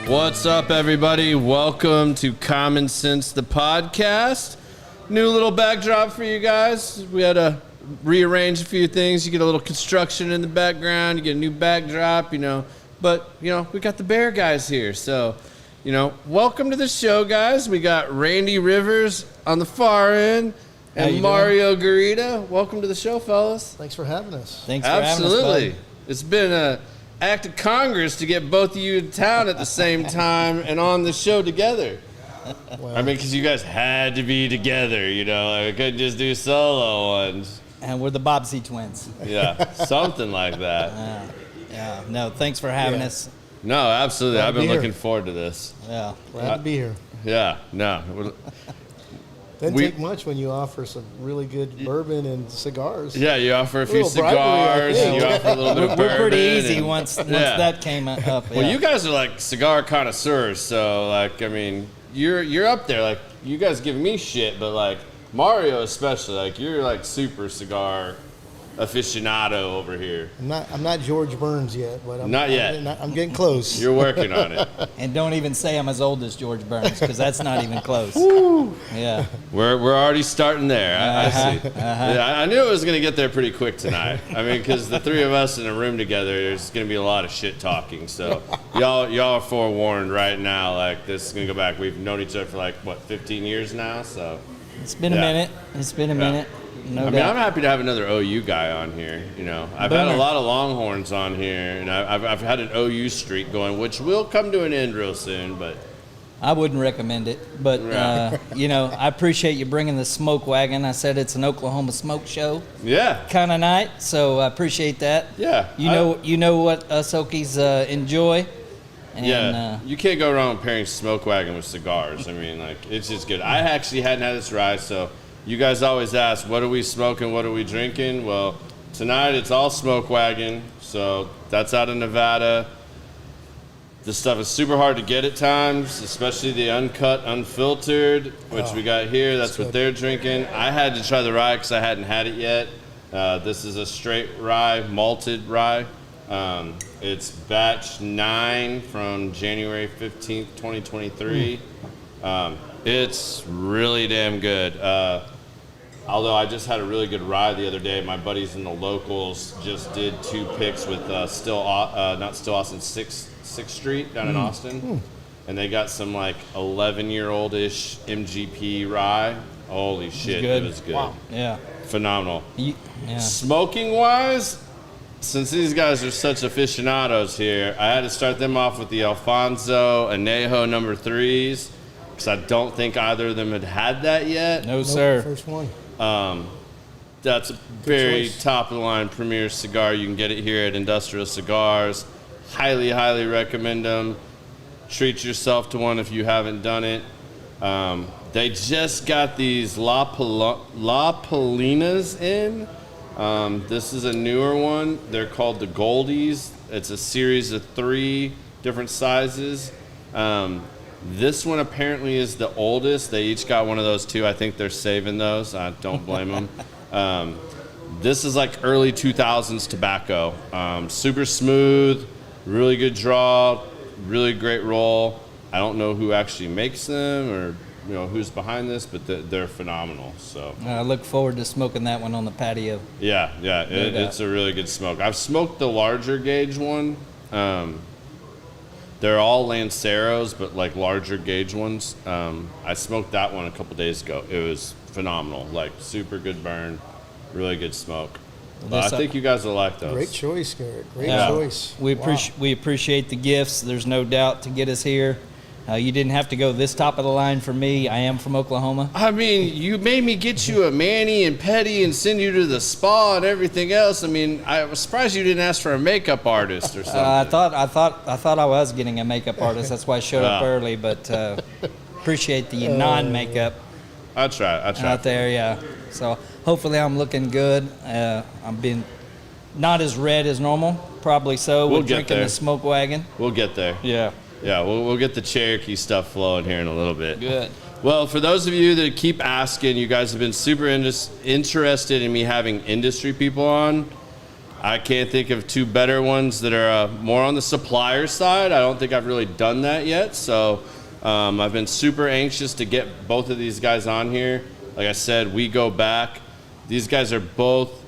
What's up, everybody? Welcome to Common Sense, the podcast. New little backdrop for you guys. We had to rearrange a few things. You get a little construction in the background. You get a new backdrop, But, we got the Behr guys here. So, welcome to the show, guys. We got Randy Rivers on the far end and Mario Garita. Welcome to the show, fellas. Thanks for having us. Thanks for having us, Absolutely. It's been an act of Congress to get both of you in town at the same time and on the show together. Well, because you guys had to be together, I couldn't just do solo ones. And we're the Bobbsey twins. Yeah, something like that. No, thanks for having us. No, absolutely. Glad I've to been be looking here. forward to this. Yeah. Glad to be here. Yeah, no. Doesn't take much when you offer some really good bourbon and cigars. Yeah, you offer a few Little bribery, I cigars, think. you offer a little bit of bourbon. We're pretty easy and- once Yeah. that came up. Well, you guys are like cigar connoisseurs, so you're up there. You guys give me shit, but Mario especially, you're super cigar aficionado over here. I'm not George Burns yet, but I'm Not yet. I'm getting close. You're working on it. And don't even say I'm as old as George Burns, because that's not even close. Yeah. We're already starting there. I see. Uh-huh. Yeah, I knew it was going to get there pretty quick tonight. Because the three of us in a room together, there's going to be a lot of shit talking. So y'all are forewarned right now. This is going to go back. We've known each other for 15 years now. So It's been a minute. It's been a minute. No I'm doubt. happy to have another OU guy on here. I've had a lot of Longhorns on here, and I've had an OU streak going, which will come to an end real soon. But I wouldn't recommend it, but I appreciate you bringing the smoke wagon. I said it's an Oklahoma smoke show yeah, kind of night, so I appreciate that. yeah, You know what us Okies enjoy. And, yeah, you can't go wrong pairing smoke wagon with cigars. It's just good. I actually hadn't had this rye, so you guys always ask, what are we smoking, what are we drinking? Well, tonight it's all smoke wagon, so that's out of Nevada. This stuff is super hard to get at times, especially the uncut, unfiltered, which we got here. That's what they're drinking. I had to try the rye because I hadn't had it yet. This is a straight rye, malted rye. It's batch 9 from January 15th, 2023. It's really damn good. Although I just had a really good ride the other day. My buddies in the locals just did 2 picks with not Still Austin, 6th Street down in Austin. And they got some 11-year-old-ish MGP rye. Holy shit, it was good. Wow. Yeah. Phenomenal. Yeah. Smoking-wise, since these guys are such aficionados here, I had to start them off with the Alfonso Añejo number 3s, because I don't think either of them had that yet. No, Nope, sir. First one. That's a very choice. top-of-the-line premier cigar. You can get it here at Industrial Cigars. Highly, highly recommend them. Treat yourself to one if you haven't done it. They just got these La Polinas in. This is a newer one. They're called the Goldies. It's a series of 3 different sizes. This one apparently is the oldest. They each got one of those too. I think they're saving those. I don't blame them. This is early 2000s tobacco. Super smooth, really good draw, really great roll. I don't know who actually makes them or who's behind this, but they're phenomenal. So I look forward to smoking that one on the patio. yeah, it's a really good smoke. I've smoked the larger gauge one. They're all Lanceros, but larger gauge ones. I smoked that one a couple days ago. It was phenomenal. Super good burn, really good smoke. I think you guys will like those. Great choice, Garrett. Great Yeah. choice. We Wow. appreciate the gifts. There's no doubt to get us here. You didn't have to go this top of the line for me. I am from Oklahoma. You made me get you a mani and pedi and send you to the spa and everything else. I was surprised you didn't ask for a makeup artist or something. I thought I was getting a makeup artist. That's why I showed up early. But appreciate the non-makeup I try. out there. Yeah. So hopefully I'm looking good. I'm being not as red as normal. Probably so. We'll with get drinking there. the smoke wagon. We'll get there. Yeah. Yeah, we'll get the Cherokee stuff flowing here in a little bit. Good. Well, for those of you that keep asking, you guys have been super interested in me having industry people on. I can't think of two better ones that are more on the supplier side. I don't think I've really done that yet. So I've been super anxious to get both of these guys on here. Like I said, we go back. These guys are both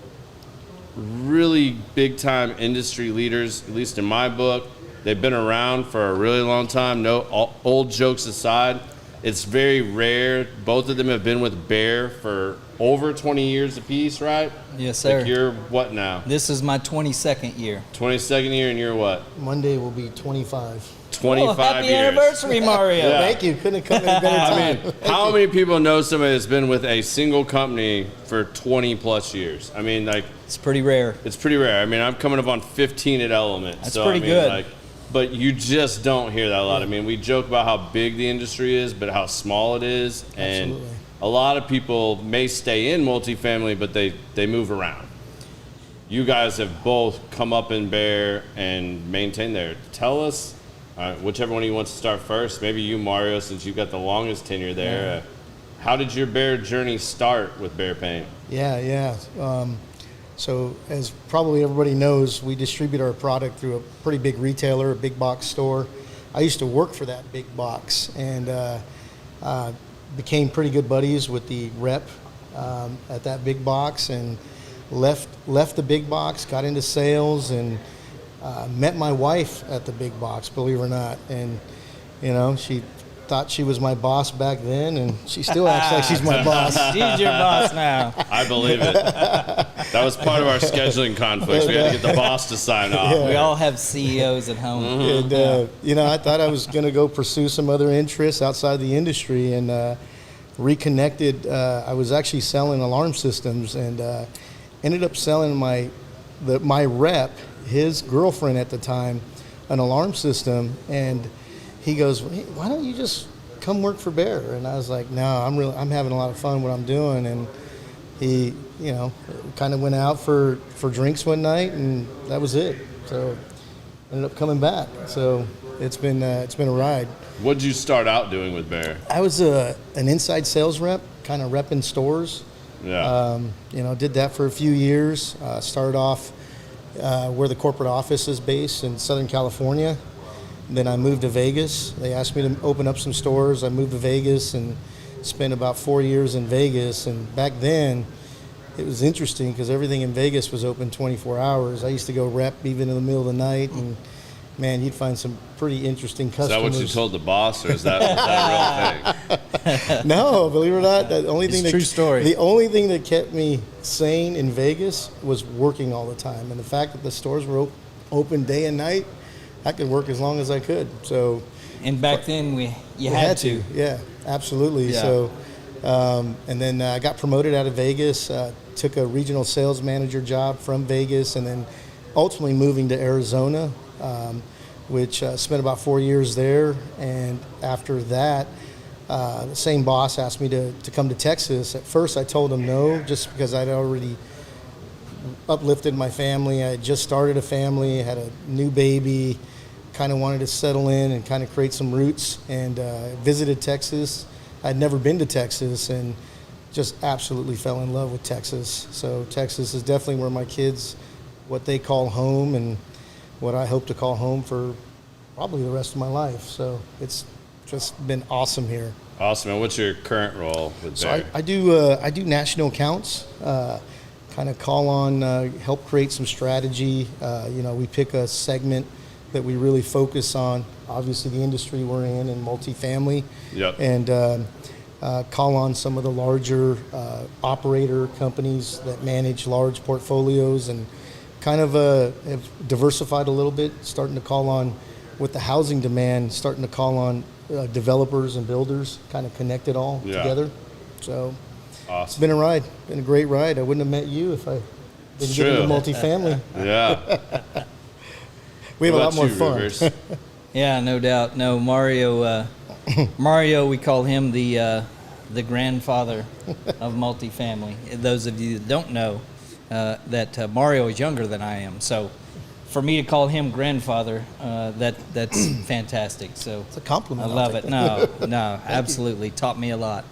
really big time industry leaders, at least in my book. They've been around for a really long time. No, old jokes aside, it's very rare. Both of them have been with Behr for over 20 years apiece, right? Yes, sir. Like you're what now? This is my 22nd year. 22nd year, and you're what? Monday will be 25. 25 happy years. anniversary, Mario. Yeah. Thank you. Couldn't have come at a better time. I mean, how many people know somebody that's been with a single company for 20 plus years? I mean, like, It's pretty rare. it's pretty rare. I mean, I'm coming up on 15 at Element. That's so, pretty I mean, good. Like, but you just don't hear that a lot. I mean, we joke about how big the industry is, but how small it is. And Absolutely. a lot of people may stay in multifamily, but they move around. You guys have both come up in Behr and maintained there. Tell us, whichever one of you wants to start first, maybe you, Mario, since you've got the longest tenure there. How did your Behr journey start with Behr Paint? Yeah. So as probably everybody knows, we distribute our product through a pretty big retailer, a big box store. I used to work for that big box and became pretty good buddies with the rep at that big box, and left the big box, got into sales, and met my wife at the big box, believe it or not. And you know, she thought she was my boss back then, and she still acts like she's my boss. She's your boss now. I believe it. That was part of our scheduling conflicts. We had to get the boss to sign off. Yeah. We all have CEOs at home. And you know, I thought I was going to go pursue some other interests outside the industry, and reconnected. I was actually selling alarm systems, and ended up selling my rep, his girlfriend at the time, an alarm system. And he goes, hey, why don't you just come work for Behr? And I was like, no, I'm having a lot of fun what I'm doing. And he, you know, kind of went out for drinks one night, and that was it. So ended up coming back. So it's been a ride. What did you start out doing with Behr? I was an inside sales rep, kind of repping stores. Yeah. You know, did that for a few years. Started off where the corporate office is based in Southern California. Then I moved to Vegas. They asked me to open up some stores. I moved to Vegas and spent about 4 years in Vegas. And back then, it was interesting because everything in Vegas was open 24 hours. I used to go rep even in the middle of the night, and man, you'd find some pretty interesting customers. Is that what you told the boss, or is that a real thing? No, believe it or not, the only thing true story. The only thing that kept me sane in Vegas was working all the time, and the fact that the stores were open day and night, I could work as long as I could. So, And back then, you we had to. yeah, absolutely. Yeah. So, and then I got promoted out of Vegas, took a regional sales manager job from Vegas, and then ultimately moving to Arizona, which spent about 4 years there. And after that, the same boss asked me to come to Texas. At first, I told him no, just because I'd already uplifted my family. I had just started a family, had a new baby, kind of wanted to settle in and kind of create some roots, and visited Texas. I'd never been to Texas, and just absolutely fell in love with Texas. So Texas is definitely where my kids, what they call home, and what I hope to call home for probably the rest of my life. So it's just been awesome here. Awesome. And what's your current role with So Behr? I do national accounts, kind of call on, help create some strategy. You know, we pick a segment that we really focus on, obviously the industry we're in multifamily. Yep. And call on some of the larger operator companies that manage large portfolios, and kind of have diversified a little bit, starting to call on, with the housing demand, starting to call on developers and builders, kind of connect it all together. So it's Awesome. been a ride, been a great ride. I wouldn't have met you if I didn't get into multifamily. Yeah. We have a What lot more about you, fun. Rivers? Yeah, no doubt. No, Mario. Mario, we call him the grandfather of multifamily. Those of you that don't know, that Mario is younger than I am, so for me to call him grandfather, that's fantastic. So It's a compliment. I love it. No, absolutely, taught me a lot.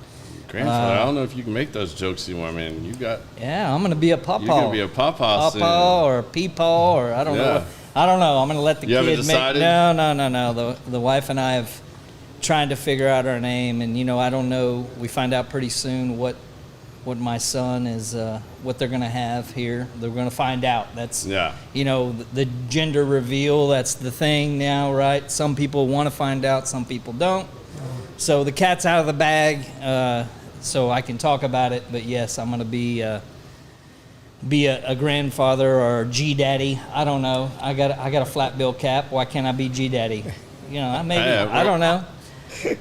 Grandfather, I don't know if you can make those jokes anymore, man. Yeah, I'm gonna be a pawpaw. You're gonna be a pawpaw soon. Pawpaw or peepaw or I don't know. I don't know. I'm gonna let the You kid haven't decided? No. The wife and I have trying to figure out our name, and I don't know. We find out pretty soon what my son is, what they're gonna have here. They're gonna find out. That's the gender reveal. That's the thing now, right? Some people want to find out, some people don't. So the cat's out of the bag, so I can talk about it. But yes, I'm gonna be a grandfather or G daddy. I don't know. I got a flat bill cap. Why can't I be G daddy? Maybe. I don't know.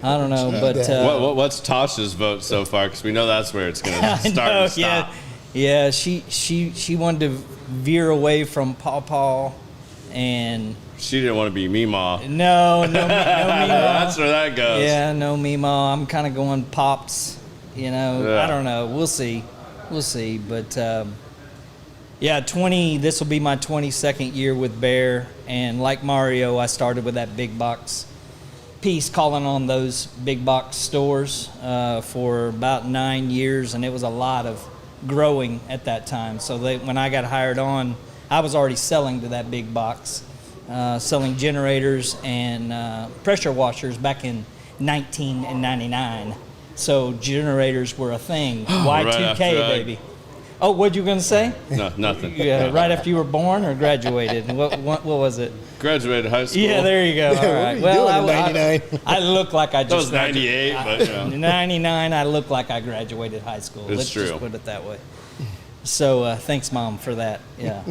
But what's Tasha's vote so far? Because we know that's where it's going to start and stop. Yeah. She wanted to veer away from Paw, and she didn't want to be Meemaw. No Meemaw. That's where that goes. Yeah, no Meemaw. I'm kind of going Pops. I don't know. We'll see. But this will be my 22nd year with Behr, and like Mario, I started with that big box piece, calling on those big box stores for about 9 years, and it was a lot of growing at that time. So when I got hired on, I was already selling to that big box, selling generators and pressure washers back in 1999. So generators were a thing. Y2K, baby. Oh, what you gonna say? No, nothing. Yeah, right after you were born or graduated? What was it? Graduated high school. Yeah, there you go. All right. Well, I look like I just. That was 98, but 99. I look like I graduated high school. Let's just put it that way. So thanks, Mom, for that. Yeah,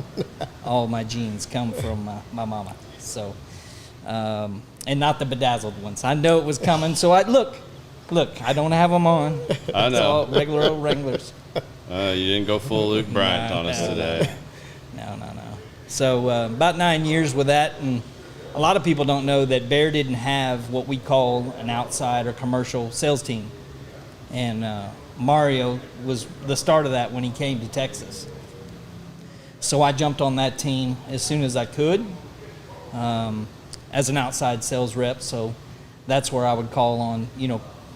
all my genes come from my mama. So, and not the bedazzled ones. I know it was coming. So look. I don't have them on. I know. It's all regular old Wranglers. You didn't go full Luke Bryant on us today. No. So about 9 years with that, and a lot of people don't know that Behr didn't have what we call an outside or commercial sales team. And Mario was the start of that when he came to Texas. So I jumped on that team as soon as I could as an outside sales rep. So that's where I would call on,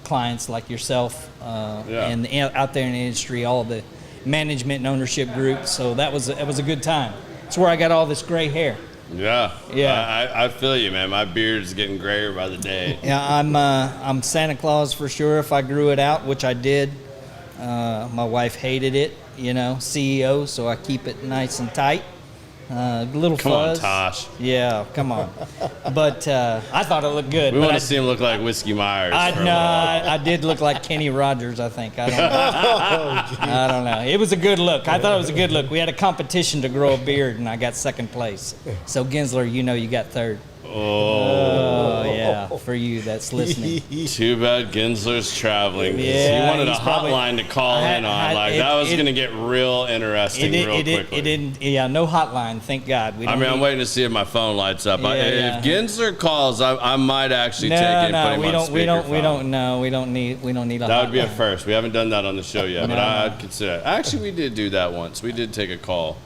clients like yourself and out there in the industry, all the management and ownership groups. So it was a good time. It's where I got all this gray hair. Yeah. I feel you, man. My beard's getting grayer by the day. Yeah, I'm Santa Claus for sure. If I grew it out, which I did, my wife hated it. CEO, so I keep it nice and tight. Little come fuzz. Come on, Tosh. Yeah, come on. But I thought it looked good. We want to see him look like Whiskey Myers. I did look like Kenny Rogers, I think. I don't know. I don't know. It was a good look. I thought it was a good look. We had a competition to grow a beard, and I got second place. So, Gensler, you got third. Oh, yeah, for you that's listening. Too bad Gensler's traveling. Yeah, he wanted a hotline to call in on. That was going to get real interesting real quickly. It didn't. Yeah, no hotline. Thank God. I'm waiting to see if my phone lights up. If Gensler calls, I might actually take it and put him on speakerphone. We don't need a hotline. That would be a first. We haven't done that on the show yet, but I'd consider it. Actually, we did do that once. We did take a call.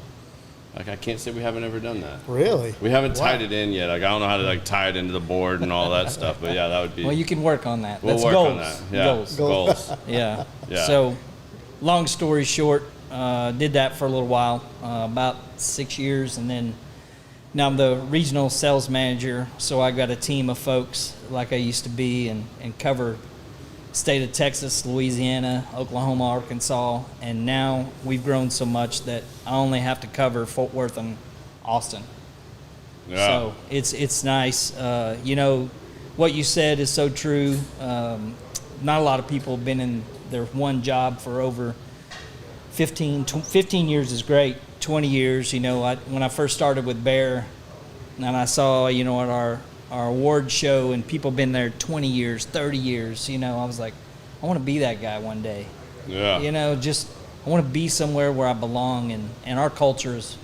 I can't say we haven't ever done that. Really? We haven't tied it in yet. I don't know how to tie it into the board and all that stuff. But yeah, that would be. Well, you can work on that. We'll That's work goals. on that. Yeah, goals. Yeah. So, long story short, did that for a little while, about 6 years, and then now I'm the regional sales manager. So I got a team of folks like I used to be and cover state of Texas, Louisiana, Oklahoma, Arkansas, and now we've grown so much that I only have to cover Fort Worth and Austin. Yeah. So it's nice. What you said is so true. Not a lot of people have been in their one job for over 15 years is great. 20 years, when I first started with Behr, and I saw, at our award show, and people been there 20 years, 30 years, I was like, I want to be that guy one day. Yeah. I want to be somewhere where I belong, and our culture is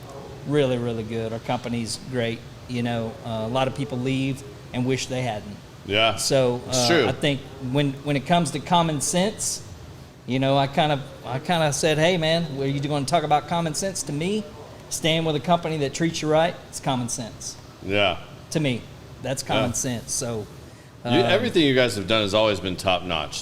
really, really good. Our company's great. A lot of people leave and wish they hadn't. Yeah. So it's true. I think when it comes to common sense, I kind of said, hey man, are you going to talk about common sense to me? Staying with a company that treats you right, it's common sense. Yeah. To me. That's common sense. So everything you guys have done has always been top notch.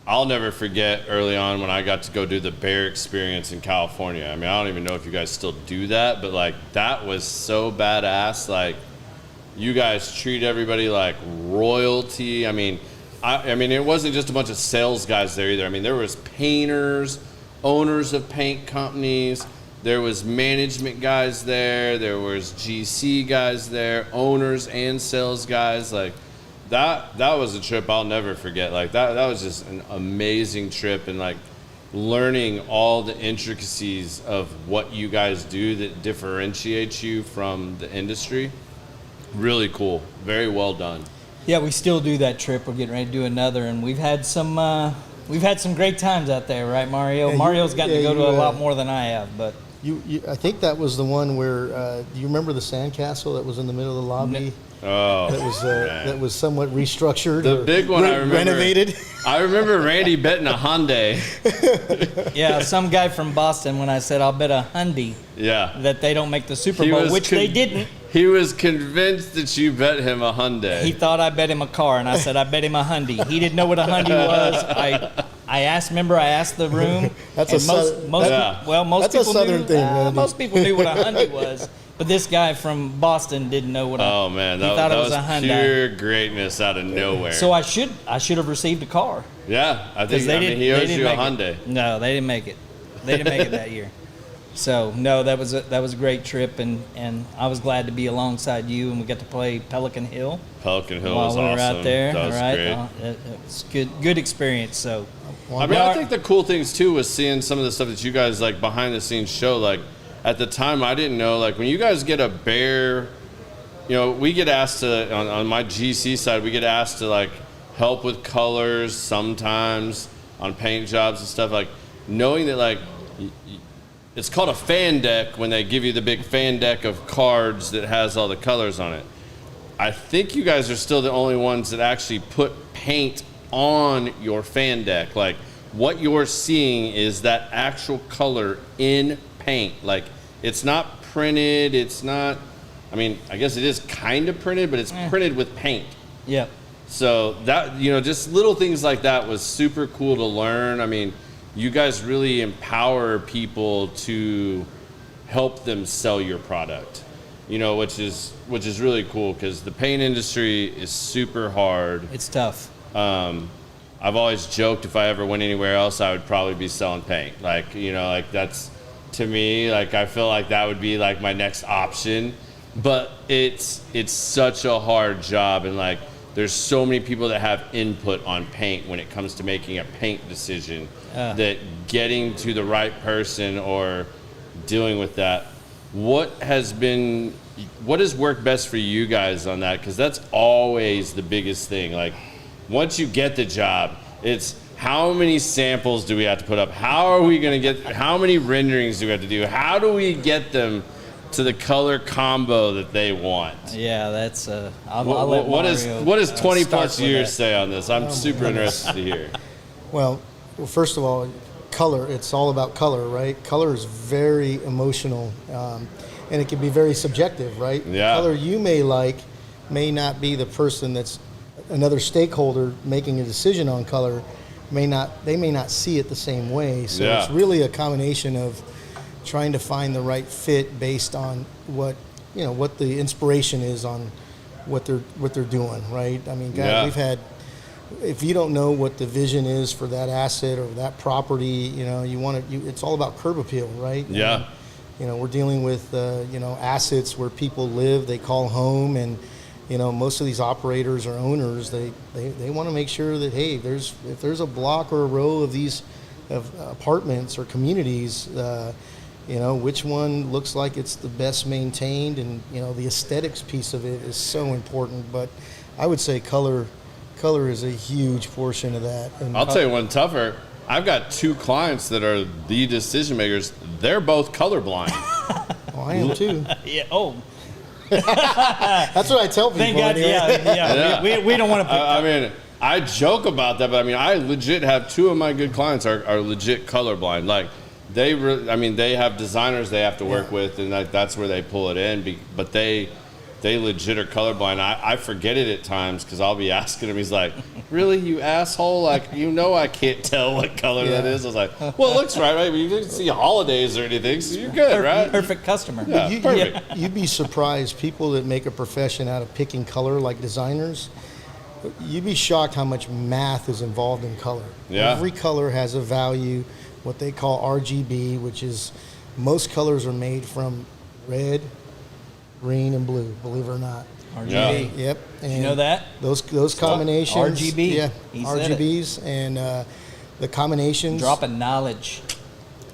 I'll never forget early on when I got to go do the Behr experience in California. I mean, I don't even know if you guys still do that, but like that was so badass. Like you guys treat everybody like royalty. I mean, it wasn't just a bunch of sales guys there either. I mean, there was painters, owners of paint companies, there was management guys there, there was GC guys there, owners and sales guys. Like that was a trip I'll never forget. Like that was just an amazing trip, and like learning all the intricacies of what you guys do that differentiates you from the industry. Really cool. Very well done. Yeah, we still do that trip. We're getting ready to do another, and we've had some great times out there, right, Mario? Yeah, Mario's gotten to go to a lot more than I have, but I think that was the one where do you remember the sandcastle that was in the middle of the lobby? Oh, that was somewhat restructured. The big one I remember. Renovated. I remember Randy betting a Hyundai. yeah, some guy from Boston, when I said I'll bet a Hyundai Yeah. that they don't make the Super Bowl, which they didn't. He was convinced that you bet him a Hyundai. He thought I bet him a car, and I said I bet him a Hyundai. He didn't know what a Hyundai was. I asked the room. That's and most that's people a southern knew, thing, man. most people knew what a Hyundai was, but this guy from Boston didn't know what. Oh man, he thought it was a Hyundai. Pure greatness out of nowhere. So I should have received a car. Yeah, I think he owes you a Hyundai. No, they didn't make it. They didn't make it that year. So no, that was a great trip, and I was glad to be alongside you, and we got to play Pelican Hill. Pelican Hill while was we were awesome. out there. That was great. It was good experience. So I mean, I think the cool things too was seeing some of the stuff that you guys like behind the scenes show. Like at the time, I didn't know. Like when you guys get a Behr, you know, we get asked to on my GC side, we get asked to like help with colors sometimes on paint jobs and stuff. Like knowing that like. It's called a fan deck when they give you the big fan deck of cards that has all the colors on it. I think you guys are still the only ones that actually put paint on your fan deck. Like what you're seeing is that actual color in paint. Like it's not printed, it's not, I mean, I guess it is kind of printed, but it's printed with paint. Yep. So that, you know, just little things like that was super cool to learn. I mean, you guys really empower people to help them sell your product, you know, which is really cool because the paint industry is super hard. It's tough. I've always joked if I ever went anywhere else, I would probably be selling paint. Like, you know, like that's, to me, like I feel like that would be like my next option. But it's such a hard job, and like there's so many people that have input on paint when it comes to making a paint decision. That getting to the right person or dealing with that, what has worked best for you guys on that? Because that's always the biggest thing. Like once you get the job, it's how many samples do we have to put up? How are we going to how many renderings do we have to do? How do we get them to the color combo that they want? Yeah, that's what does 20 plus years say on this? I'm super interested to hear. Well, first of all, color. It's all about color, right? Color is very emotional, and it can be very subjective, right? Yeah. Color you may like may not be the person that's another stakeholder making a decision on color. They may not see it the same way. So It's really a combination of trying to find the right fit based on what the inspiration is on what they're doing, right? I mean, God, we've had. If you don't know what the vision is for that asset or that property, you know, it's all about curb appeal, right? Yeah. And, you know, we're dealing with, assets where people live, they call home, and, you know, most of these operators or owners, they want to make sure that, hey, if there's a block or a row of these apartments or communities, you know, which one looks like it's the best maintained, and, you know, the aesthetics piece of it is so important. But I would say color is a huge portion of that. And I'll tell you one tougher. I've got 2 clients that are the decision makers. They're both colorblind. Oh, I am too. Yeah. Oh. That's what I tell people. Thank God. Yeah. We don't want to. I mean, I joke about that, but I mean, I legit have 2 of my good clients are legit colorblind. Like they have designers they have to work with, and that's where they pull it in. But they legit are colorblind. I forget it at times because I'll be asking him. He's like, "Really, you asshole? Like, I can't tell what color that is." I was like, "Well, it looks right, right? But you didn't see holidays or anything, so you're good, right?" Perfect customer. Yeah, perfect. You'd be surprised, people that make a profession out of picking color, like designers, you'd be shocked how much math is involved in color. Yeah. Every color has a value, what they call RGB, which is most colors are made from red, green, and blue, believe it or not. RGB. Yep. Did you know that? Those combinations. RGB. Yeah, He said it. RGBs and the combinations. Dropping knowledge.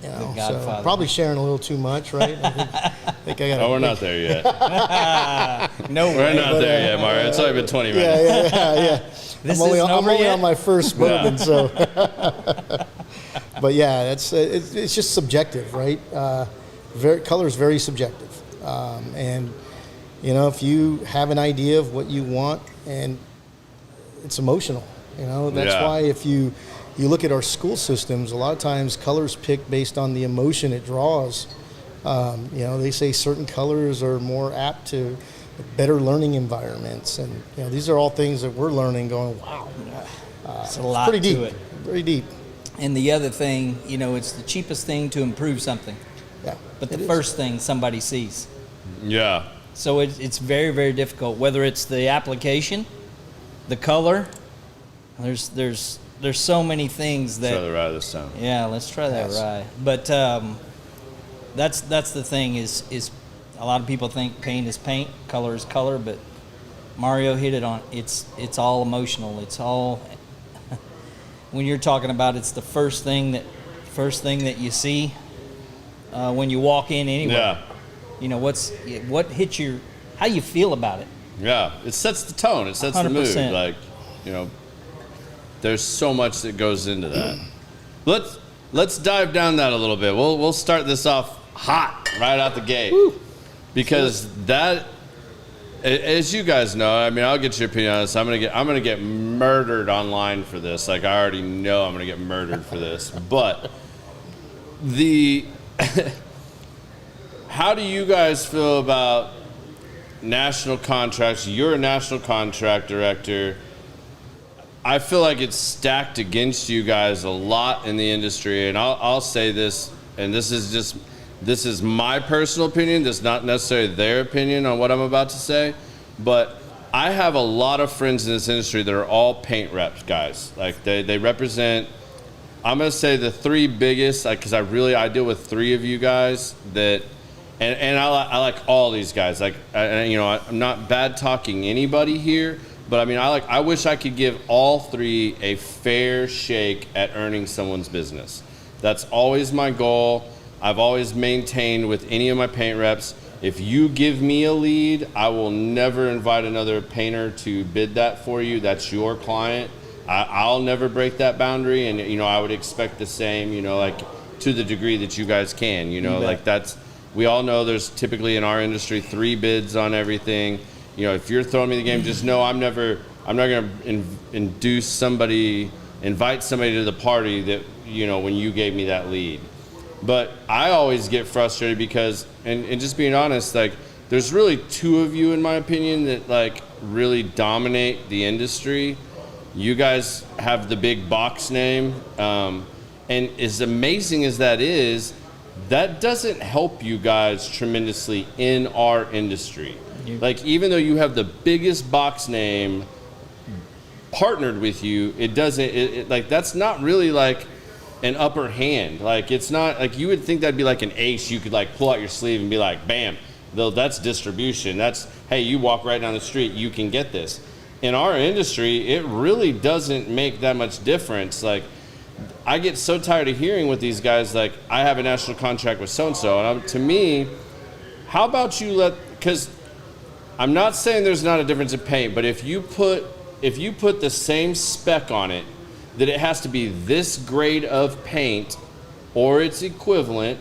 You know, The Godfather. so probably sharing a little too much, right? I think I got. Oh, we're not there yet. No We're way. not there yet, Mario. It's only been 20 minutes. Yeah. This I'm only, isn't I'm over only yet? on my first bourbon, so. But yeah, it's just subjective, right? Color is very subjective, and if you have an idea of what you want, and it's emotional, that's Yeah. why if you look at our school systems, a lot of times colors picked based on the emotion it draws. They say certain colors are more apt to better learning environments, and these are all things that we're learning. Going, wow, It's a lot pretty deep, to it. very deep. And the other thing, it's the cheapest thing to improve something, Yeah, but the it is. first thing somebody sees. Yeah. So it's very, very difficult. Whether it's the application, the color, there's so many things that. Try the ride this time. Yeah, let's try that Yes. rye. But that's the thing is a lot of people think paint is paint, color is color, but Mario hit it on. It's all emotional. It's all when you're talking about it's the first thing that you see when you walk in anywhere. Yeah. What hits your how you feel about it. Yeah. It sets the tone. It sets the mood. 100%. Like, there's so much that goes into that. Let's dive down that a little bit. We'll start this off hot right out the gate. Woo. Because that, as you guys know, I'll get your opinion on this. I'm gonna get murdered online for this. Like, I already know I'm gonna get murdered for this. But how do you guys feel about national contracts? You're a national contract director. I feel like it's stacked against you guys a lot in the industry, and I'll say this, and this is my personal opinion. This is not necessarily their opinion on what I'm about to say, but I have a lot of friends in this industry that are all paint reps guys. Like, they represent, I'm gonna say the three biggest, because I deal with three of you guys that, and I like all these guys. Like, I'm not bad talking anybody here, but I wish I could give all three a fair shake at earning someone's business. That's always my goal. I've always maintained with any of my paint reps, if you give me a lead, I will never invite another painter to bid that for you. That's your client. I'll never break that boundary, and I would expect the same, to the degree that you guys can. We all know there's typically in our industry 3 bids on everything. If you're throwing me the game, just know I'm not going to invite somebody to the party that, when you gave me that lead. But I always get frustrated because, and just being honest, like, there's really 2 of you, in my opinion, that really dominate the industry. You guys have the big box name. And as amazing as that is, that doesn't help you guys tremendously in our industry. Like, even though you have the biggest box name partnered with you, it doesn't, that's not really like an upper hand. Like, it's not like you would think that'd be like an ace you could pull out your sleeve and be like, bam, though that's distribution. That's, hey, you walk right down the street, you can get this. In our industry, it really doesn't make that much difference. Like, I get so tired of hearing with these guys, like, I have a national contract with so-and-so. And to me, how about you because I'm not saying there's not a difference in paint, but if you put the same spec on it, that it has to be this grade of paint or its equivalent,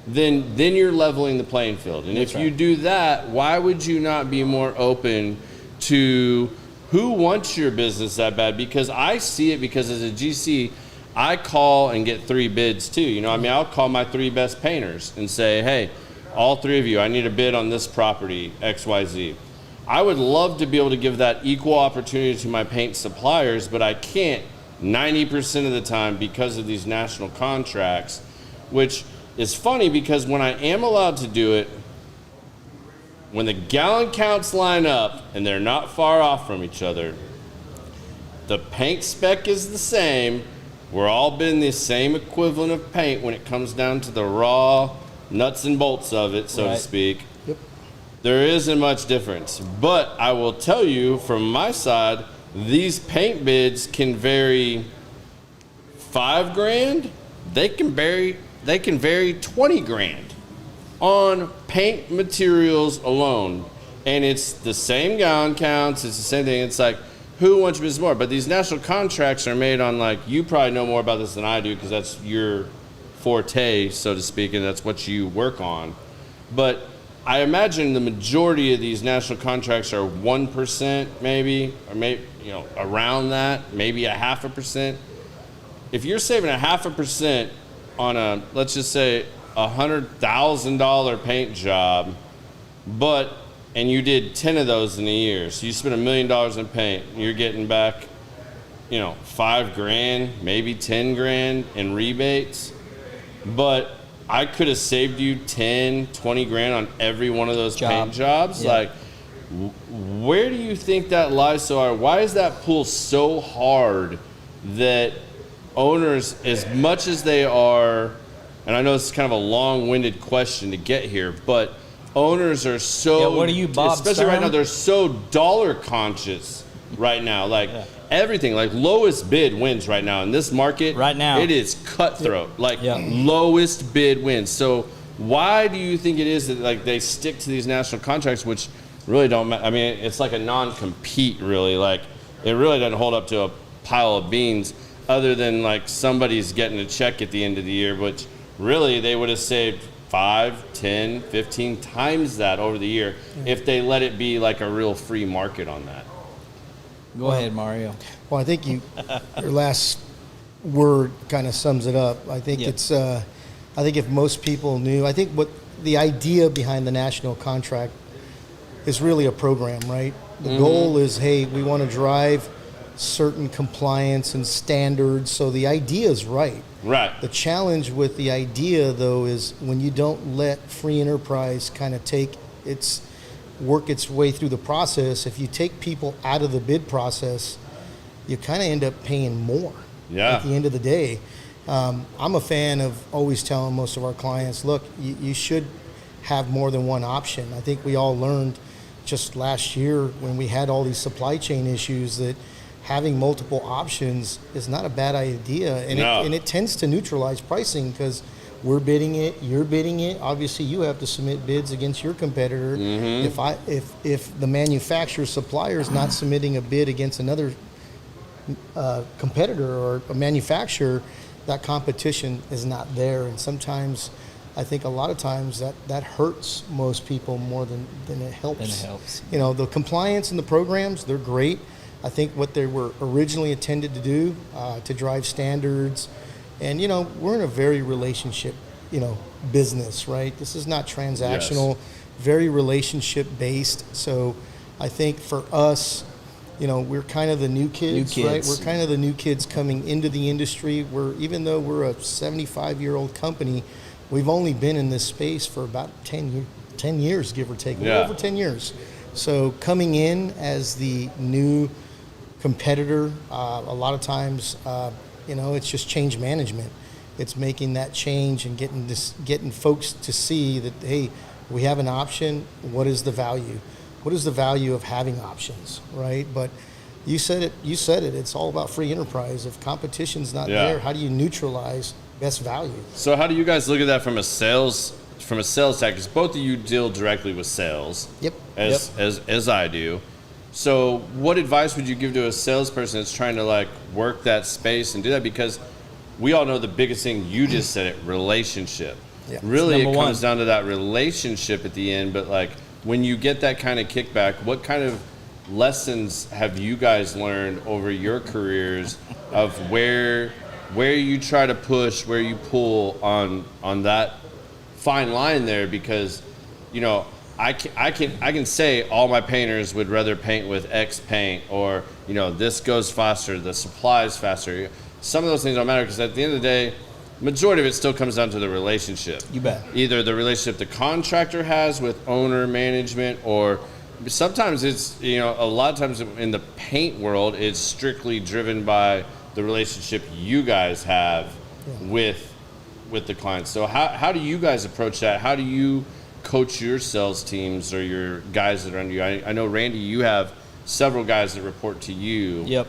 then you're leveling the playing field. And if you do that, why would you not be more open to who wants your business that bad? Because I see it, because as a GC, I call and get 3 bids too. I'll call my 3 best painters and say, hey, all 3 of you, I need a bid on this property, XYZ. I would love to be able to give that equal opportunity to my paint suppliers, but I can't 90% of the time because of these national contracts, which is funny because when I am allowed to do it, when the gallon counts line up and they're not far off from each other, the paint spec is the same. We're all bidding the same equivalent of paint when it comes down to the raw nuts and bolts of it, so to speak. Yep. There isn't much difference. But I will tell you from my side, these paint bids can vary $5,000. They can vary 20 grand on paint materials alone. And it's the same gallon counts, it's the same thing. It's like, who wants to bid more? But these national contracts are made on, like, you probably know more about this than I do because that's your forte, so to speak, and that's what you work on. But I imagine the majority of these national contracts are 1% maybe, or maybe, around that, maybe 0.5%. If you're saving 0.5% on a, let's just say, $100,000 paint job, and you did 10 of those in a year, so you spent $1 million in paint, and you're getting back, $5,000, maybe $10,000 in rebates, but I could have saved you 10, 20 grand on every one of those paint jobs. Yeah. Like, where do you think that lies so hard? Why is that pull so hard that owners, as much as they are, and I know it's kind of a long-winded question to get here, but owners are so, what are you, Bob especially Stern? right now, they're so dollar conscious right now. Like, everything, like lowest bid wins right now in this market. Right now. It is cutthroat. Lowest bid wins. So why do you think it is that, like, they stick to these national contracts, which really don't matter? I mean, it's like a non-compete, really. Like, it really doesn't hold up to a pile of beans other than, like, somebody's getting a check at the end of the year, which really they would have saved 5, 10, 15 times that over the year if they let it be like a real free market on that. Go ahead, Mario. Well, I think your last word kind of sums it up. I think I think if most people knew, I think what the idea behind the national contract is really a program, right? The goal is, hey, we want to drive certain compliance and standards. So the idea is right. Right. The challenge with the idea, though, is when you don't let free enterprise kind of work its way through the process. If you take people out of the bid process, you kind of end up paying more. Yeah. At the end of the day, I'm a fan of always telling most of our clients, look, you should have more than one option. I think we all learned just last year when we had all these supply chain issues that having multiple options is not a bad idea, and it tends to neutralize pricing because we're bidding it, you're bidding it. Obviously, you have to submit bids against your competitor. If the manufacturer supplier is not submitting a bid against another competitor or a manufacturer, that competition is not there. And sometimes, I think a lot of times that hurts most people more than it helps. The compliance and the programs, they're great. I think what they were originally intended to do, to drive standards. And, we're in a very relationship, business, right? This is not transactional, very relationship based. So I think for us, we're kind of the new kids, right? We're kind of the new kids coming into the industry. Even though we're a 75-year-old company, we've only been in this space for about 10 years, give or take, over 10 years. So coming in as the new competitor, a lot of times, it's just change management. It's making that change and getting folks to see that, hey, we have an option. What is the value? What is the value of having options, right? But you said it. It's all about free enterprise. If competition's not there, how do you neutralize best value? So how do you guys look at that from a sales tech? Because both of you deal directly with sales. Yep. As I do. So what advice would you give to a salesperson that's trying to work that space and do that? Because we all know the biggest thing, you just said it, relationship. Yeah. Really, it comes down to that relationship at the end. But when you get that kind of kickback, what kind of lessons have you guys learned over your careers of where you try to push, where you pull on that fine line there? Because, I can say all my painters would rather paint with X paint, or this goes faster, the supply is faster. Some of those things don't matter, because at the end of the day, majority of it still comes down to the relationship. You bet. Either the relationship the contractor has with owner, management, or sometimes it's, a lot of times in the paint world, it's strictly driven by the relationship you guys have with the clients. So how do you guys approach that? How do you coach your sales teams or your guys that are under you? I know, Randy, you have several guys that report to you. Yep.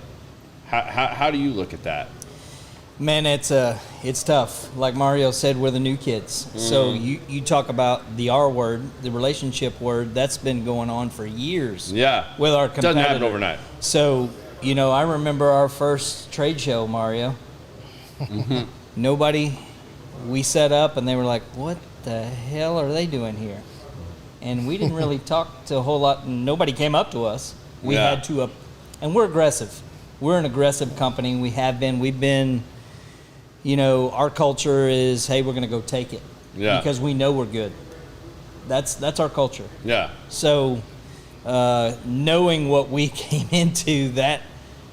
How do you look at that? Man, it's tough. Like Mario said, we're the new kids. So you talk about the R word, the relationship word, that's been going on for years. Yeah. With our competitors. Doesn't happen overnight. So, I remember our first trade show, Mario. Nobody, we set up and they were like, what the hell are they doing here? And we didn't really talk to a whole lot, and nobody came up to us. We had to, and we're aggressive. We're an aggressive company. We have been. We've been, our culture is, hey, we're going to go take it. Yeah. Because we know we're good. That's our culture. Yeah. So, knowing what we came into that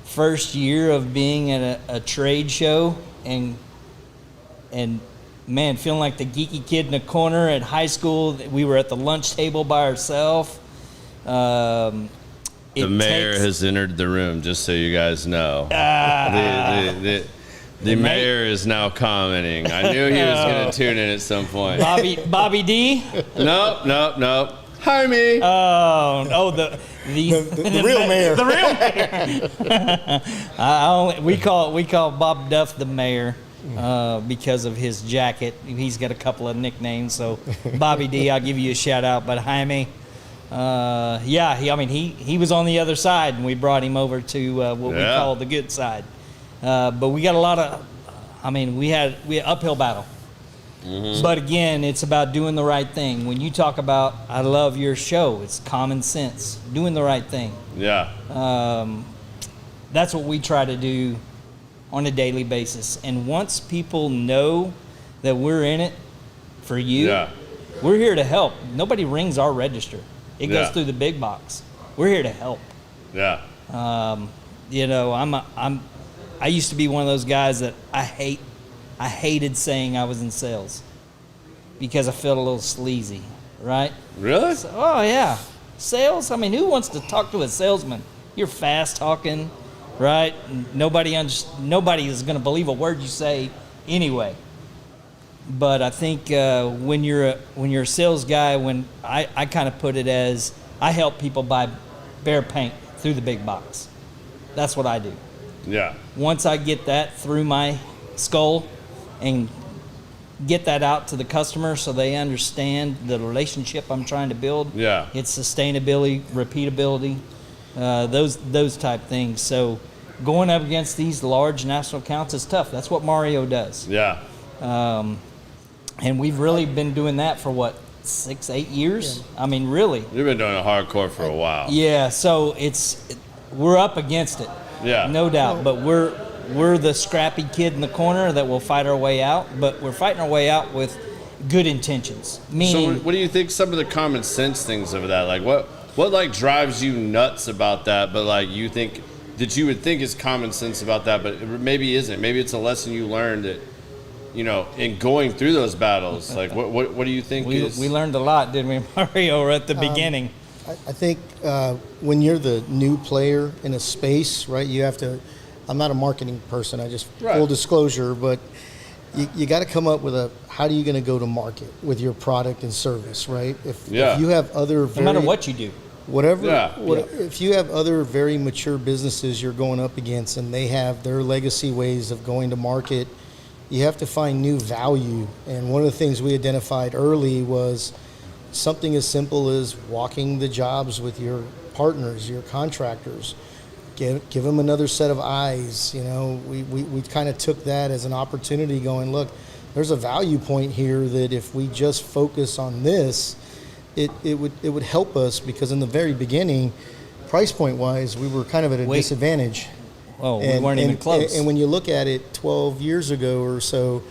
first year of being at a trade show, and man, feeling like the geeky kid in the corner at high school, we were at the lunch table by ourselves. The mayor has entered the room, just so you guys know. The mayor is now commenting. I knew he was going to tune in at some point. Bobby D? Nope. Hi, me. The real mayor. The real mayor. We call Bob Duff the mayor because of his jacket. He's got a couple of nicknames. So Bobby D, I'll give you a shout out. But Jaime, he was on the other side, and we brought him over to what we call the good side. But we got a lot of, we had uphill battle. But again, it's about doing the right thing. When you talk about, I love your show, it's common sense, doing the right thing. Yeah. That's what we try to do on a daily basis. And once people know that we're in it for you, we're here to help. Nobody rings our register. It goes through the big box. We're here to help. Yeah. I used to be one of those guys that I hated saying I was in sales because I felt a little sleazy, right? Really? So, oh yeah, sales. Who wants to talk to a salesman? You're fast talking, right? Nobody is going to believe a word you say anyway. But I think when you're a sales guy, when I kind of put it as, I help people buy Behr Paint through the big box. That's what I do. Yeah. Once I get that through my skull and get that out to the customer so they understand the relationship I'm trying to build. Yeah. It's sustainability, repeatability, those type things. So going up against these large national accounts is tough. That's what Mario does. Yeah. And we've really been doing that for 6-8 years? Really. You've been doing it hardcore for a while. Yeah, so we're up against it. Yeah. No doubt. But we're the scrappy kid in the corner that will fight our way out, but we're fighting our way out with good intentions. So what do you think some of the common sense things of that? Like what drives you nuts about that, but you think that you would think is common sense about that, but it maybe isn't. Maybe it's a lesson you learned that, in going through those battles. Like what do you think we learned a lot, didn't we, Mario, at the beginning? I think when you're the new player in a space, right, you have to, I'm not a marketing person, full disclosure, but you got to come up with how are you going to go to market with your product and service, right? If you have other no matter what you do. If you have other very mature businesses you're going up against and they have their legacy ways of going to market, you have to find new value. And one of the things we identified early was something as simple as walking the jobs with your partners, your contractors. Give them another set of eyes. We kind of took that as an opportunity going, look, there's a value point here that if we just focus on this, it would help us, because in the very beginning, price point wise, we were kind of at a disadvantage. Oh, we weren't even close. And when you look at it 12 years ago or so,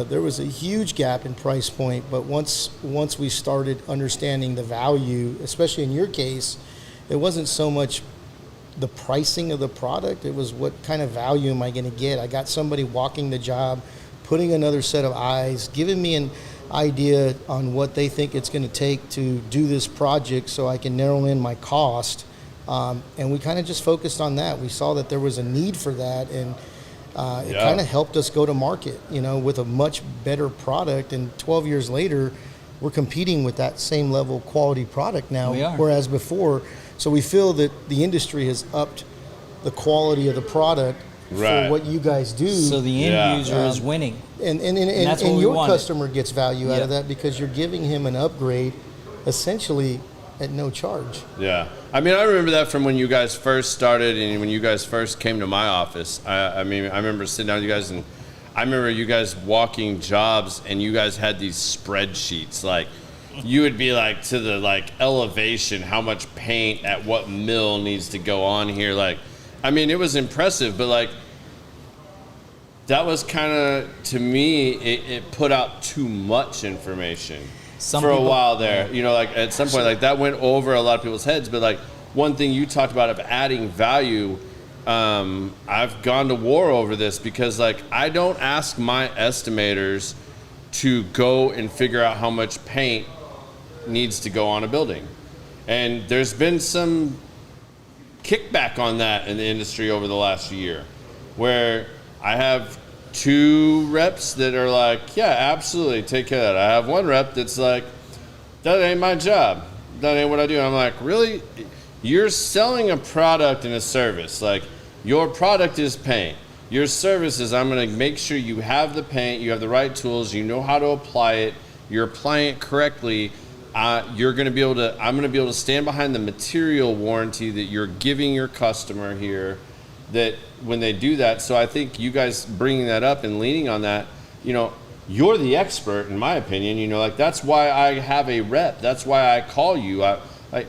there was a huge gap in price point. But once we started understanding the value, especially in your case, it wasn't so much the pricing of the product. It was what kind of value am I going to get? I got somebody walking the job, putting another set of eyes, giving me an idea on what they think it's going to take to do this project so I can narrow in my cost. And we kind of just focused on that. We saw that there was a need for that, and it kind of helped us go to market, with a much better product. And 12 years later, we're competing with that same level quality product now, We are. whereas before. So we feel that the industry has upped the quality of the product Right. for what you guys do. So the end Yeah. user is winning. And that's what we your wanted. customer gets value out of Yep. that because you're giving him an upgrade essentially at no charge. Yeah. I mean, I remember that from when you guys first started and when you guys first came to my office. I mean, I remember sitting down with you guys, and I remember you guys walking jobs, and you guys had these spreadsheets. Like, you would be like to the elevation, how much paint at what mill needs to go on here. Like, I mean, it was impressive, but that was kind of, to me, it put out too much information for a while there. At some point, that went over a lot of people's heads. But one thing you talked about of adding value, I've gone to war over this because I don't ask my estimators to go and figure out how much paint needs to go on a building. And there's been some kickback on that in the industry over the last year, where I have 2 reps that are yeah, absolutely, take care of that. I have 1 rep that's that ain't my job. That ain't what I do. And I'm like, really? You're selling a product and a service. Your product is paint. Your service is I'm going to make sure you have the paint, you have the right tools, you know how to apply it, you're applying it correctly. I'm going to be able to stand behind the material warranty that you're giving your customer here, that when they do that. So I think you guys bringing that up and leaning on that, you're the expert, in my opinion. That's why I have a rep. That's why I call you.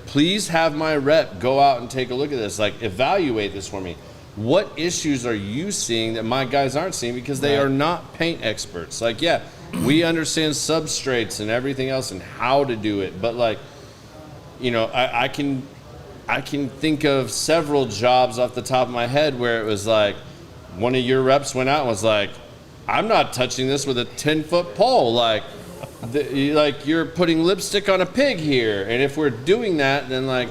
Please have my rep go out and take a look at this. Evaluate this for me. What issues are you seeing that my guys aren't seeing? Because they are not paint experts. Yeah, we understand substrates and everything else and how to do it. But I can think of several jobs off the top of my head where it was one of your reps went out and was I'm not touching this with a 10-foot pole. You're putting lipstick on a pig here. And if we're doing that, then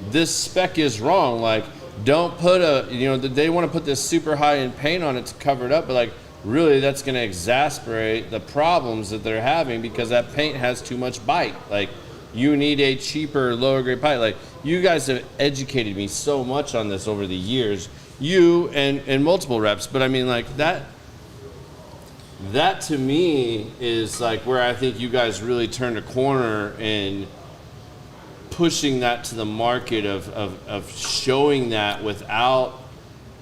this spec is wrong. Don't put they want to put this super high end paint on it to cover it up, but really that's going to exasperate the problems that they're having because that paint has too much bite. You need a cheaper, lower grade paint. You guys have educated me so much on this over the years, you and multiple reps. But I mean, that to me is where I think you guys really turned a corner in pushing that to the market of showing that without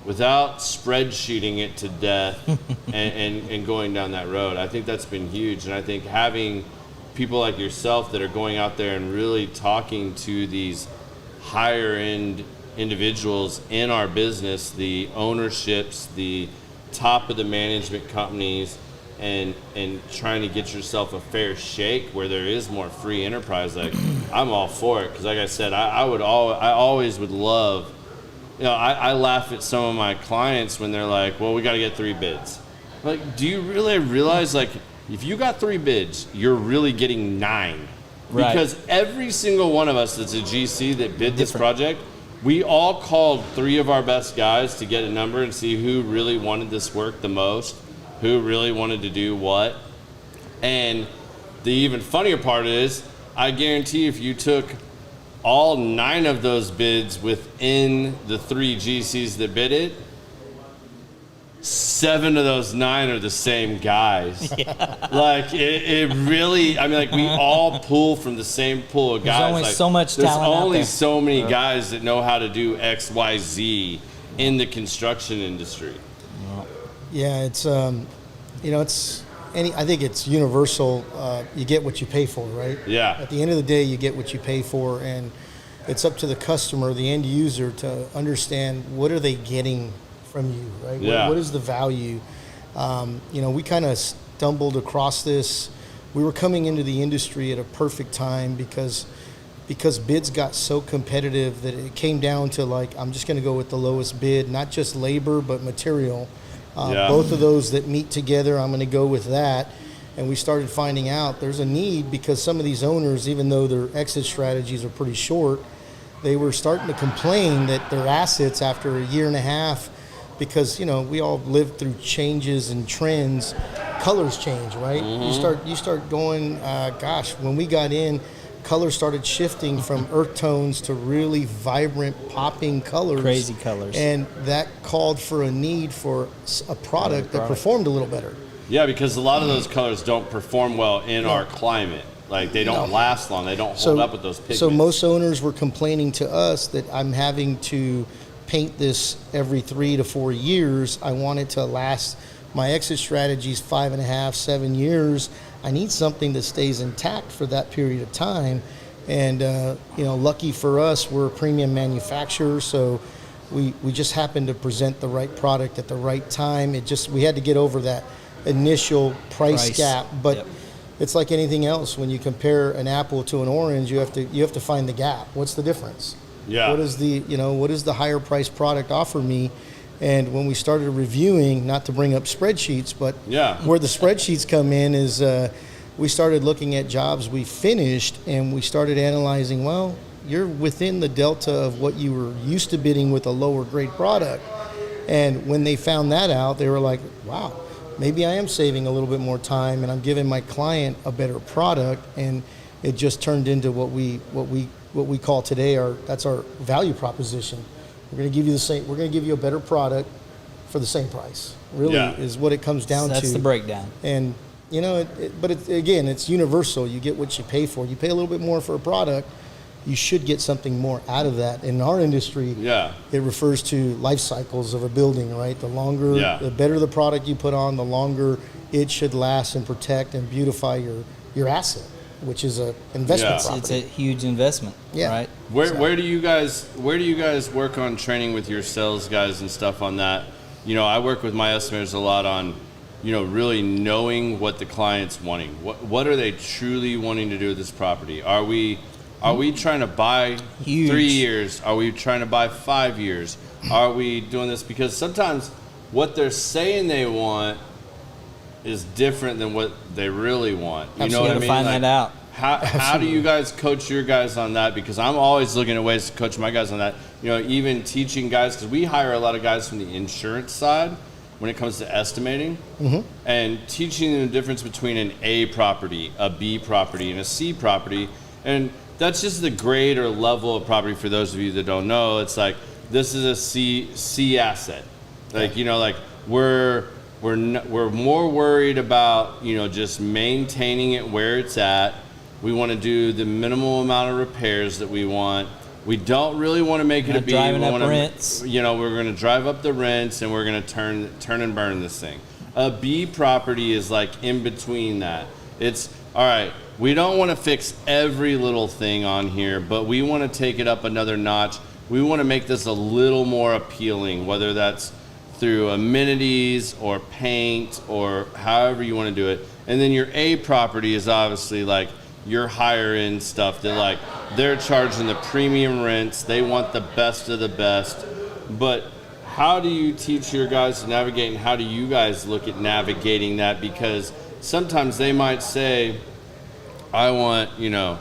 spreadsheeting it to death and going down that road. I think that's been huge. And I think having people like yourself that are going out there and really talking to these higher end individuals in our business, the ownerships, the top of the management companies, and trying to get yourself a fair shake where there is more free enterprise. I'm all for it, because like I said, I always would love, I laugh at some of my clients when they're well, we got to get 3 bids. Do you really realize if you got 3 bids, you're really getting 9? Right. Because every single one of us that's a GC that bid this project, we all called 3 of our best guys to get a number and see who really wanted this work the most, who really wanted to do what. And the even funnier part is, I guarantee if you took all 9 of those bids within the 3 GCs that bid it, 7 of those 9 are the same guys. Yeah. It really, I mean, we all pull from the same pool of guys. There's only so much talent There's only out there. so many guys that know how to do X, Y, Z in the construction industry. Yeah, it's I think it's universal. You get what you pay for, right? Yeah. At the end of the day, you get what you pay for, and it's up to the customer, the end user, to understand what are they getting from you, right? Yeah. What is the value? We kind of stumbled across this. We were coming into the industry at a perfect time because bids got so competitive that it came down to like, I'm just going to go with the lowest bid, not just labor, but material. Both of those that meet together, I'm going to go with that. And we started finding out there's a need because some of these owners, even though their exit strategies are pretty short, they were starting to complain that their assets after a year and a half, because, you know, we all live through changes and trends, colors change, right? Mm-hmm. You start going, when we got in, colors started shifting from earth tones to really vibrant, popping colors. Crazy colors. And that called for a need for a product that performed a little better. Yeah, because a lot of those colors don't perform well in our climate. Like, they don't last long. They don't hold up with those pigments. So most owners were complaining to us that I'm having to paint this every 3 to 4 years. I want it to last. My exit strategy is 5.5, 7 years. I need something that stays intact for that period of time. And, lucky for us, we're a premium manufacturer, so we just happened to present the right product at the right time. We had to get over that initial price gap, but it's like anything else. When you compare an apple to an orange, you have to find the gap. What's the difference? Yeah. What does the higher price product offer me? And when we started reviewing, not to bring up spreadsheets, but where the spreadsheets come in is we started looking at jobs we finished, and we started analyzing, well, you're within the delta of what you were used to bidding with a lower grade product. And when they found that out, they were like, wow, maybe I am saving a little bit more time and I'm giving my client a better product. And it just turned into what we call today that's our value proposition. We're going to give you we're going to give you a better product for the same price. Really is what it comes down to. That's the breakdown. And it's universal. You get what you pay for. You pay a little bit more for a product, you should get something more out of that. In our industry, it refers to life cycles of a building, right? The better the product you put on, the longer it should last and protect and beautify your asset, which is a investment property. It's a huge investment, right? Where do you guys work on training with your sales guys and stuff on that? You know, I work with my estimators a lot on, really knowing what the client's wanting. What are they truly wanting to do with this property? Are we trying to buy 3 years? Are we trying to buy 5 years? Are we doing this? Because sometimes what they're saying they want is different than what they really want. You know what I mean? Find that out. How do you guys coach your guys on that? Because I'm always looking at ways to coach my guys on that. Even teaching guys, because we hire a lot of guys from the insurance side when it comes to estimating, and teaching them the difference between an A property, a B property, and a C property. And that's just the grade or level of property for those of you that don't know. It's like, this is a C asset. Like, we're more worried about, just maintaining it where it's at. We want to do the minimal amount of repairs that we want. We don't really want to make it a B. Driving up rents. We're going to drive up the rents, and we're going to turn and burn this thing. A B property is like in between that. It's, all right, we don't want to fix every little thing on here, but we want to take it up another notch. We want to make this a little more appealing, whether that's through amenities or paint or however you want to do it. And then your A property is obviously like your higher end stuff that, like, they're charging the premium rents. They want the best of the best. But how do you teach your guys to navigate, and how do you guys look at navigating that? Because sometimes they might say, I want, an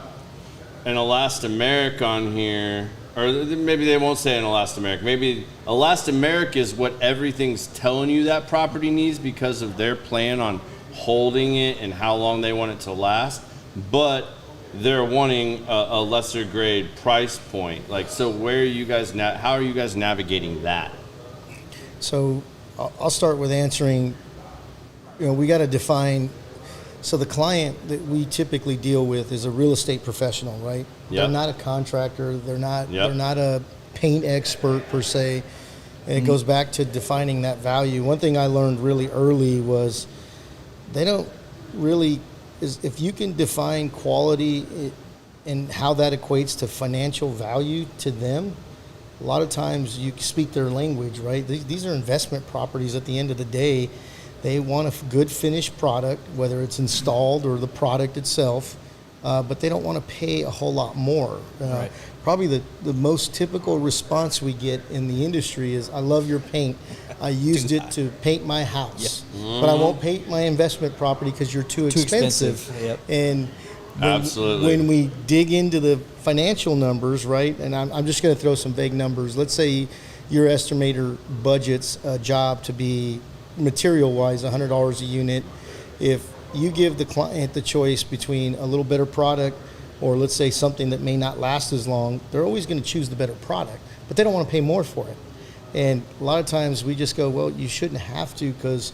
elastomeric on here, or maybe they won't say an elastomeric. Maybe elastomeric is what everything's telling you that property needs because of their plan on holding it and how long they want it to last. But they're wanting a lesser grade price point. Like, so where are you guys how are you guys navigating that? So I'll start with answering, we got to define. So the client that we typically deal with is a real estate professional, right? They're not a contractor. They're not a paint expert per se. And it goes back to defining that value. One thing I learned really early was they don't really, if you can define quality and how that equates to financial value to them, a lot of times you speak their language, right? These are investment properties at the end of the day. They want a good finished product, whether it's installed or the product itself, but they don't want to pay a whole lot more. Right. Probably the most typical response we get in the industry is, I love your paint. I used it to paint my house, but I won't paint my investment property because you're too expensive. Yep. And Absolutely. when we dig into the financial numbers, right, and I'm just going to throw some vague numbers. Let's say your estimator budgets a job to be material-wise $100 a unit. If you give the client the choice between a little better product or let's say something that may not last as long, they're always going to choose the better product, but they don't want to pay more for it. And a lot of times we just go, well, you shouldn't have to, because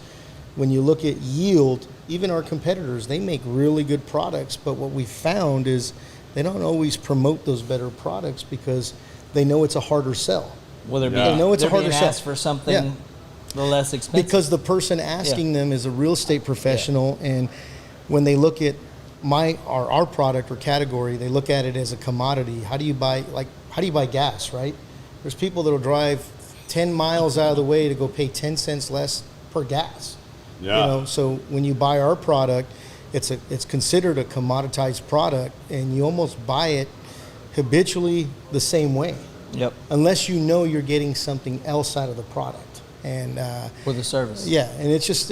when you look at yield, even our competitors, they make really good products, but what we found is they don't always promote those better products because they know it's a harder sell. Well, they're Yeah. being, No, it's a they're harder being sell. asked for something Yeah. a little less expensive. Because the person asking them is a real estate professional, and when they look at our product or category, they look at it as a commodity. How do you buy gas, right? There's people that'll drive 10 miles out of the way to go pay 10 cents less per gas. Yeah. You know, so when you buy our product, it's considered a commoditized product, and you almost buy it habitually the same way, Yep. unless you know you're getting something else out of the product. And For the service. yeah, and it's just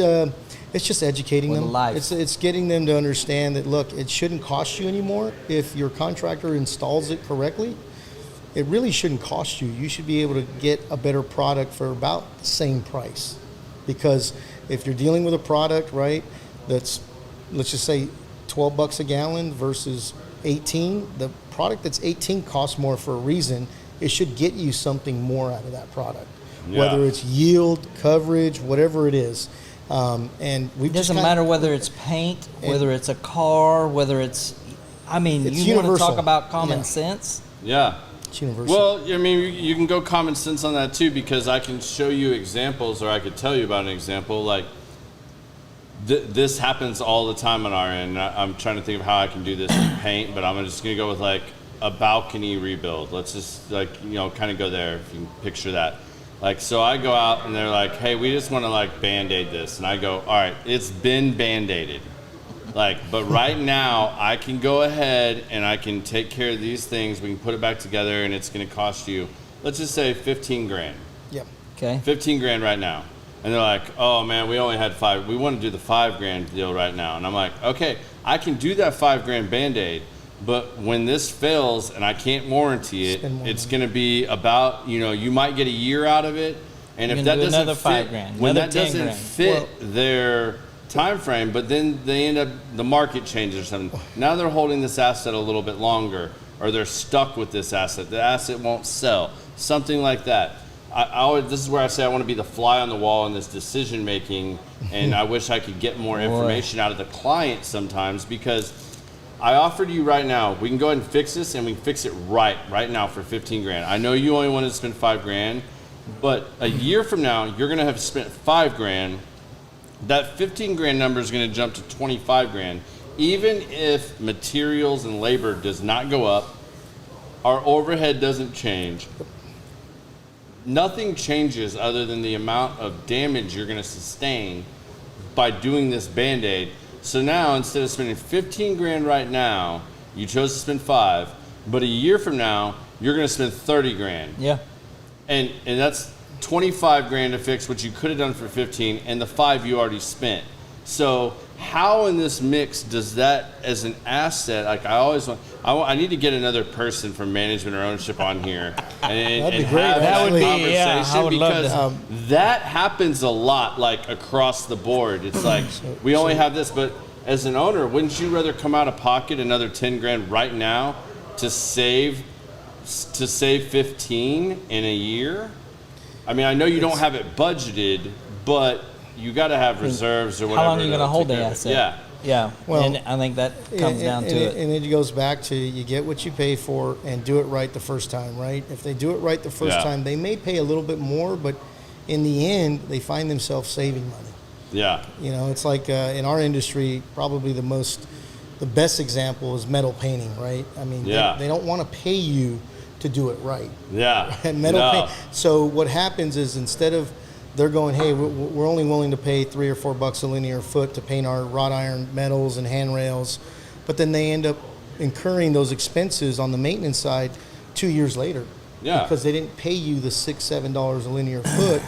educating With them. life. It's getting them to understand that, look, it shouldn't cost you anymore if your contractor installs it correctly. It really shouldn't cost you. You should be able to get a better product for about the same price, because if you're dealing with a product, right, that's, let's just say $12 a gallon versus 18, the product that's 18 costs more for a reason. It should get you something more out of that product, Yeah. whether it's yield, coverage, whatever it is. And we It doesn't matter whether it's paint, whether it's a car, whether it's, I mean, It's you want to universal. talk about common Yeah. sense? Yeah. It's universal. Well, I mean, you can go common sense on that too, because I can show you examples, or I could tell you about an example. Like, this happens all the time on our end. I'm trying to think of how I can do this in paint, but I'm just going to go with like a balcony rebuild. Let's just kind of go there if you can picture that. Like, so I go out and they're like, hey, we just want to like Band-Aid this. And I go, all right, it's been Band-Aided. Like, but right now I can go ahead and I can take care of these things. We can put it back together, and it's going to cost you, let's just say 15 grand. Yep. Okay. 15 grand right now. And they're like, oh man, we only had 5. We want to do the 5 grand deal right now. And I'm like, okay, I can do that 5 grand Band-Aid, but when this fails and I can't warranty it, Spend more it's money. going to be about, you might get a year out of it. And You're if gonna that do doesn't another fit, 5 grand, when another that 10 doesn't grand. fit their time frame, but then they end up, the market changes or something. Now they're holding this asset a little bit longer, or they're stuck with this asset. The asset won't sell, something like that. This is where I say I want to be the fly on the wall in this decision making, and I wish I could get more information out of the client sometimes, because I offered you right now, we can go ahead and fix this, and we can fix it right now for 15 grand. I know you only wanted to spend 5 grand, but a year from now, you're going to have spent 5 grand. That 15 grand number is going to jump to 25 grand. Even if materials and labor does not go up, our overhead doesn't change. Nothing changes other than the amount of damage you're going to sustain by doing this Band-Aid. So now, instead of spending 15 grand right now, you chose to spend 5, but a year from now, you're going to spend 30 grand. Yeah. And that's 25 grand to fix what you could have done for 15, and the 5 you already spent. So how in this mix does that, as an asset, like I need to get another person from management or ownership on here and That'd be and great. have That that would be- conversation, yeah, I would love because to. that happens a lot, like across the board. It's like we only have this, but as an owner, wouldn't you rather come out of pocket another 10 grand right now to save 15 in a year? I mean, I know you don't have it budgeted, but you got to have reserves or whatever. How long are you going to hold the take care of it. asset? Yeah. Yeah. Well, and I think that comes down to it. And it goes back to, you get what you pay for and do it right the first time, right? If they do it right the first Yeah. time, they may pay a little bit more, but in the end, they find themselves saving money. Yeah. You know, it's like in our industry, probably the best example is metal painting, right? I mean, Yeah. they don't want to pay you to do it right. Yeah. And metal No. paint. So what happens is, instead of they're going, hey, we're only willing to pay $3 or $4 a linear foot to paint our wrought iron metals and handrails, but then they end up incurring those expenses on the maintenance side 2 years later. Yeah. Because they didn't pay you the $6-7 a linear foot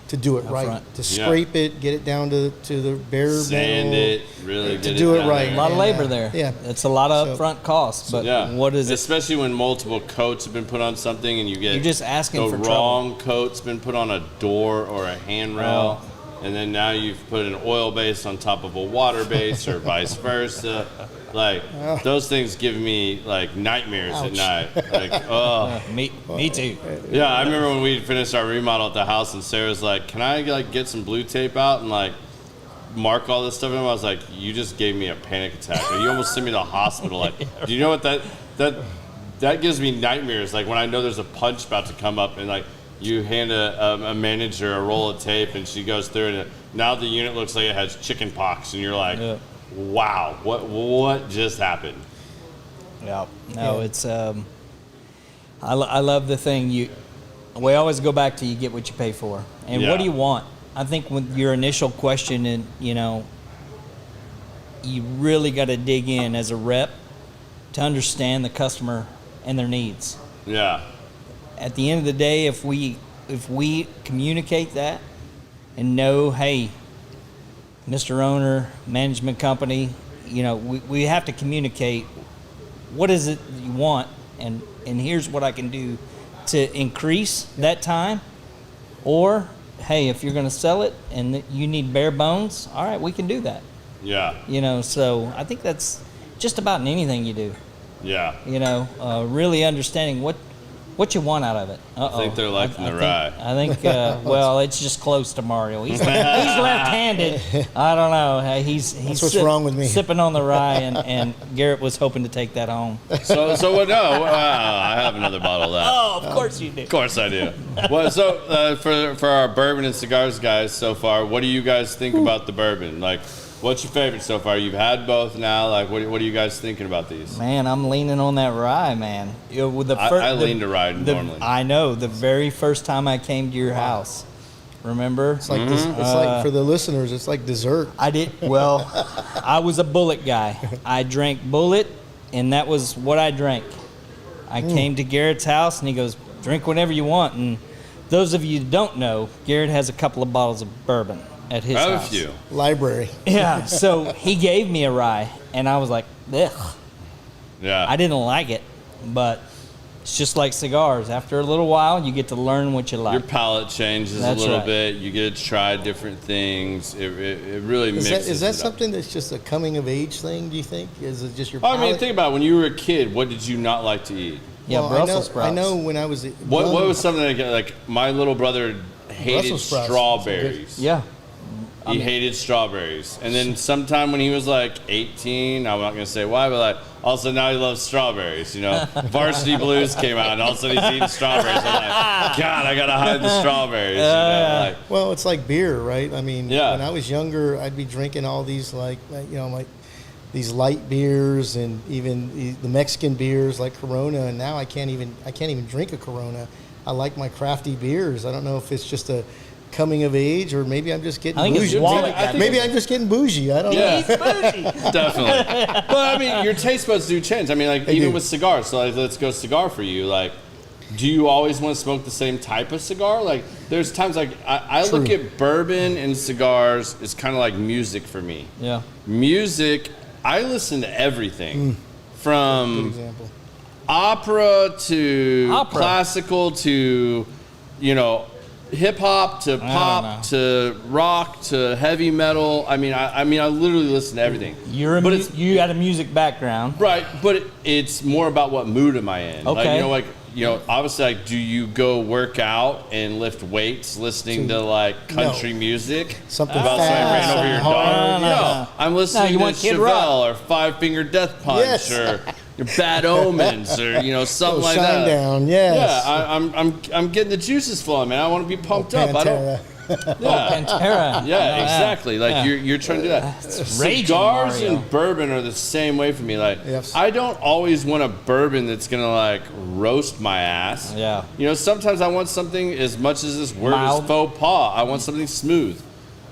to do it right, front. to scrape it, get it down to the bare Sand metal, it, really to get do it down right. there. A lot of And, labor there. Yeah. It's a lot of So- upfront costs, but Yeah. what is it? Especially when multiple coats have been put on something and you get You're just asking the for wrong coat's been put on a door or a handrail, and then now you've put an oil base on top of a water base or vice versa. Like those things give me like nightmares at night. Like, oh. Me too. Yeah, I remember when we finished our remodel at the house, and Sarah's like, "Can I like get some blue tape out and like mark all this stuff?" And I was like, "You just gave me a panic attack. You almost sent me to the hospital." Like, do you know what that gives me nightmares? Like when I know there's a punch about to come up, and like you hand a manager a roll of tape, and she goes through it, and now the unit looks like it has chicken pox, and you're like, Yeah. "Wow, what just happened?" Yeah. No, it's I love the thing we always go back to you get what you pay for. And Yeah. what do you want? I think with your initial question, and you really got to dig in as a rep to understand the customer and their needs. Yeah, At the end of the day, if we communicate that and know, hey, Mr. Owner, management company, we have to communicate what is it you want, and here's what I can do to increase that time. Or, hey, if you're going to sell it and you need bare bones, all right, we can do that. yeah, So I think that's just about in anything you do. yeah. Really understanding what you want out of it. I think they're liking the rye. I think, well, it's just close to Mario. He's left-handed. I don't know. He's what's wrong with me. Sipping on the rye, and Garrett was hoping to take that home. So what? No, I have another bottle of that. Oh, of course you do. Of course I do. Well, so for our bourbon and cigars guys so far, what do you guys think about the bourbon? Like, what's your favorite so far? You've had both now. Like, what are you guys thinking about these? Man, I'm leaning on that rye, man. With the I lean to rye normally. I know. The very first time I came to your house, remember? It's like it's like for the listeners, it's like dessert. I was a Bullet guy. I drank Bullet, and that was what I drank. I came to Garrett's house, and he goes, drink whatever you want. And those of you who don't know, Garrett has a couple of bottles of bourbon at his I have house. a few. Library. Yeah, so he gave me a rye, and I was like, ugh. Yeah. I didn't like it, but it's just like cigars. After a little while, you get to learn what you like. Your palate changes That's a little right. bit. You get to try different things. It really mixes. Is that it up. something that's just a coming of age thing? Do you think? Is it just your? I mean, palate? think about it. When you were a kid, what did you not like to eat? Yeah, Well, Brussels sprouts. I know when I was What was something like my little brother hated Brussels sprouts. strawberries. Yeah. He hated strawberries. And then sometime when he was like 18, I'm not going to say why, but like also now he loves strawberries. Varsity Blues came out and all of a sudden he's eating strawberries. I'm like, God, I got to hide the strawberries. Like, Well, it's like beer, right? I mean, Yeah. when I was younger, I'd be drinking all these like these light beers and even the Mexican beers like Corona, and now I can't even drink a Corona. I like my crafty beers. I don't know if it's just a coming of age or maybe I'm just getting I think it's bougie. wallet Maybe I'm just getting bougie. I don't know. definitely. But I mean, your taste buds do change. I mean, like They even do. with cigars. So like, let's go cigar for you. Like, do you always want to smoke the same type of cigar? Like, there's times like I look True. at bourbon and cigars. It's kind of like music for me. Yeah. Music, I listen to everything Good from example. opera to Opera. classical to hip hop to don't know. pop to rock to heavy metal. I mean I literally listen to everything. But you got a music background. Right, but it's more about what mood am I in. Okay. Like, obviously, like, do you go work out and lift weights listening to like country music? Something about somebody fast, ran over your something dog? hard. No, I'm listening you to want Kid Chevelle Rock. or Five Finger Death Punch Yes. or your Bad Omens or something like Shine that. down, yes. Yeah, I'm getting the juices flowing, man. I want to be pumped up. I Pantera. Pantera. Yeah, exactly. Like you're trying to do that. Raging Cigars Mario. and bourbon are the same way for me. Like Yes. I don't always want a bourbon that's gonna like roast my ass. Yeah. You know, sometimes I want something, as much as this word Mild. is faux pas, I want something smooth.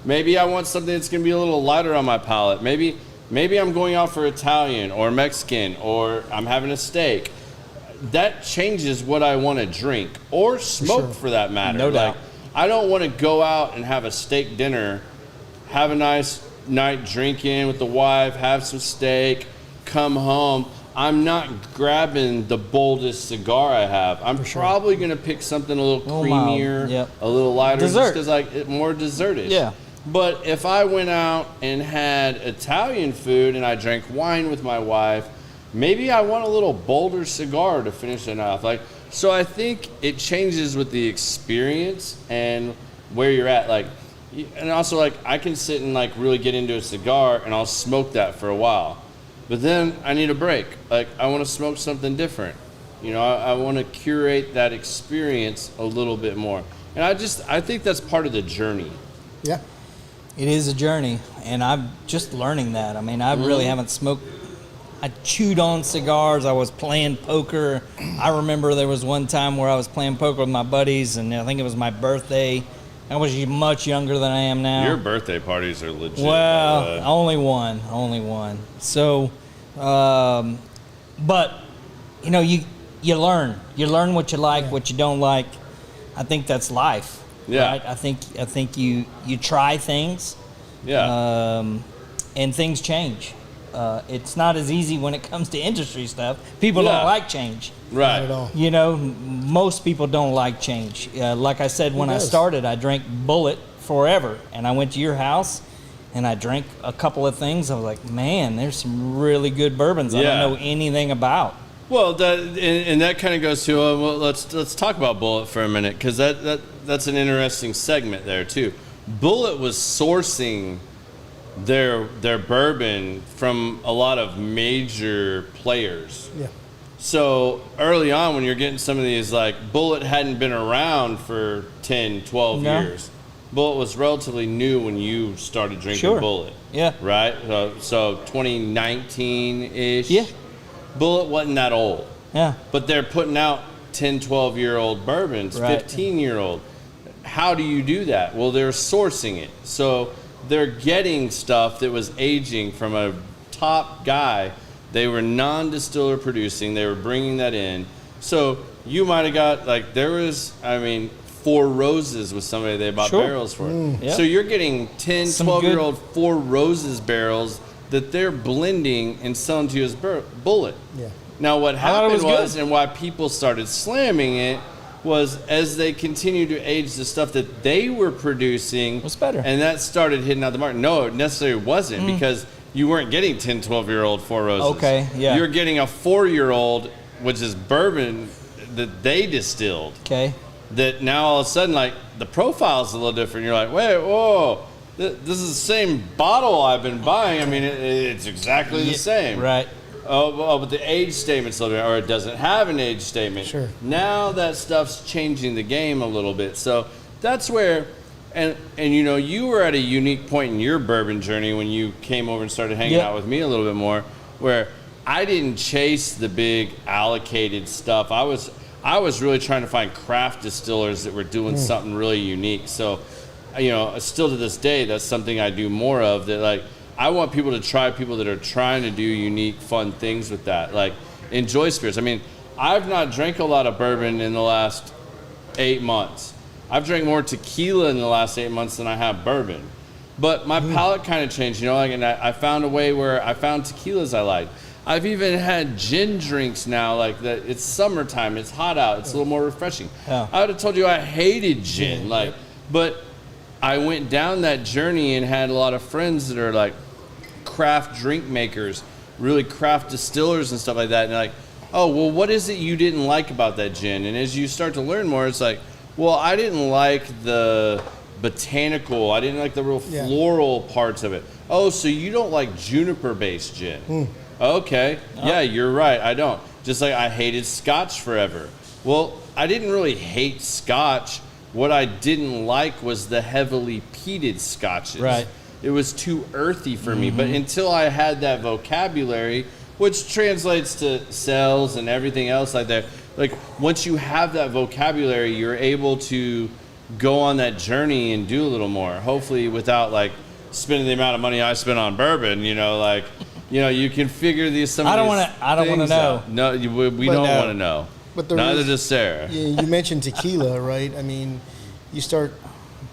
Maybe I want something that's gonna be a little lighter on my palate. Maybe I'm going out for Italian or Mexican, or I'm having a steak. That changes what I want to drink or smoke for that matter. No doubt. Like, I don't want to go out and have a steak dinner, have a nice night drinking with the wife, have some steak, come home. I'm not grabbing the boldest cigar I have. I'm probably going to pick something a little mild. creamier, Yep. a little lighter, Dessert. just because more dessertish. Yeah. But if I went out and had Italian food and I drank wine with my wife, maybe I want a little bolder cigar to finish it off. Like, so I think it changes with the experience and where you're at. Like, and also like I can sit and like really get into a cigar and I'll smoke that for a while, but then I need a break. Like I want to smoke something different. You know, I want to curate that experience a little bit more. And I think that's part of the journey. Yeah. It is a journey, and I'm just learning that. I mean, I really haven't smoked. I chewed on cigars. I was playing poker. I remember there was one time where I was playing poker with my buddies, and I think it was my birthday. I was much younger than I am now. Your birthday parties are legit. Well, only one. So, but you know, you learn what you like, what you don't like. I think that's life. Yeah. Right? I think you try things. Yeah. And things change. It's not as easy when it comes to industry stuff. People Yeah. don't like change. Right. Not at all. You know, most people don't like change. Like I said, when I does? started, I drank Bullet forever. And I went to your house and I drank a couple of things. I was like, man, there's some really good bourbons I Yeah. don't know anything about. Well, that kind of goes to well, let's talk about Bullet for a minute, because that's an interesting segment there too. Bullet was sourcing their bourbon from a lot of major players. Yeah. So early on, when you're getting some of these, like Bullet hadn't been around for 10, 12 No. years. Bullet was relatively new when you started drinking Sure. Bullet. Yeah. Right? So 2019-ish. Yeah. Bullet wasn't that old. Yeah. But they're putting out 10, 12-year-old bourbons, Right. 15-year-old. How do you do that? Well, they're sourcing it. So they're getting stuff that was aging from a top guy. They were non-distiller producing. They were bringing that in. So you might have got, like, there was, Four Roses was somebody they bought Sure. barrels for. Yeah. So you're getting 10, Some 12-year-old Four Roses barrels that they're blending and selling to you as Bullet. Yeah. Now, what thought it happened was good. and why people started slamming it was as they continued to age the stuff that they were producing Was better. and that started hitting out the market. No, it necessarily wasn't, because you weren't getting 10, 12-year-old Four Roses. Okay, yeah. You were getting a 4-year-old, which is bourbon that they distilled, Okay. that now all of a sudden, like, the profile's a little different. You're like, wait, whoa, this is the same bottle I've been buying. I mean, it's exactly the same. Right. Oh, but the age statement's a little bit, or it doesn't have an age statement. Sure. Now that stuff's changing the game a little bit. So that's where, and you know, you were at a unique point in your bourbon journey when you came over and started hanging Yep. out with me a little bit more, where I didn't chase the big allocated stuff. I was really trying to find craft distillers that were doing something really unique. So, you know, still to this day, that's something I do more of. That, like, I want people to try people that are trying to do unique, fun things with that. Like, enjoy spirits. I mean, I've not drank a lot of bourbon in the last 8 months. I've drank more tequila in the last 8 months than I have bourbon. But my palate kind of changed, you know, like, and I found a way where I found tequilas I like. I've even had gin drinks now, like that. It's summertime, it's hot out, it's a little more refreshing. Yeah. I would have told you I hated gin, like, but I went down that journey and had a lot of friends that are like craft drink makers, really craft distillers and stuff like that. And they're like, oh, well, what is it you didn't like about that gin? And as you start to learn more, it's like, well, I didn't like the botanical, I didn't like the real floral parts of it. Oh, so you don't like juniper-based gin? Okay, yeah, you're right, I don't. Just like I hated Scotch forever. Well, I didn't really hate Scotch. What I didn't like was the heavily peated scotches. Right. It was too earthy for me. But until I had that vocabulary, which translates to sales and everything else like that, like once you have that vocabulary, you're able to go on that journey and do a little more. Hopefully without like spending the amount of money I spent on bourbon, you know, like, you know, you can figure these some. I don't want to know. No, we don't want to know. But neither does Sarah. You mentioned tequila, right? I mean, you start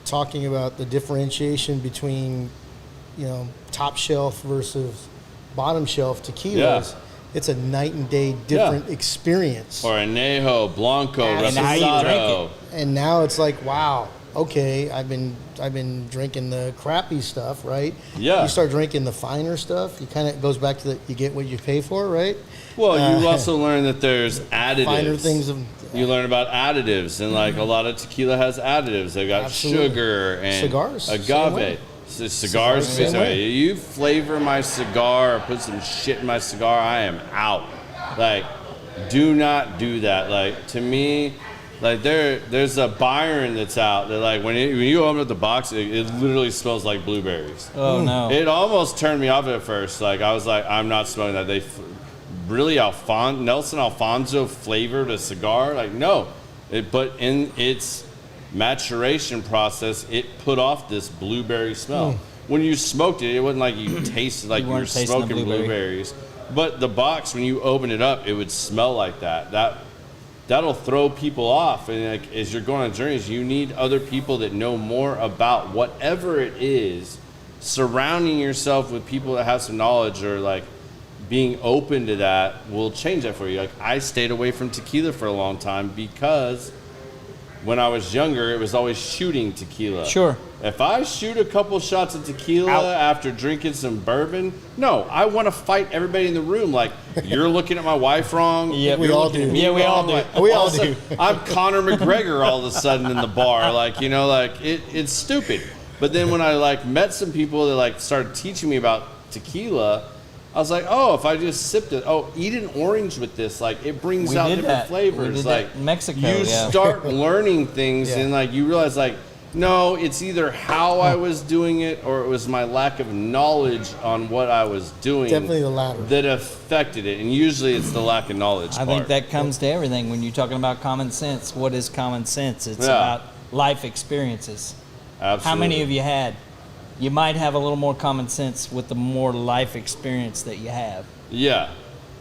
talking about the differentiation between, you know, top shelf versus bottom shelf tequilas. Yeah. It's a night and day different experience. Or Añejo, Blanco, And how you drink Reposado. And now it's like, wow, okay, I've been drinking the crappy stuff, right? Yeah. You start drinking the finer stuff, you kind of goes back to you get what you pay for, right? Well, you also learn that there's additives. Finer things. You learn about additives, and like a lot of tequila has additives. They've got Absolutely. sugar and Cigars, same way. agave. Cigars, Same way. You flavor my cigar or put some shit in my cigar, I am out. Like, do not do that. Like, to me, like there's a Byron that's out that like when you open up the box, it literally smells like blueberries. Oh no! It almost turned me off at first. Like I was like, I'm not smoking that. They really Nelson Alfonso flavored a cigar. Like no, but in its maturation process, it put off this blueberry smell. When you smoked it, it wasn't like you tasted like you were weren't tasting the smoking blueberries. But the box, when you open it up, it would smell like that. That'll throw people off. And like, as you're going on journeys, you need other people that know more about whatever it is. Surrounding yourself with people that have some knowledge or like being open to that will change that for you. Like I stayed away from tequila for a long time because when I was younger, it was always shooting tequila. Sure. If I shoot a couple shots of tequila Out. after drinking some bourbon, no, I want to fight everybody in the room. Like, you're looking at my wife wrong. Yeah, you're we all looking at do. me Yeah, we all wrong. do. Like, We all all of a sudden, I'm Conor McGregor all of a sudden in the bar. Like, you know, like, it's stupid. But then when I, like, met some people that, like, started teaching me about tequila, I was like, oh, if I just sipped it, eat an orange with this. Like, it brings We out did different that. flavors. We did like, that in Mexico, you yeah. start learning things, Yeah. and, like, you realize, like, no, it's either how I was doing it or it was my lack of knowledge on what I was doing. Definitely the latter. That affected it. And usually it's the lack of knowledge I think that comes to everything when you're talking about common sense. What is common sense? It's Yeah. about life experiences. Absolutely. How many of you had? You might have a little more common sense with the more life experience that you have. Yeah.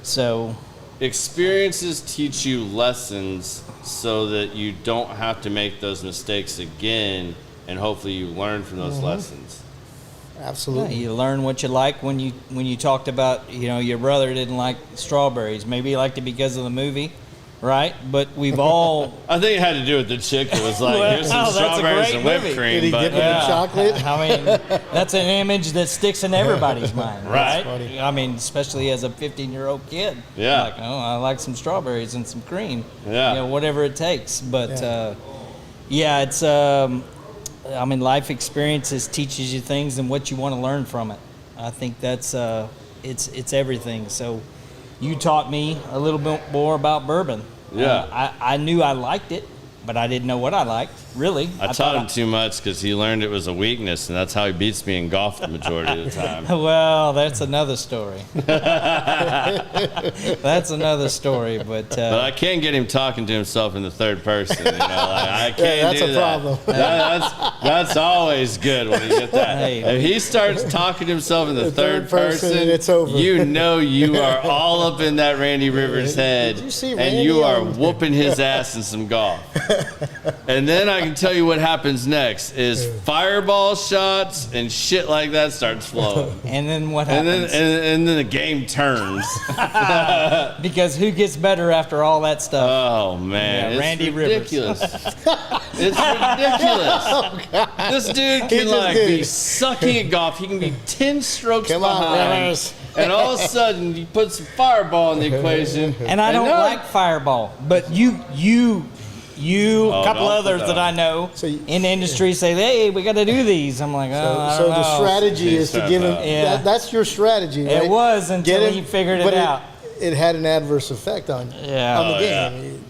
So, Experiences teach you lessons so that you don't have to make those mistakes again, and hopefully you learn from those lessons. yeah, Absolutely. you learn what you like. When you talked about, your brother didn't like strawberries. Maybe he liked it because of the movie, right? But we've all I think it had to do with the chick that was like, Well, here's some that's a strawberries great and whipped movie. cream. Did he But dip it in chocolate? I mean, that's an image that sticks in everybody's mind, Right. right? Funny. I mean, especially as a 15-year-old kid. Yeah. Like, I like some strawberries and some cream. Yeah. Whatever it takes. But, Yeah. it's, life experiences teaches you things and what you want to learn from it. I think that's, it's everything. So you taught me a little bit more about bourbon. Yeah. I knew I liked it, but I didn't know what I liked, really. I taught him too much because he learned it was a weakness, and that's how he beats me in golf the majority of the time. Well, that's another story. That's another story, But I can't get him talking to himself in the third person. Like, I can't that's do a that. problem. That's always good when you get that. Hey. If he starts talking to himself in the third person, it's over. you know you are all up in that Randy Rivers head, Did you see and Randy you are on- whooping his ass in some golf. And then I can tell you what happens next is fireball shots and shit like that starts flowing. and then what And happens? then the game turns. Because who gets better after all that stuff? Oh man, Yeah, it's Randy Rivers. ridiculous. It's ridiculous. This dude He can just like did. be sucking at golf. He can be 10 strokes Come on, behind, Rivers. and all of a sudden you put some fireball in the equation. And I don't no- like Fireball, but you, a couple don't others put that that. I know So you- in the industry say, "Hey, we got to do these." I'm like, "Oh, I So don't the know." strategy is to give him. Yeah. That's your strategy. Right? It was until Get him, he figured it but out. It had an adverse effect on Yeah. on the Oh, game.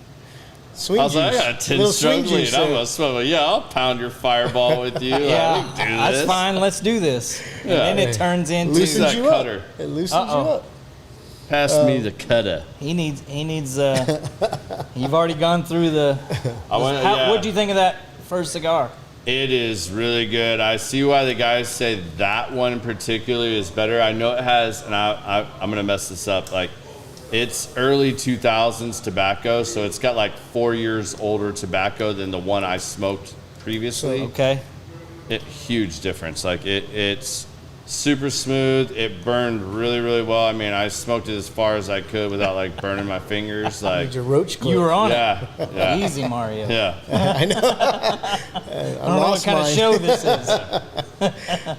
Swing I was like, I juice. got a 10 little stroke swing lead. juice I'm there. gonna smoke. Yeah, I'll pound your fireball with you. Yeah, Like, we can do that's this. fine. Let's do this. And Yeah. then it turns into Loosens that you cutter. up. It loosens you Uh-oh. up. Pass me the cutter. he needs. You've already gone through the. Yeah. What'd you think of that first cigar? It is really good. I see why the guys say that one in particular is better. I know it has, and I'm gonna mess this up. Like, it's early 2000s tobacco, so it's got like 4 years older tobacco than the one I smoked previously. Okay. Huge difference. Like it's super smooth. It burned really, really well. I mean, I smoked it as far as I could without like burning my fingers. Like, Need your roach clip. You were on yeah, it. yeah, Easy, Mario. yeah. I don't know what kind of show this is.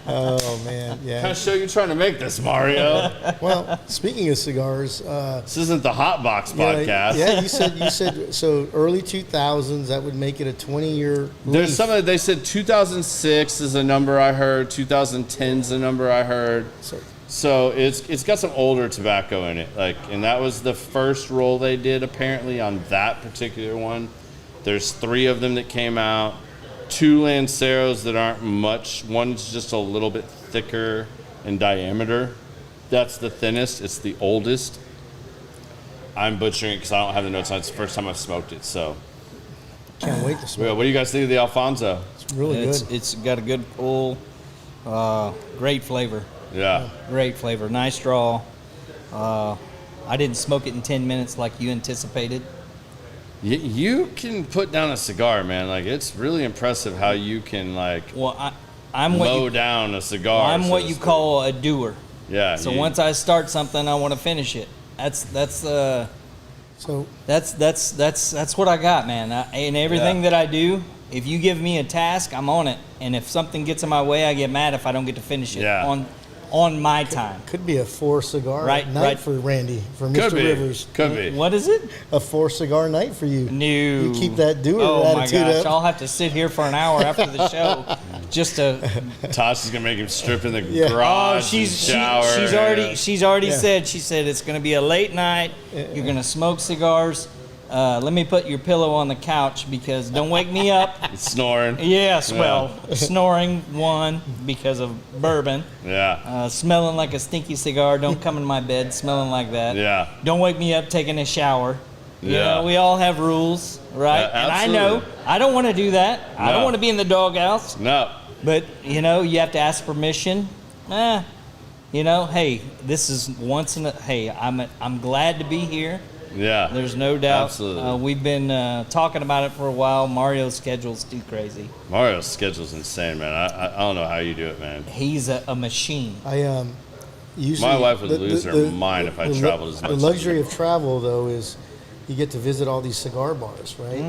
Oh man, What kind yeah. of show you trying to make this, Mario? Well, speaking of cigars, This isn't the Hot Box podcast. Yeah, you said so. Early 2000s, that would make it a 20-year. There's some of they said 2006 is a number I heard. 2010 is a number I heard. So it's got some older tobacco in it. Like, and that was the first roll they did apparently on that particular one. There's 3 of them that came out. 2 Lanceros that aren't much. One's just a little bit thicker in diameter. That's the thinnest. It's the oldest. I'm butchering it because I don't have the notes on it. It's the first time I've smoked it. So, Can't wait to smell. well, what do you guys think of the Alfonso? It's really good. It's got a good pull. Great flavor. Yeah. Great flavor. Nice draw. I didn't smoke it in 10 minutes like you anticipated. You can put down a cigar, man. Like, it's really impressive how you can, like, Well, I'm what mow you, down a cigar. I'm so what to you speak. call a doer. Yeah. So you- once I start something, I want to finish it. That's So what I got, man. And everything Yeah. that I do, if you give me a task, I'm on it. And if something gets in my way, I get mad if I don't get to finish it Yeah. on my time. could be a 4-cigar Right, night right. for Randy, for Could Mr. be. Rivers. Could be. What is it? A 4-cigar night for you. No. You keep that doer Oh my attitude gosh! up. I'll have to sit here for an hour after the show just to. Tosh is gonna make him strip in the Yeah. garage. Oh, she's and shower. she's already Yeah. said. She said it's going to be a late night. You're going to smoke cigars. Let me put your pillow on the couch because don't wake me up. He's snoring. Yes, Yeah. well, snoring one because of bourbon. Yeah. Smelling like a stinky cigar. Don't come in my bed smelling like that. Yeah. Don't wake me up taking a shower. You Yeah. know, we all have rules, right? Yeah, and I know absolutely. I don't want to do that. I don't No. want to be in the doghouse. No. But you know, you have to ask permission. You know, hey, this is once in a. Hey, I'm glad to be here. Yeah. There's no doubt. Absolutely. We've been talking about it for a while. Mario's schedule's too crazy. Mario's schedule's insane, man. I don't know how you do it, man. He's a machine. I usually My wife would lose her mind if I traveled as much The as luxury of travel, though, is you get to visit all these cigar bars, right?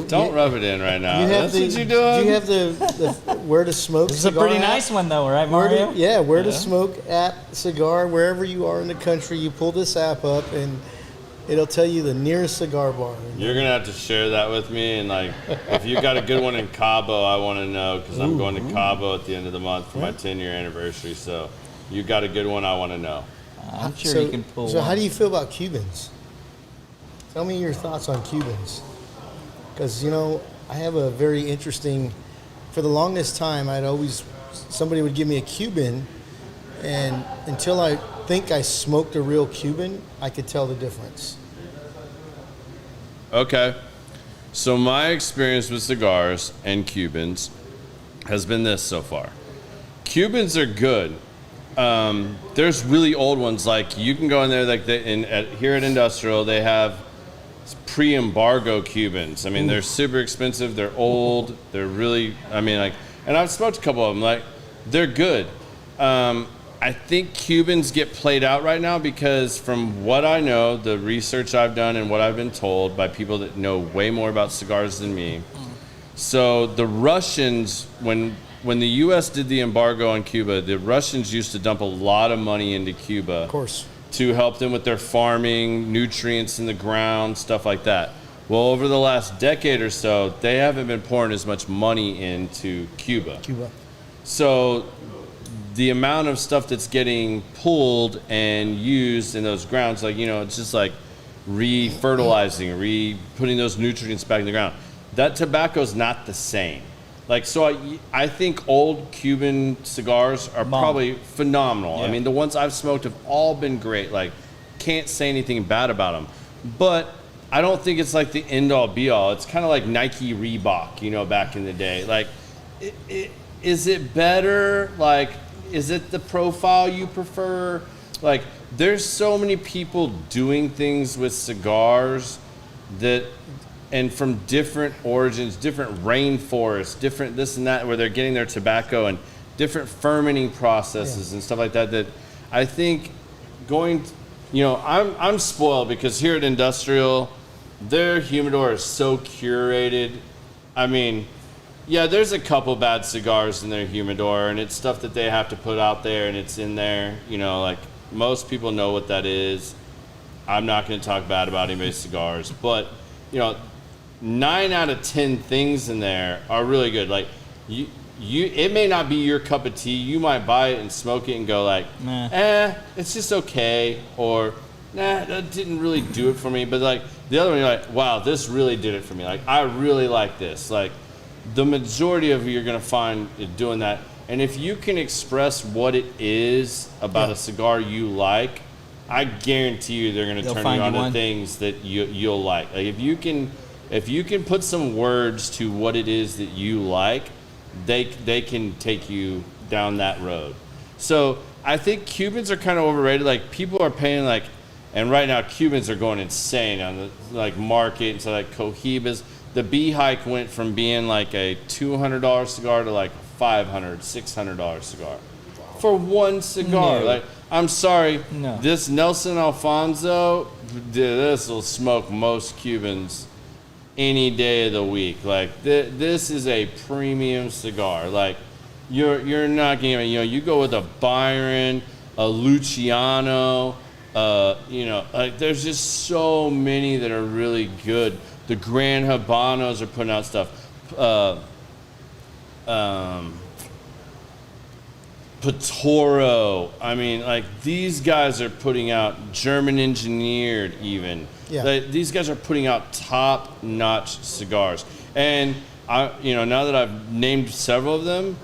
Don't rub it in right now. You have That's what you're doing. Do you have the where to smoke? This is a cigar pretty at? nice one, though, right, Where Mario? where to smoke at cigar wherever you are in the country. You pull this app up and it'll tell you the nearest cigar bar. You're gonna have to share that with me, and like, if you got a good one in Cabo, I want to know because I'm going to Cabo at the end of the month for my 10-year anniversary. So, you got a good one, I want to know. I'm sure so, you can pull So one. how do you feel about Cubans? Tell me your thoughts on Cubans. Because, you know, I have a very interesting, for the longest time, somebody would give me a Cuban, and until I think I smoked a real Cuban, I could tell the difference. Okay. So my experience with cigars and Cubans has been this so far. Cubans are good. There's really old ones. Like you can go in there, like here at Industrial, they have pre-embargo Cubans. I mean, they're super expensive. They're old. They're really. I mean, like, and I've smoked a couple of them. Like, they're good. I think Cubans get played out right now because from what I know, the research I've done and what I've been told by people that know way more about cigars than me. So the Russians, when the U.S. did the embargo on Cuba, the Russians used to dump a lot of money into Cuba. Of course. To help them with their farming, nutrients in the ground, stuff like that. Well, over the last decade or so, they haven't been pouring as much money into Cuba. So the amount of stuff that's getting pulled and used in those grounds, like, you know, it's just like re-fertilizing, putting those nutrients back in the ground. That tobacco's not the same. Like, so I think old Cuban cigars are probably phenomenal. Yeah. I mean, the ones I've smoked have all been great. Like, can't say anything bad about them. But I don't think it's like the end-all be-all. It's kind of like Nike Reebok, you know, back in the day. Like, is it better? Like, is it the profile you prefer? Like, there's so many people doing things with cigars and from different origins, different rainforests, different this and that, where they're getting their tobacco and different fermenting processes and stuff like that. That I think I'm spoiled because here at Industrial, their humidor is so curated. I mean, yeah, there's a couple bad cigars in their humidor, and it's stuff that they have to put out there, and it's in there. You know, like most people know what that is. I'm not going to talk bad about anybody's cigars, but 9 out of 10 things in there are really good. Like it may not be your cup of tea. You might buy it and smoke it and go like, it's just okay, or nah, that didn't really do it for me. But like the other one, you're like, wow, this really did it for me. Like I really like this. Like the majority of you are gonna find it doing that. And if you can express what it is about a cigar you like, I guarantee you they're gonna turn you on to things that you'll like. Like if you can put some words to what it is that you like, they can take you down that road. So I think Cubans are kind of overrated. Like people are paying like, and right now Cubans are going insane on the like market. And so like Cohibas, the B hike went from being like a $200 cigar to like $500, $600 cigar for one cigar. No. Like I'm sorry, No. this Nelson Alfonso, this will smoke most Cubans any day of the week. Like this is a premium cigar. Like you're not getting, you go with a Byron, a Luciano, like there's just so many that are really good. The Grand Habanos are putting out stuff. Patoro. I mean, like these guys are putting out German engineered even. Yeah. These guys are putting out top-notch cigars. And now that I've named several of them,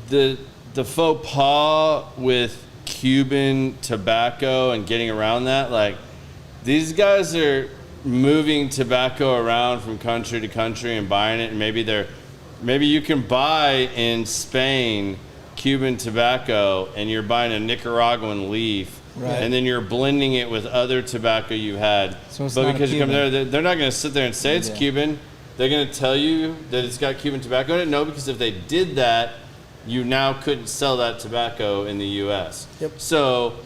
the faux pas with Cuban tobacco and getting around that, like these guys are moving tobacco around from country to country and buying it, and maybe you can buy in Spain Cuban tobacco and you're buying a Nicaraguan leaf, and then you're blending it with other tobacco you had. So it's but not because a you come Cuban. there, they're not going to sit there and say it's Cuban. They're going to tell you that it's got Cuban tobacco in it. No, because if they did that, you now couldn't sell that tobacco in the U.S. Yep. So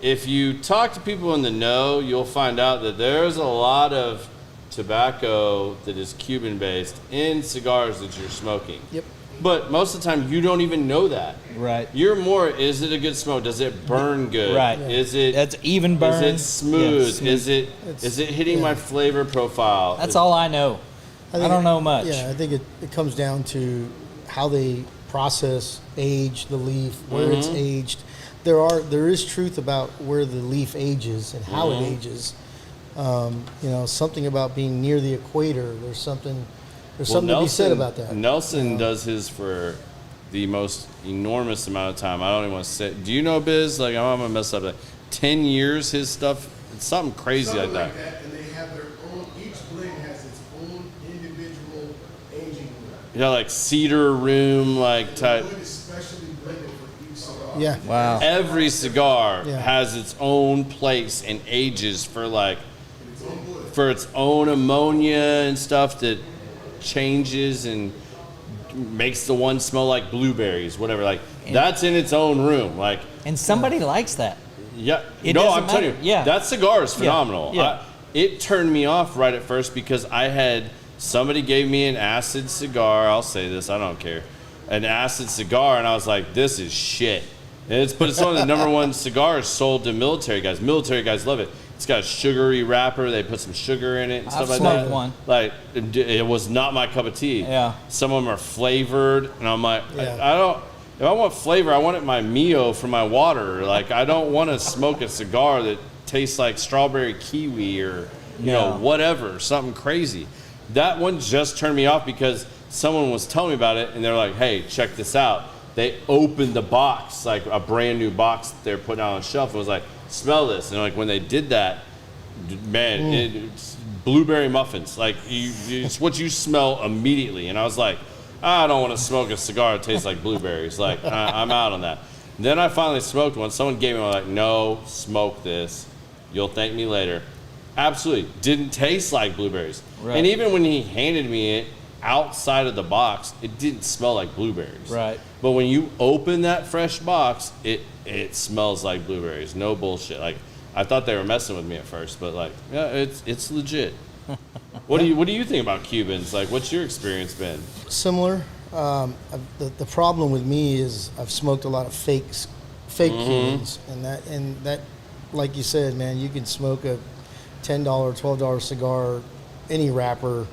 if you talk to people in the know, you'll find out that there's a lot of tobacco that is Cuban based in cigars that you're smoking. Yep. But most of the time, you don't even know that. Right. You're more, is it a good smoke? Does it burn good? Right. Yeah. Is it? That's even burn. Is it smooth? Yeah, smooth. Is it hitting my flavor profile? That's all I know. I don't know much. Yeah, I think it comes down to how they process, age the leaf, where it's aged. There is truth about where the leaf ages and how it ages. Something about being near the equator. There's something to be said about that. Nelson does his for the most enormous amount of time. I don't even want to say. Do you know, Biz? Like I'm gonna mess up. Like 10 years, his stuff. It's something crazy Something like that. And they have their own. Each blend has its own individual aging room. Yeah, like cedar room, like type. Wood is specially blended for each cigar. Yeah. Wow. Every cigar Yeah. has its own place and ages for like Its own wood. for its own ammonia and stuff that changes and makes the one smell like blueberries, whatever. Like that's in its own room. Like And somebody likes that. yeah, It no, doesn't I'm telling you, matter. Yeah. that cigar is phenomenal. Yeah. It turned me off right at first because somebody gave me an acid cigar. I'll say this, I don't care, an acid cigar, and I was like, this is shit. But it's one of the number one cigars sold to military guys. Military guys love it. It's got a sugary wrapper. They put some sugar in it and stuff I've like smoked that. one. Like it was not my cup of tea. Yeah. Some of them are flavored, and I'm like, Yeah. I don't. If I want flavor, I want it in my Mio for my water. Like I don't want to smoke a cigar that tastes like strawberry kiwi or you know, whatever, something crazy. That one just turned me off because someone was telling me about it, and they're like, hey, check this out. They opened the box, like a brand new box that they're putting out on the shelf, and was like, smell this. And like when they did that, man, it's blueberry muffins. Like it's what you smell immediately. And I was like, I don't want to smoke a cigar that tastes like blueberries. Like I'm out on that. And then I finally smoked one. Someone gave me one, like, no, smoke this. You'll thank me later. Absolutely. Didn't taste like blueberries. Right. And even when he handed me it outside of the box, it didn't smell like blueberries. Right. But when you open that fresh box, it smells like blueberries. No bullshit. Like I thought they were messing with me at first, but like, yeah, it's legit. What do you think about Cubans? Like, what's your experience been? Similar. The problem with me is I've smoked a lot of fake Cubans, and that, like you said, man, you can smoke a $10, $12 cigar, any wrapper,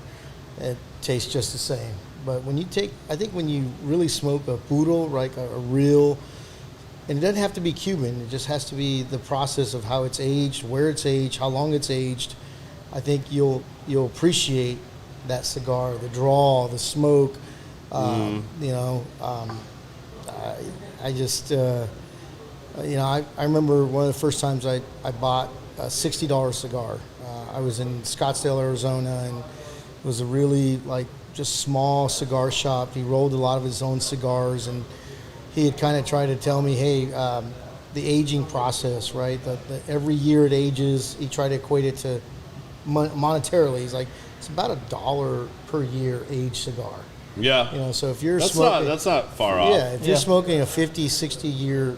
it tastes just the same. But when you really smoke a puro, like a real, and it doesn't have to be Cuban, it just has to be the process of how it's aged, where it's aged, how long it's aged. I think you'll appreciate that cigar, the draw, the smoke. I remember one of the first times I bought a $60 cigar. I was in Scottsdale, Arizona, and it was a really like just small cigar shop. He rolled a lot of his own cigars, and he had kind of tried to tell me, hey, the aging process, right? Every year it ages. He tried to equate it to monetarily. He's like, it's about $1 per year aged cigar. Yeah. You know, so if you're smoking, that's not far off. Yeah, if you're smoking a 50, 60 year,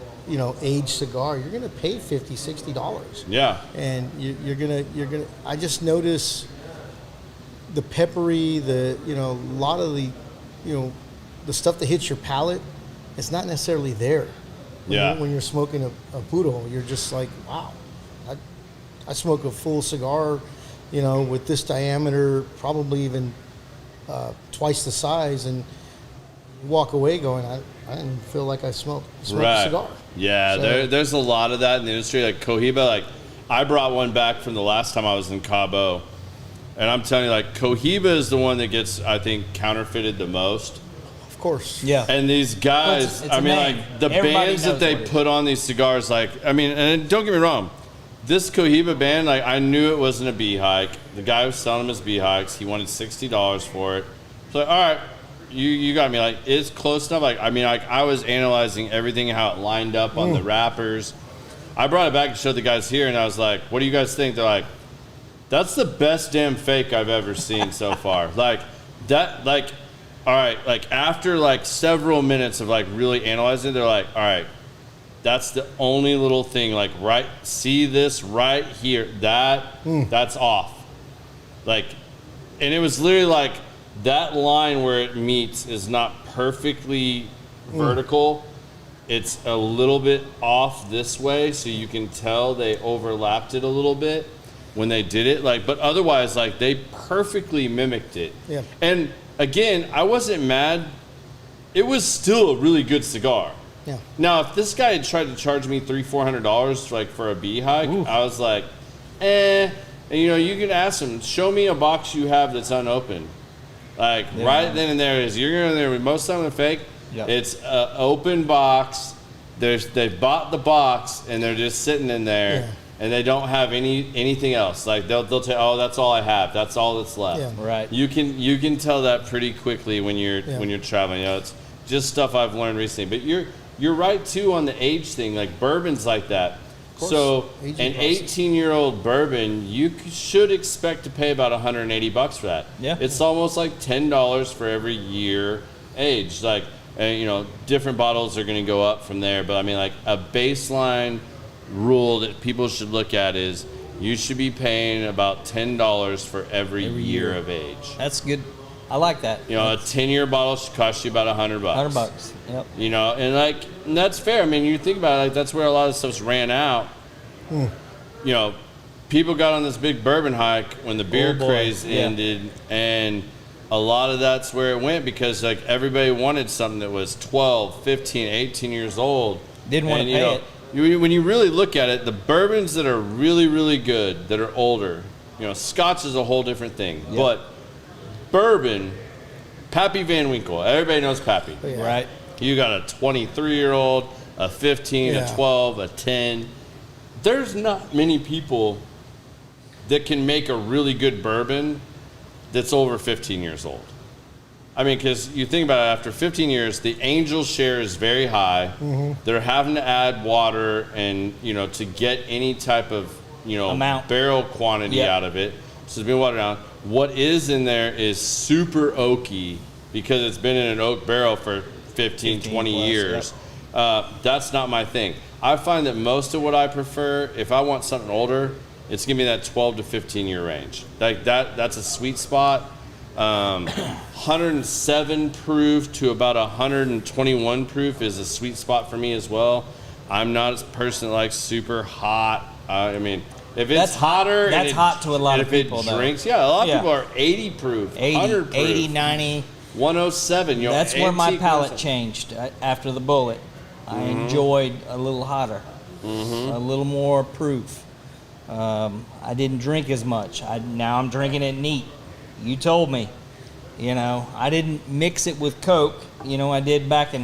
aged cigar, you're going to pay $50, $60. Yeah. And you're going to I just notice the peppery, a lot of the, the stuff that hits your palate, it's not necessarily there. When you're smoking a puro, you're just like, wow. I smoke a full cigar, with this diameter, probably even twice the size, and you walk away going, I didn't feel like I smoked a cigar. Yeah, so, there's a lot of that in the industry. Like Cohiba, like I brought one back from the last time I was in Cabo, and I'm telling you, like Cohiba is the one that gets, I think, counterfeited the most. Of course. Yeah. And these guys, it's like the everybody bands that they put on these cigars, like, and don't get me wrong, this Cohiba band, like, I knew it wasn't a bee hike. The guy was selling them as bee hikes. He wanted $60 for it. So, all right, you got me. Like, it's close enough. Like, I was analyzing everything, how it lined up on the wrappers. I brought it back and showed the guys here, and I was like, what do you guys think? They're like, that's the best damn fake I've ever seen so far. Like, that, like, all right, like, after, like, several minutes of, like, really analyzing it, they're like, all right, that's the only little thing, like, right, see this right here, that's off. Like, and it was literally like, that line where it meets is not perfectly vertical. It's a little bit off this way, so you can tell they overlapped it a little bit when they did it. Like, but otherwise, like, they perfectly mimicked it. Yeah. And again, I wasn't mad. It was still a really good cigar. Yeah. Now, if this guy had tried to charge me $300-$400 like for a bee hike, I was like, And you can ask him, show me a box you have that's unopened. Like right then and there is. You're going there with most of them fake. Yep. It's an open box. They've bought the box and they're just sitting in there, and they don't have anything else. Like they'll tell, oh, that's all I have. That's all that's left. Yeah. Right. You can tell that pretty quickly when you're traveling. It's just stuff I've learned recently. But you're right too on the age thing. Like bourbon's like that. So an 18-year-old bourbon, you should expect to pay about $180 for that. Yeah. It's almost like $10 for every year aged. Like, different bottles are going to go up from there. But I mean, like a baseline rule that people should look at is you should be paying about $10 for every year of age. That's good. I like that. A 10-year bottle should cost you about $100. $100. Yep. And that's fair. I mean, you think about it, like that's where a lot of stuff's ran out. People got on this big bourbon hike when the beer craze ended, and a lot of that's where it went because like everybody wanted something that was 12, 15, 18 years old. Didn't want to pay it. when you really look at it, the bourbons that are really, really good, that are older, Scotch is a whole different thing. Yep. But bourbon, Pappy Van Winkle, everybody knows Pappy. Yeah. Right. You got a 23-year-old, a 15, Yeah. a 12, a 10. There's not many people that can make a really good bourbon that's over 15 years old. I mean, because you think about it, after 15 years, the Angel share is very high. Mm-hmm. They're having to add water and, to get any type of, Amount. barrel quantity Yep. out of it. So it's been watered down. What is in there is super oaky because it's been in an oak barrel for 15 20 plus, years. That's not my thing. I find that most of what I prefer, if I want something older, it's gonna be that 12 to 15 year range. Like that's a sweet spot. 107 proof to about 121 proof is a sweet spot for me as well. I'm not a person that likes super hot. I mean, if it's That's hot. hotter, and That's hot to a lot and of if people, it though. drinks, yeah, a lot of Yeah. people are 80 proof, 80, 100 proof, 80, 90. 107. That's where my antique palate 107. changed after the bullet. I enjoyed a little hotter, a little more proof. I didn't drink as much. Now I'm drinking it neat. You told me. I didn't mix it with Coke. I did back in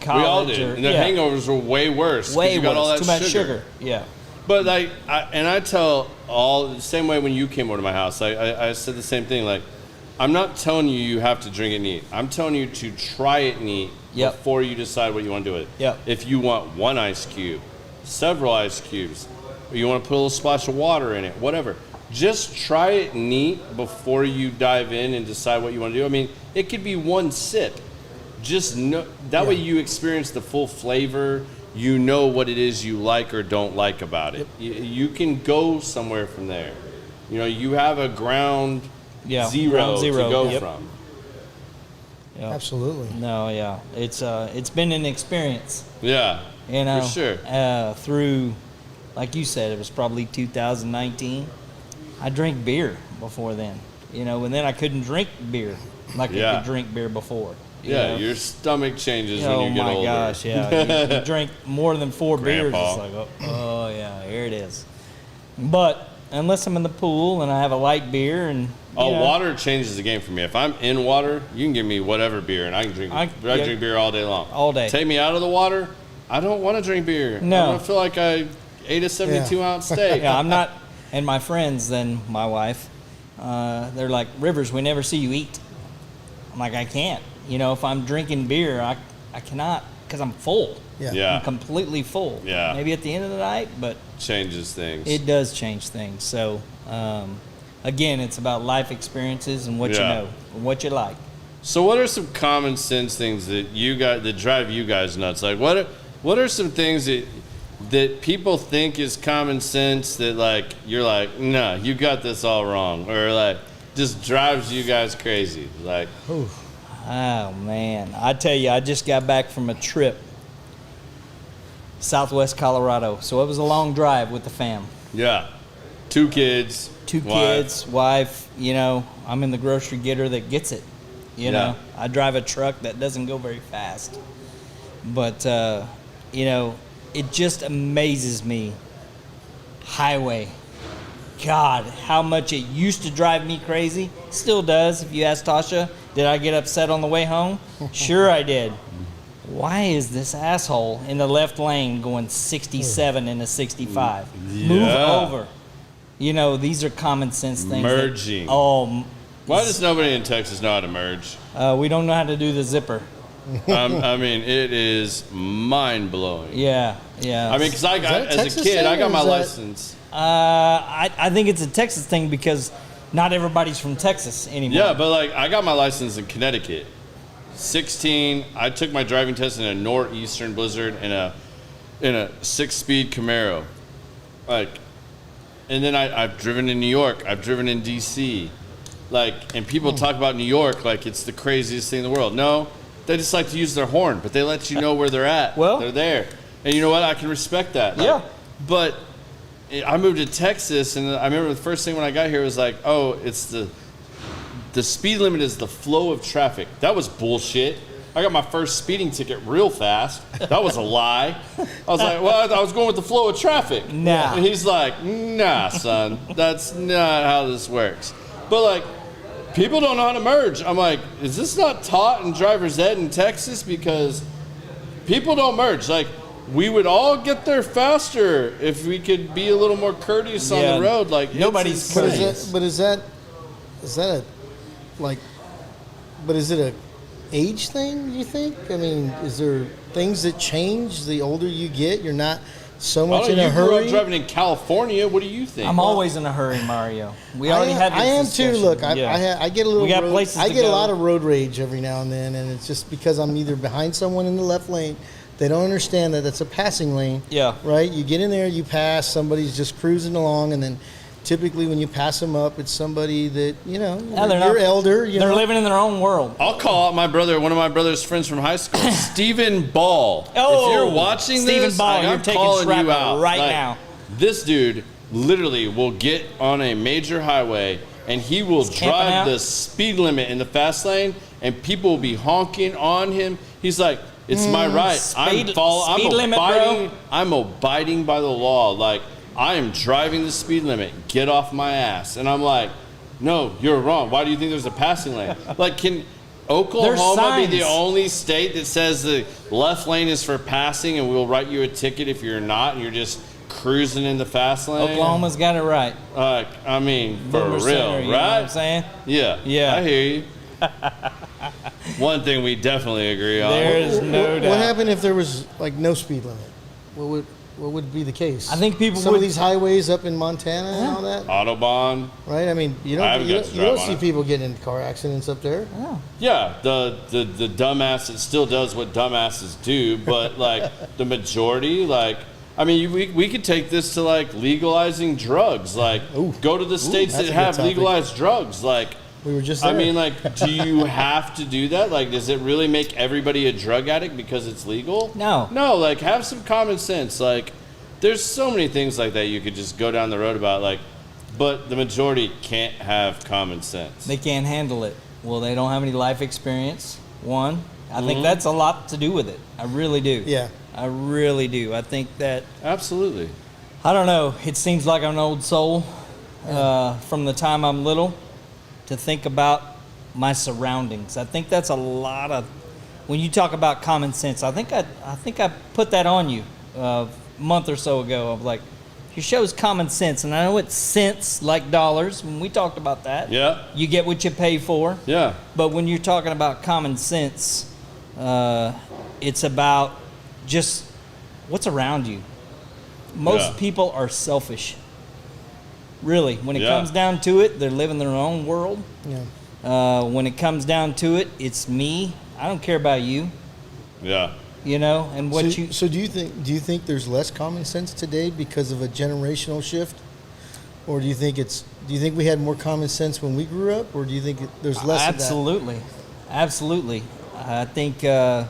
college. We all did, and the hangovers were way worse. 'cause Way you got all worse. that Too much sugar. Yeah. But I tell all the same way when you came over to my house. I said the same thing. Like, I'm not telling you have to drink it neat. I'm telling you to try it neat Yep. before you decide what you want to do with it. Yep. If you want one ice cube, several ice cubes, or you want to put a little splash of water in it, whatever. Just try it neat before you dive in and decide what you want to do. I mean, it could be one sip. Just know that way you experience the full flavor. You know what it is you like or don't like about it. You can go somewhere from there. You have a ground zero ground zero. to go Yep. from. Yep. Absolutely. No, yeah. It's been an experience. Yeah, For sure. Through, like you said, it was probably 2019. I drank beer before then, and then I couldn't drink beer like I Yeah. could drink beer before. you Yeah, know? your stomach changes Oh when you get my older. gosh, yeah. You drink more than 4 beers, Grandpa. it's like, oh yeah, here it is. But unless I'm in the pool and I have a light beer and Water changes the game for me. If I'm in water, you can give me whatever beer and I can drink. I yeah. drink beer all day long. All day. Take me out of the water, I don't want to drink beer. No. I don't feel like I ate a 72-ounce steak. Yeah, I'm not. And my friends, then my wife, they're like, Rivers, we never see you eat. I'm like, I can't. If I'm drinking beer, I cannot because I'm full. Yeah. Yeah. I'm completely full. Yeah. Maybe at the end of the night, but Changes things. it does change things. So, again, it's about life experiences and what you Yeah. know, and what you like. So what are some common sense things that drive you guys nuts? Like what are some things that people think is common sense that like you're like, no, you got this all wrong, or like just drives you guys crazy? Like, Oh man, I tell you, I just got back from a trip, Southwest Colorado. So it was a long drive with the fam. yeah, 2 kids, Two wife. kids, wife. I'm in the grocery getter that gets it. Yeah. I drive a truck that doesn't go very fast, but it just amazes me. Highway. God, how much it used to drive me crazy. Still does. If you ask Tasha, did I get upset on the way home? Sure I did. Why is this asshole in the left lane going 67 in a 65? Move Yeah. over. These are common sense things. Merging. Why does nobody in Texas know how to merge? We don't know how to do the zipper. I mean, it is mind blowing. Yeah. I mean, because that a as Texas a kid, thing, I got or my is that- license. I think it's a Texas thing because not everybody's from Texas anymore. Yeah, but like I got my license in Connecticut. 16, I took my driving test in a northeastern blizzard in a 6-speed Camaro. And then I've driven in New York. I've driven in DC. And people talk about New York like it's the craziest thing in the world. No, they just like to use their horn, but they let you know where they're at. Well- they're there. And you know what? I can respect that. Yeah. But I moved to Texas, and I remember the first thing when I got here was like, oh, it's the speed limit is the flow of traffic. That was bullshit. I got my first speeding ticket real fast. That was a lie. I was like, well, I was going with the flow of traffic. Nah. And he's like, nah, son, that's not how this works. But like, people don't know how to merge. I'm like, is this not taught in driver's ed in Texas? Because people don't merge. Like, we would all get there faster if we could be a little more courteous on the road. Like, nobody's courteous. But is that a like? But is it a age thing? Do you think? I mean, is there things that change the older you get? You're not so much in a You grew hurry. up driving in California. What do you think? I'm always in a hurry, Mario. We already had this I am discussion. too. Look, Yeah. I get a little. We got places I to get a go. lot of road rage every now and then, and it's just because I'm either behind someone in the left lane. They don't understand that that's a passing lane. Yeah. Right. You get in there, you pass. Somebody's just cruising along, and then typically when you pass them up, it's somebody that you're elder. They're living in their own world. I'll call out my brother, one of my brother's friends from high school, Stephen Ball. Oh, if you're watching Stephen this, Ball, you're I'm taking calling you shrapnel out right Like, now. This dude literally will get on a major highway and he will camping drive out? the speed limit in the fast lane, and people will be honking on him. He's like, "It's my right. speed limit, bro. I'm abiding by the law. Like, I am driving the speed limit. Get off my ass." And I'm like, "No, you're wrong. Why do you think there's a passing lane? Like, can Oklahoma be the signs. only state that says the left lane is for passing and we'll write you a ticket if you're not and you're just cruising in the fast lane?" Oklahoma's got it right. I mean, for Boomer real, Center, you know what I'm right? saying? Yeah. Yeah. I hear you. One thing we definitely agree on. There is no What doubt. happened if there was like no speed limit? What would be the case? I think people some would- of these highways up in Montana and all that, Autobahn. right? I mean, you I don't haven't got to you don't drive see on it. people getting into car accidents up there. Yeah, the dumbass that still does what dumbasses do, but like the majority, like, I mean, we could take this to like legalizing drugs. Like, go to the states that's that a good have topic. legalized drugs. Like, We were just I there. mean, like, do you have to do that? Like, does it really make everybody a drug addict because it's legal? No. No, like, have some common sense. Like, there's so many things like that you could just go down the road about, like, but the majority can't have common sense. They can't handle it. Well, they don't have any life experience. One, I Mm-hmm. think that's a lot to do with it. I really do. Yeah. I really do. I think that, Absolutely. I don't know, it seems like I'm an old soul from the time I'm little to think about my surroundings. I think that's a lot of, when you talk about common sense, I think I put that on you a month or so ago. Of like, your show's common sense, and I know it's cents like dollars. When we talked about that, Yeah. you get what you pay for. Yeah. But when you're talking about common sense, it's about just what's around you. Most Yeah. people are selfish. Really, when it Yeah. comes down to it, they're living their own world. Yeah. When it comes down to it, it's me. I don't care about you. Yeah. You know, and what so, you. so do you think there's less common sense today because of a generational shift, or do you think we had more common sense when we grew up, or do you think there's less Absolutely, absolutely. I think a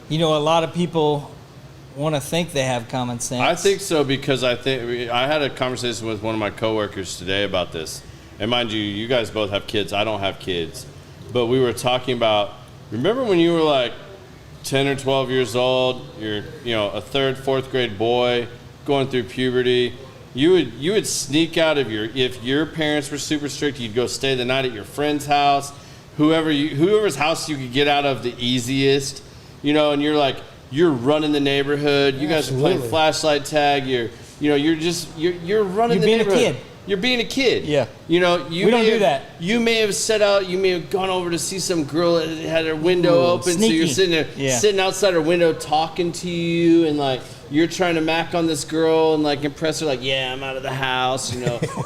lot of people want to think they have common sense. I think so, because I had a conversation with one of my coworkers today about this. And mind you, you guys both have kids. I don't have kids. But we were talking about, remember when you were like 10 or 12 years old, you're, a third, fourth grade boy going through puberty. You would sneak out of if your parents were super strict, you'd go stay the night at your friend's house, whoever's house you could get out of the easiest, and you're running the neighborhood. You guys are playing Absolutely. flashlight tag. You're running the You're being a neighborhood. kid. You're being a kid. Yeah. You We don't do that. You may have set out. You may have gone over to see some girl that had her window open, so you're sneaky. sitting there, Yeah. sitting outside her window, talking to you, and like you're trying to mac on this girl and like impress her. Like, yeah, I'm out of the house.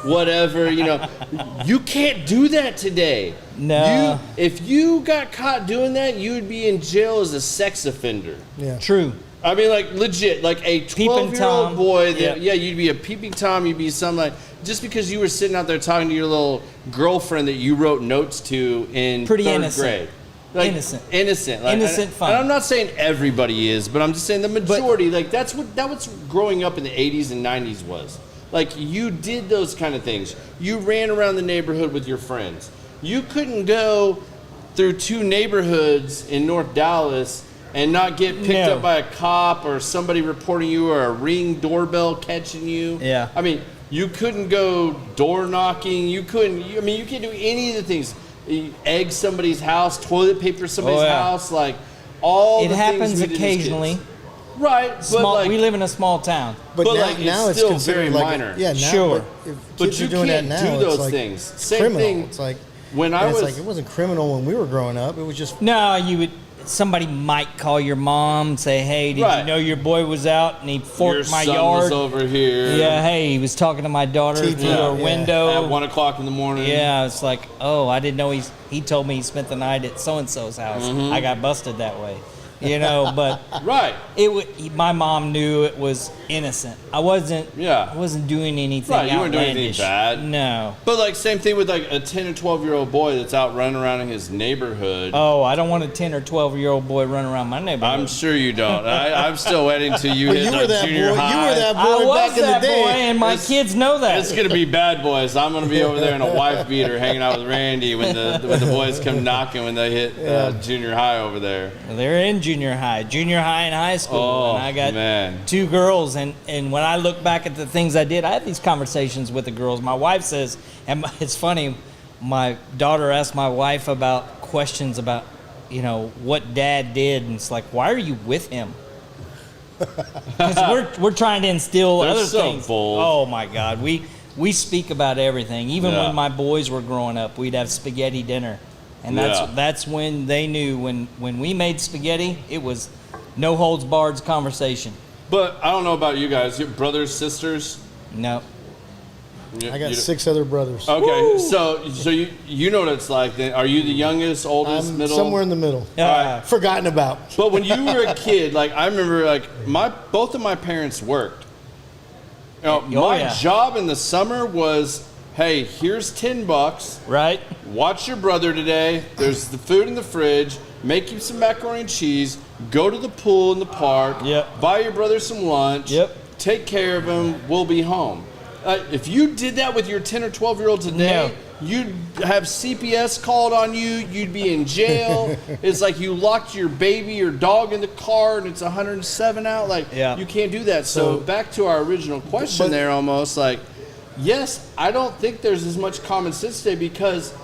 Whatever. You can't do that today. No. If you got caught doing that, you would be in jail as a sex offender. Yeah. True. I mean, like, legit, like a 12-year-old Tom. boy. Yeah. You'd be a peeping Tom. You'd be some like, just because you were sitting out there talking to your little girlfriend that you wrote notes to in Pretty third innocent. grade. Like, Innocent. Like, Innocent and, fun. And I'm not saying everybody is, but I'm just saying the majority. Like, that was growing up in the 80s and 90s was. Like, you did those kind of things. You ran around the neighborhood with your friends. You couldn't go through 2 neighborhoods in North Dallas and not get picked up by a cop or somebody reporting you or a Ring doorbell catching you. Yeah. I mean, you couldn't go door knocking. You couldn't. I mean, you can't do any of the things. You egg somebody's house, toilet paper somebody's house, like all. It the happens things we did as occasionally. kids. Right, Small, but we live in a small town. But like, now it's it's still considered very like minor. Yeah, now, Sure. If But kids you are doing can't that now, do those it's like things. Same criminal. thing. It's like when I and it's was, like it wasn't criminal when we were growing up. It was just No, you would. Somebody might call your mom and say, "Hey, did Right. you know your boy was out and he your forked my son yard?" was over here. Yeah, hey, he was talking to my daughter TV, through a yeah. window. At 1 o'clock in the morning. Yeah, it's like, oh, I didn't know he told me he spent the night at so and so's house. Mm-hmm. I got busted that way, you know. But Right. my mom knew it was innocent. I wasn't doing anything. Right, you weren't doing anything outlandish. bad. No. But like same thing with like a 10 or 12-year-old boy that's out running around in his neighborhood. Oh, I don't want a 10 or 12-year-old boy running around my neighborhood. I'm sure you don't. I'm still waiting till you But hit you were that junior boy. high. You were that I boy was back in that the day. boy, and my It's- kids know that. It's gonna be bad boys. I'm gonna be over there in a wife beater, hanging out with Randy when the boys come knocking when they hit junior high over there. They're in junior high and high school, Oh, and I got man. 2 girls. And when I look back at the things I did, I had these conversations with the girls. My wife says, and it's funny, my daughter asked my wife about questions about, you know, what dad did, and it's like, why are you with him? Because we're trying to instill They're other so things. bold. Oh my God, we speak about everything. Even Yeah. when my boys were growing up, we'd have spaghetti dinner. And that's when they knew when we made spaghetti, it was no holds barred conversation. But I don't know about you guys. Your brothers, sisters. No. I got 6 other brothers. Okay, so you know what it's like. Then are you the youngest, oldest, I'm middle? somewhere in the middle. Uh, Forgotten about. But when you were a kid, like I remember, like both of my parents worked. You know, my job in the summer was, hey, here's $10. right? Watch your brother today. There's the food in the fridge. Make you some macaroni and cheese. Go to the pool in the park. Yep. Buy your brother some lunch. Yep. Take care of him. We'll be home. If you did that with your 10 or 12-year-old today, you'd have CPS called on you. You'd be in jail. It's like you locked your baby or dog in the car and it's 107 out. Like, you can't do that. So back to our original question there almost, like, yes, I don't think there's as much common sense today because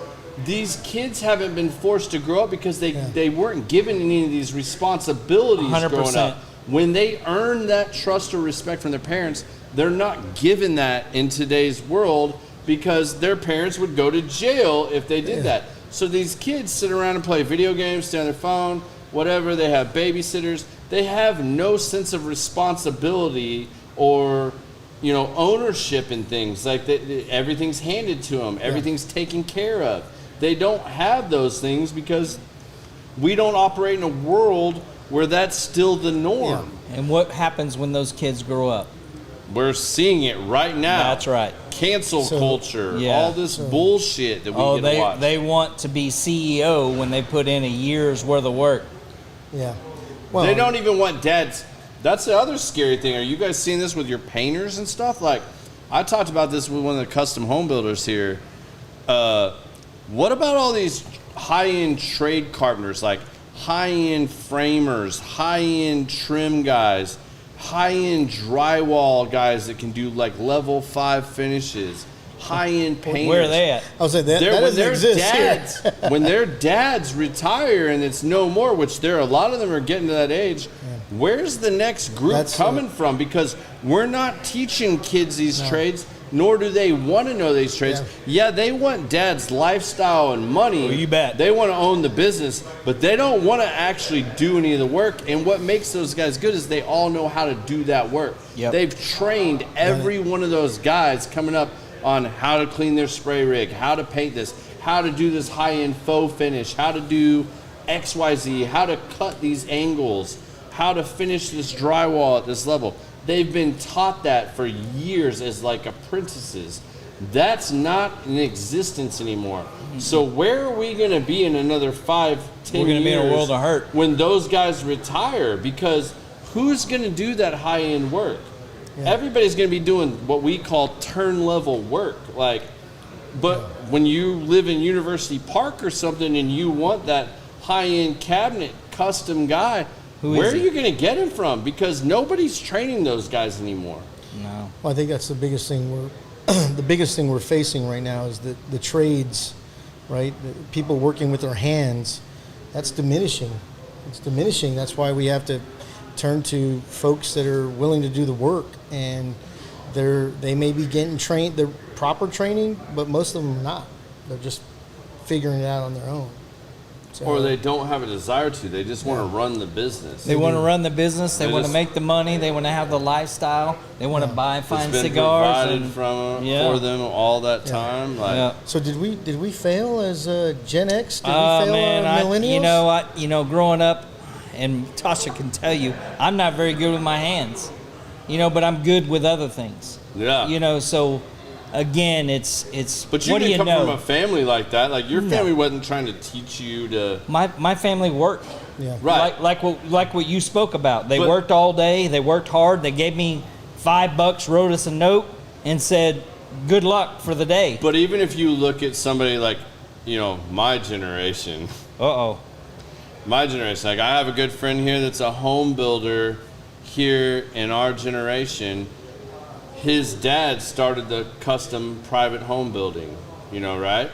these kids haven't been forced to grow up because they weren't given any of these responsibilities 100%. growing up. When they earn that trust or respect from their parents, they're not given that in today's world because their parents would go to jail if they did that. So these kids sit around and play video games, stay on their phone, whatever. They have babysitters. They have no sense of responsibility or, you know, ownership in things. Like everything's handed to them. Everything's taken care of. They don't have those things because we don't operate in a world where that's still the norm. And what happens when those kids grow up? We're seeing it right now. That's right. Cancel culture, Yeah. all this bullshit that we get to watch. They want to be CEO when they put in a year's worth of work. Yeah. Well, They don't even want dads. That's the other scary thing. Are you guys seeing this with your painters and stuff? Like, I talked about this with one of the custom home builders here. What about all these high-end trade carpenters, like high-end framers, high-end trim guys, high-end drywall guys that can do like level 5 finishes, high-end painters? Where are they at? I was saying that doesn't exist here. When their dads retire and it's no more, which a lot of them are getting to that age, where's the next group coming from? Because we're not teaching kids these trades, nor do they want to know these trades. Yeah, they want dad's lifestyle and money. Well, you bet. They want to own the business, but they don't want to actually do any of the work. And what makes those guys good is they all know how to do that work. Yep. They've trained every one of those guys coming up on how to clean their spray rig, how to paint this, how to do this high-end faux finish, how to do XYZ, how to cut these angles, how to finish this drywall at this level. They've been taught that for years as like apprentices. That's not in existence anymore. So where are we going to be in another 5, 10 years? We're going to be in a world of hurt. When those guys retire, because who's going to do that high-end work? Everybody's going to be doing what we call turn level work. Like, but when you live in University Park or something and you want that high-end cabinet custom guy, where are you going to get him from? Because nobody's training those guys anymore. No. Well, I think that's the biggest thing we're facing right now is the trades, right? The people working with their hands, that's diminishing. It's diminishing. That's why we have to turn to folks that are willing to do the work, and they may be getting trained, the proper training, but most of them are not. They're just figuring it out on their own. So, Or they don't have a desire to. They just want to run the business. They want to run the business. They want to just- make the money. They want to have the lifestyle. They want to buy It's fine been cigars provided for them all that time. Like, so did we fail as Gen X? Did we Oh fail man, our millennials? growing up, and Tasha can tell you, I'm not very good with my hands, but I'm good with other things. Yeah. So again, it's. But you what do didn't you come know? from a family like that. Like your No. family wasn't trying to teach you to. My family worked. Yeah. Right. Like what you spoke about. They But- worked all day. They worked hard. They gave me $5, wrote us a note, and said, "Good luck for the day." But even if you look at somebody like, my generation, like I have a good friend here that's a home builder here in our generation. His dad started the custom private home building, right?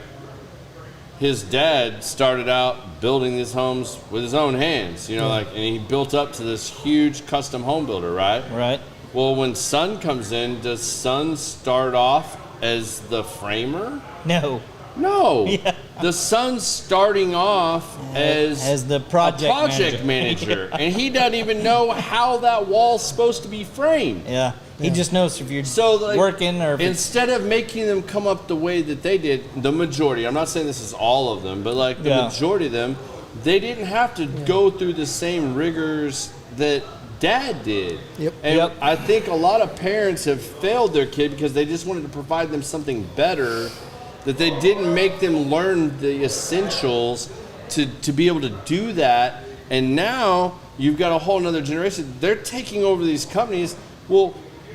His dad started out building these homes with his own hands, and he built up to this huge custom home builder, right? Right. Well, when son comes in, does son start off as the framer? No. No. Yeah. The son's starting off as the project manager. And he doesn't even know how that wall's supposed to be framed. Yeah. He just knows if you're So working or if instead of making them come up the way that they did, the majority, I'm not saying this is all of them, but the majority of them, they didn't have to go through the same rigors that dad did. Yep. And I think a lot of parents have failed their kid because they just wanted to provide them something better, that they didn't make them learn the essentials to be able to do that. And now you've got a whole nother generation. They're taking over these companies. Well,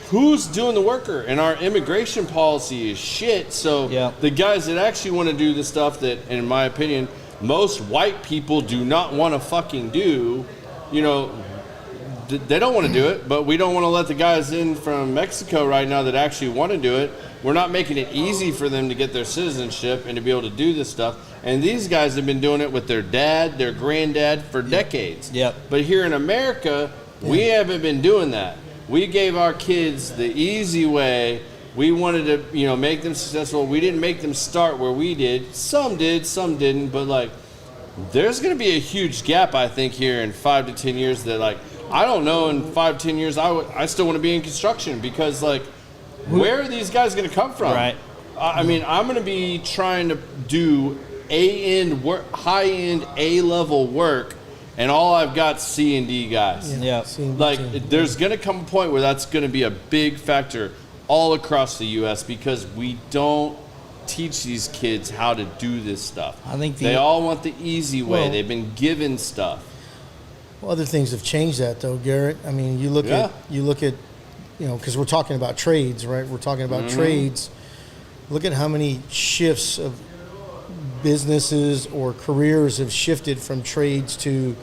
who's doing the worker? And our immigration policy is shit. So the guys that actually want to do the stuff that, in my opinion, most white people do not want to fucking do, they don't want to do it, but we don't want to let the guys in from Mexico right now that actually want to do it. We're not making it easy for them to get their citizenship and to be able to do this stuff. And these guys have been doing it with their dad, their granddad for decades. Yep. But here in America, we haven't been doing that. We gave our kids the easy way. We wanted to, make them successful. We didn't make them start where we did. Some did, some didn't. But there's going to be a huge gap, I think, here in 5 to 10 years that I don't know in 5, 10 years, I still want to be in construction because where are these guys going to come from? Right. I'm going to be trying to do A-end work, high-end A-level work, and all I've got C&D guys. Yeah. There's going to come a point where that's going to be a big factor all across the U.S. because we don't teach these kids how to do this stuff. I think they all want the easy way. Well, They've been given stuff. Well, other things have changed that though, Garrett. I mean, you look at, because we're talking about trades, right? We're talking about trades. Look at how many shifts of businesses or careers have shifted from trades to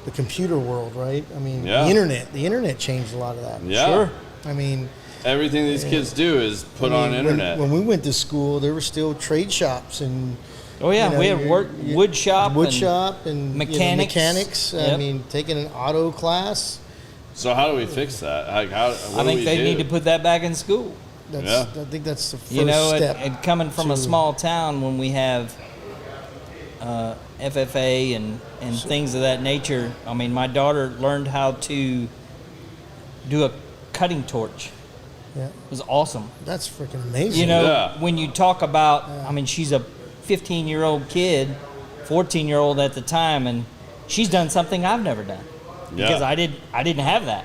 the computer world, right? I mean, the internet changed a lot of that. Yeah. Sure. I mean, everything these kids do is put on internet. When we went to school, there were still trade shops and. We had wood shop and mechanics. I mean, taking an auto class. So how do we fix that? I think they need to put that back in school. I think that's the first step. And coming from a small town, when we have FFA and things of that nature, I mean, my daughter learned how to do a cutting torch. Yeah. It was awesome. That's freaking amazing. When you talk about, I mean, she's a 15-year-old kid, 14-year-old at the time, and she's done something I've never done because I didn't have that.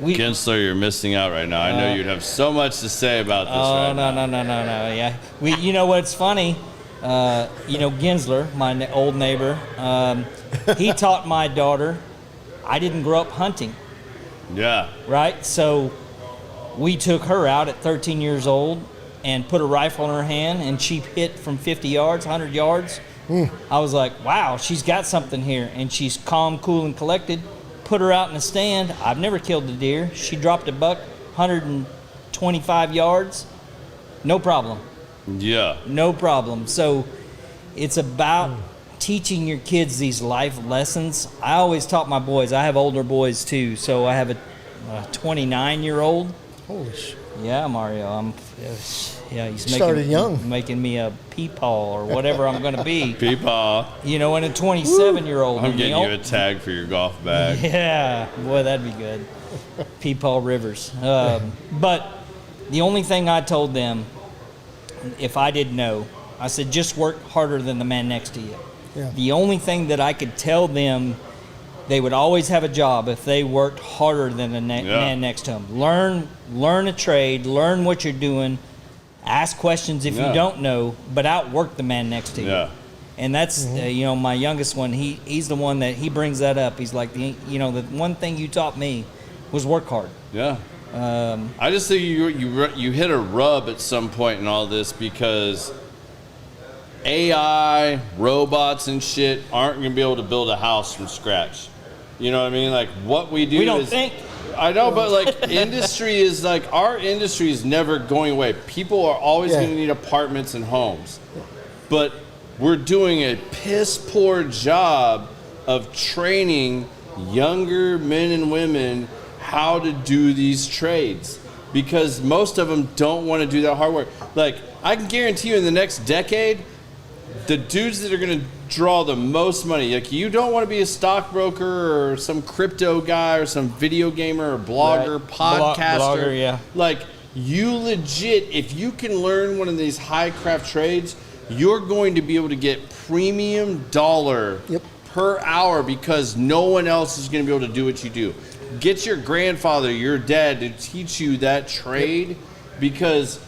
Gensler, you're missing out right now. I know you'd have so much to say about this. No. Yeah, you know what's funny? Gensler, my old neighbor, he taught my daughter. I didn't grow up hunting. Yeah. Right. So we took her out at 13 years old and put a rifle in her hand, and she hit from 50 yards, 100 yards. I was like, wow, she's got something here. And she's calm, cool, and collected. Put her out in the stand. I've never killed a deer. She dropped a buck 125 yards. No problem. Yeah. No problem. So it's about teaching your kids these life lessons. I always taught my boys. I have older boys too. So I have a 29-year-old. Holy shit. Yeah, Mario. He's Started young. making me a peepaw or whatever I'm going to be. Peepaw. You know, and a 27-year-old. I'm getting you a tag for your golf bag. Yeah, boy, that'd be good. Peepaw Rivers. But the only thing I told them, if I didn't know, I said, just work harder than the man next to you. Yeah. The only thing that I could tell them, they would always have a job if they worked harder than the man next to them. Learn a trade, learn what you're doing, ask questions if you don't know, but outwork the man next to you. Yeah. And that's, my youngest one, he's the one that he brings that up. He's like, the one thing you taught me was work hard. Yeah. I just think you hit a rub at some point in all this, because AI, robots and shit aren't going to be able to build a house from scratch. You know what I mean? Like, what we do We don't think. I know, but like our industry is never going away. People are always going to need apartments and homes. But we're doing a piss poor job of training younger men and women how to do these trades, because most of them don't want to do that hard work. Like, I can guarantee you in the next decade, the dudes that are going to draw the most money, like, you don't want to be a stockbroker or some crypto guy or some video gamer or blogger, podcaster. Blogger, yeah. Like, you legit, if you can learn one of these high craft trades, you're going to be able to get premium dollar per hour, because no one else is going to be able to do what you do. Get your grandfather, your dad to teach you that trade, because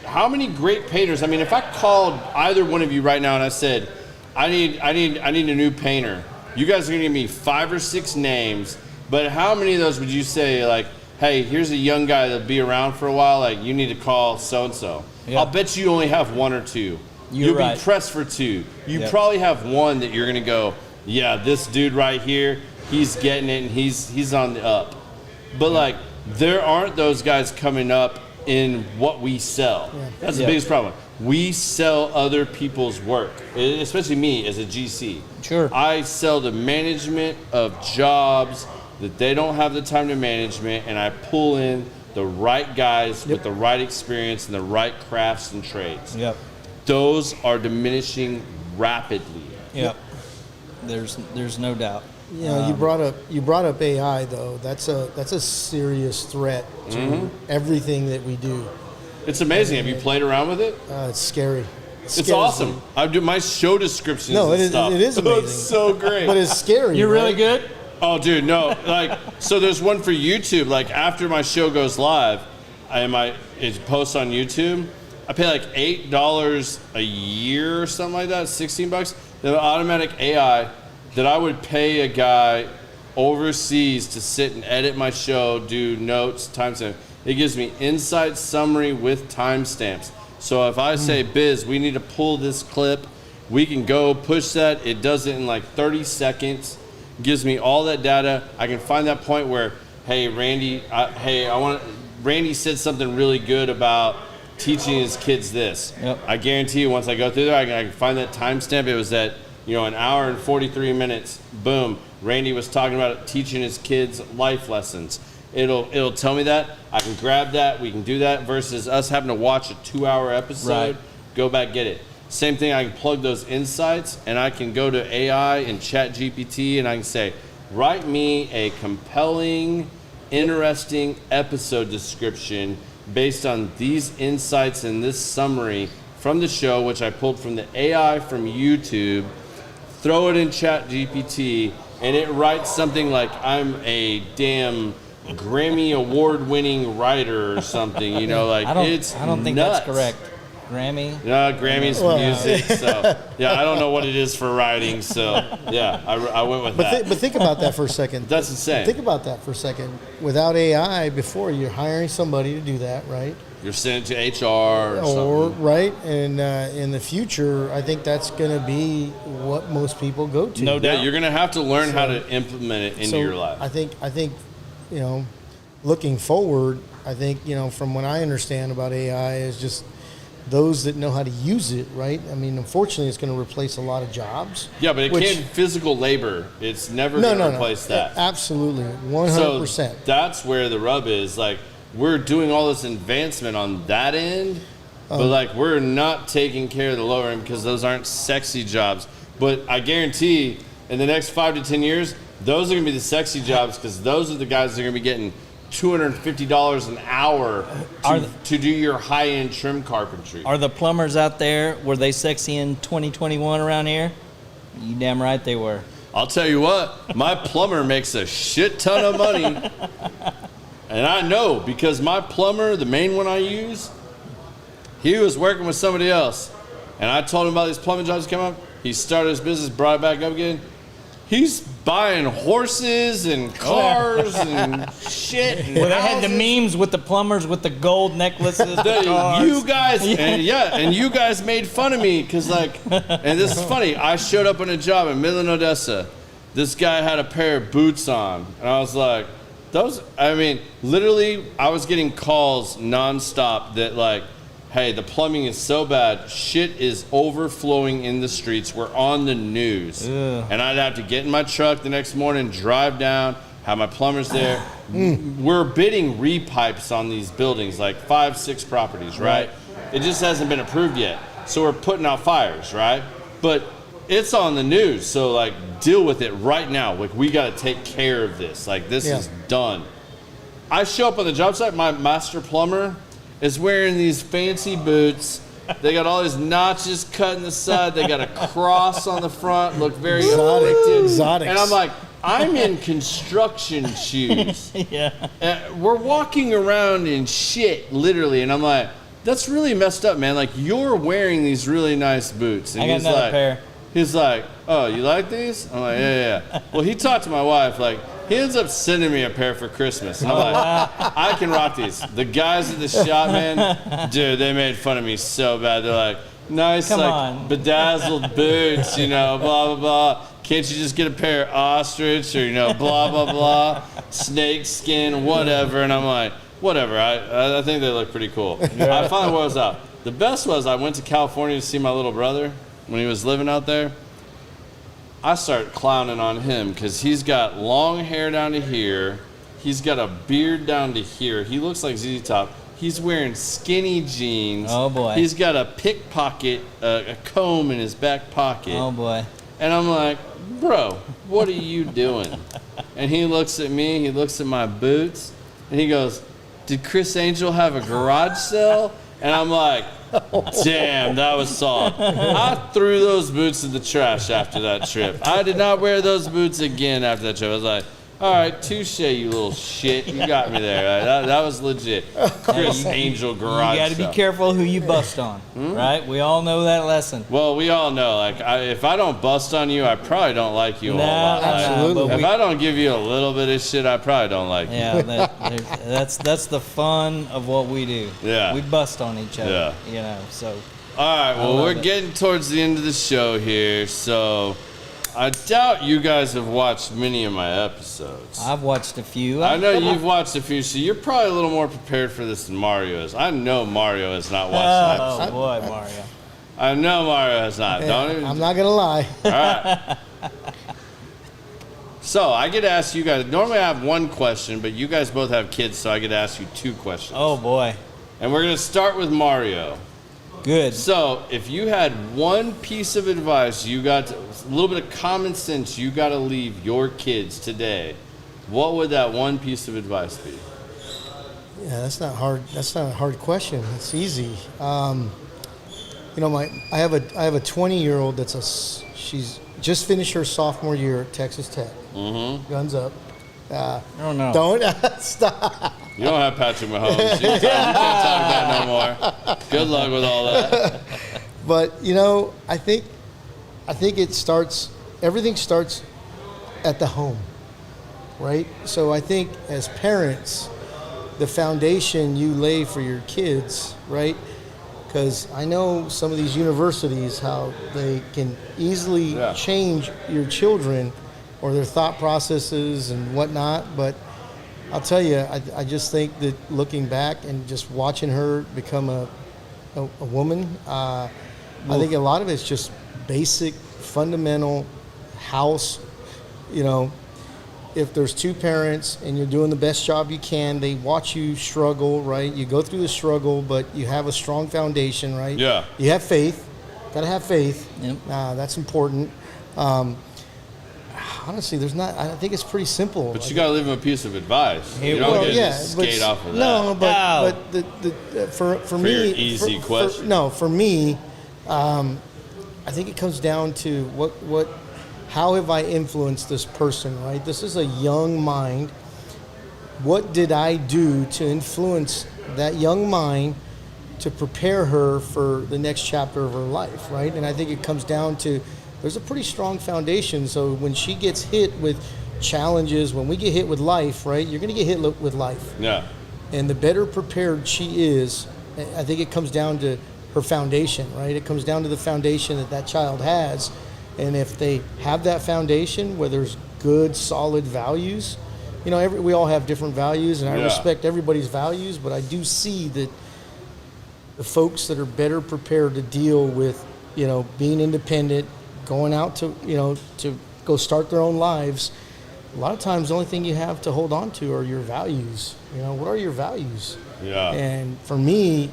how many great painters? I mean, if I called either one of you right now and I said, I need a new painter, you guys are gonna give me 5 or 6 names, but how many of those would you say, like, hey, here's a young guy that'll be around for a while, like, you need to call so and so? I'll bet you only have 1 or 2. You'll be pressed for 2. You probably have 1 that you're gonna go, yeah, this dude right here, he's getting it and he's on the up. But like, there aren't those guys coming up in what we sell. That's the biggest problem. We sell other people's work, especially me as a GC. Sure. I sell the management of jobs that they don't have the time to management, and I pull in the right guys with the right experience and the right crafts and trades. Those are diminishing rapidly. There's no doubt. You know, you brought up AI though. That's a serious threat to everything that we do. It's amazing. Have you played around with it? It's scary. It's awesome. I do my show descriptions. No, and stuff. it is amazing. It's so great. But it's scary. You're really good? Oh, dude, no. Like, so there's one for YouTube. Like, after my show goes live, it posts on YouTube. I pay like $8 a year or something like that, $16. The automatic AI that I would pay a guy overseas to sit and edit my show, do notes, timestamp. It gives me insight summary with timestamps. So if I say, Biz, we need to pull this clip, we can go push that. It does it in like 30 seconds. Gives me all that data. I can find that point where, hey, Randy, Randy said something really good about teaching his kids this. I guarantee you, once I go through there, I can find that timestamp. It was at, an hour and 43 minutes. Boom. Randy was talking about teaching his kids life lessons. It'll tell me that. I can grab that. We can do that versus us having to watch a 2-hour episode. Go back, get it. Same thing. I can plug those insights, and I can go to AI and Chat GPT, and I can say, write me a compelling, interesting episode description based on these insights and this summary from the show, which I pulled from the AI from YouTube. Throw it in Chat GPT, and it writes something like I'm a damn Grammy award-winning writer or something. I don't think nuts. That's correct. Grammy? No, Grammy's music. So I don't know what it is for writing. So I went with that. But think about that for a second. That's insane. Think about that for a second. Without AI, before you're hiring somebody to do that, right? You're sending it to HR or something. right, and in the future, I think that's going to be what most people go to. No doubt. Yeah, you're going to have to learn how to implement it into your life. I think, looking forward, I think, from what I understand about AI is just those that know how to use it, right? I mean, unfortunately, it's going to replace a lot of jobs. Yeah, but it can't physical labor. It's never going to replace that. Absolutely, 100%. So that's where the rub is. Like, we're doing all this advancement on that end, but like we're not taking care of the lower end because those aren't sexy jobs. But I guarantee in the next 5 to 10 years, those are going to be the sexy jobs because those are the guys that are going to be getting $250 an hour to do your high-end trim carpentry. Are the plumbers out there, were they sexy in 2021 around here? You damn right they were. I'll tell you what, my plumber makes a shit ton of money. And I know because my plumber, the main one I use, he was working with somebody else. And I told him about these plumbing jobs that came up. He started his business, brought it back up again. He's buying horses and cars and shit. And Well, they had the houses. memes with the plumbers with the gold necklaces. The cars. You guys, and you guys made fun of me because, like, and this is funny. I showed up on a job in Midland, Odessa. This guy had a pair of boots on, and I was like, literally, I was getting calls nonstop that, like, hey, the plumbing is so bad, shit is overflowing in the streets. We're on the news. Ugh. And I'd have to get in my truck the next morning, drive down, have my plumbers there. We're bidding repipes on these buildings, like 5, 6 properties, right? It just hasn't been approved yet. So we're putting out fires, right? But it's on the news, so like deal with it right now. Like we got to take care of this. Like this is done. I show up on the job site, my master plumber is wearing these fancy boots. They got all these notches cut in the side. They got a cross on the front, look very afflicted. Exotics. And I'm like, I'm in construction shoes. Yeah. We're walking around in shit, literally. And I'm like, that's really messed up, man. Like, you're wearing these really nice boots. And I got he's another like, pair. He's like, oh, you like these? I'm like, yeah. Well, he talked to my wife. Like, he ends up sending me a pair for Christmas. And I'm like, I can rock these. The guys at the shop, man, dude, they made fun of me so bad. They're like, nice, Come like, on. bedazzled boots, blah, blah, blah. Can't you just get a pair of ostrich or, blah, blah, blah, snake skin, whatever. And I'm like, whatever. I think they look pretty cool. I finally was out. The best was I went to California to see my little brother when he was living out there. I started clowning on him because he's got long hair down to here. He's got a beard down to here. He looks like ZZ Top. He's wearing skinny jeans. Oh, boy. He's got a pickpocket, a comb in his back pocket. Oh boy. And I'm like, bro, what are you doing? And he looks at me, he looks at my boots, and he goes, did Chris Angel have a garage sale? And I'm like, damn, that was solid. I threw those boots in the trash after that trip. I did not wear those boots again after that trip. I was like, all right, touche, you little shit. You got me there. Right? That was legit. Chris Angel garage You got to sale. be careful who you bust on, right? We all know that lesson. Well, we all know, like, if I don't bust on you, I probably don't like you a whole lot. Like, absolutely. but if I don't give you a little bit of shit, I probably don't like you. Yeah, that's the fun of what we do. Yeah. We bust on each other. So All right, well, love we're it. getting towards the end of the show here, so I doubt you guys have watched many of my episodes. I've watched a few. I know you've watched a few, so you're probably a little more prepared for this than Mario is. I know Mario has not watched an Oh episode. boy, Mario. I know Mario has not. Don't even. I'm not going to lie. All right. So I get to ask you guys. Normally I have one question, but you guys both have kids, so I get to ask you 2 questions. Oh boy. And we're gonna start with Mario. Good. So if you had one piece of advice, a little bit of common sense, you got to leave your kids today. What would that one piece of advice be? Yeah, that's not hard. That's not a hard question. It's easy. I have a 20-year-old she's just finished her sophomore year at Texas Tech. Mm-hmm. Guns up. Oh no. Don't stop. You don't have Patrick Mahomes. You can't talk about no more. Good luck with all that. But I think everything starts at the home, right? So I think as parents, the foundation you lay for your kids, right? Because I know some of these universities, how they can easily change your children or their thought processes and whatnot. But I'll tell you, I just think that looking back and just watching her become a woman, I think a lot of it's just basic, fundamental house. You know, if there's two parents and you're doing the best job you can, they watch you struggle, right? You go through the struggle, but you have a strong foundation, right? Yeah. You have faith. Got to have faith. Yep. That's important. Honestly, I think it's pretty simple. But you got to leave them a piece of advice. You don't get to just skate off of that. No, but for me, your easy question. For me, I think it comes down to how have I influenced this person, right? This is a young mind. What did I do to influence that young mind to prepare her for the next chapter of her life, right? And I think it comes down to, there's a pretty strong foundation. So when she gets hit with challenges, when we get hit with life, right, you're going to get hit with life. Yeah. And the better prepared she is, I think it comes down to her foundation, right? It comes down to the foundation that child has. And if they have that foundation where there's good, solid values, you know, we all have different values, and I respect everybody's values, but I do see that the folks that are better prepared to deal with, you know, being independent, going out to, you know, to go start their own lives, a lot of times the only thing you have to hold on to are your values. You know, what are your values? Yeah. And for me,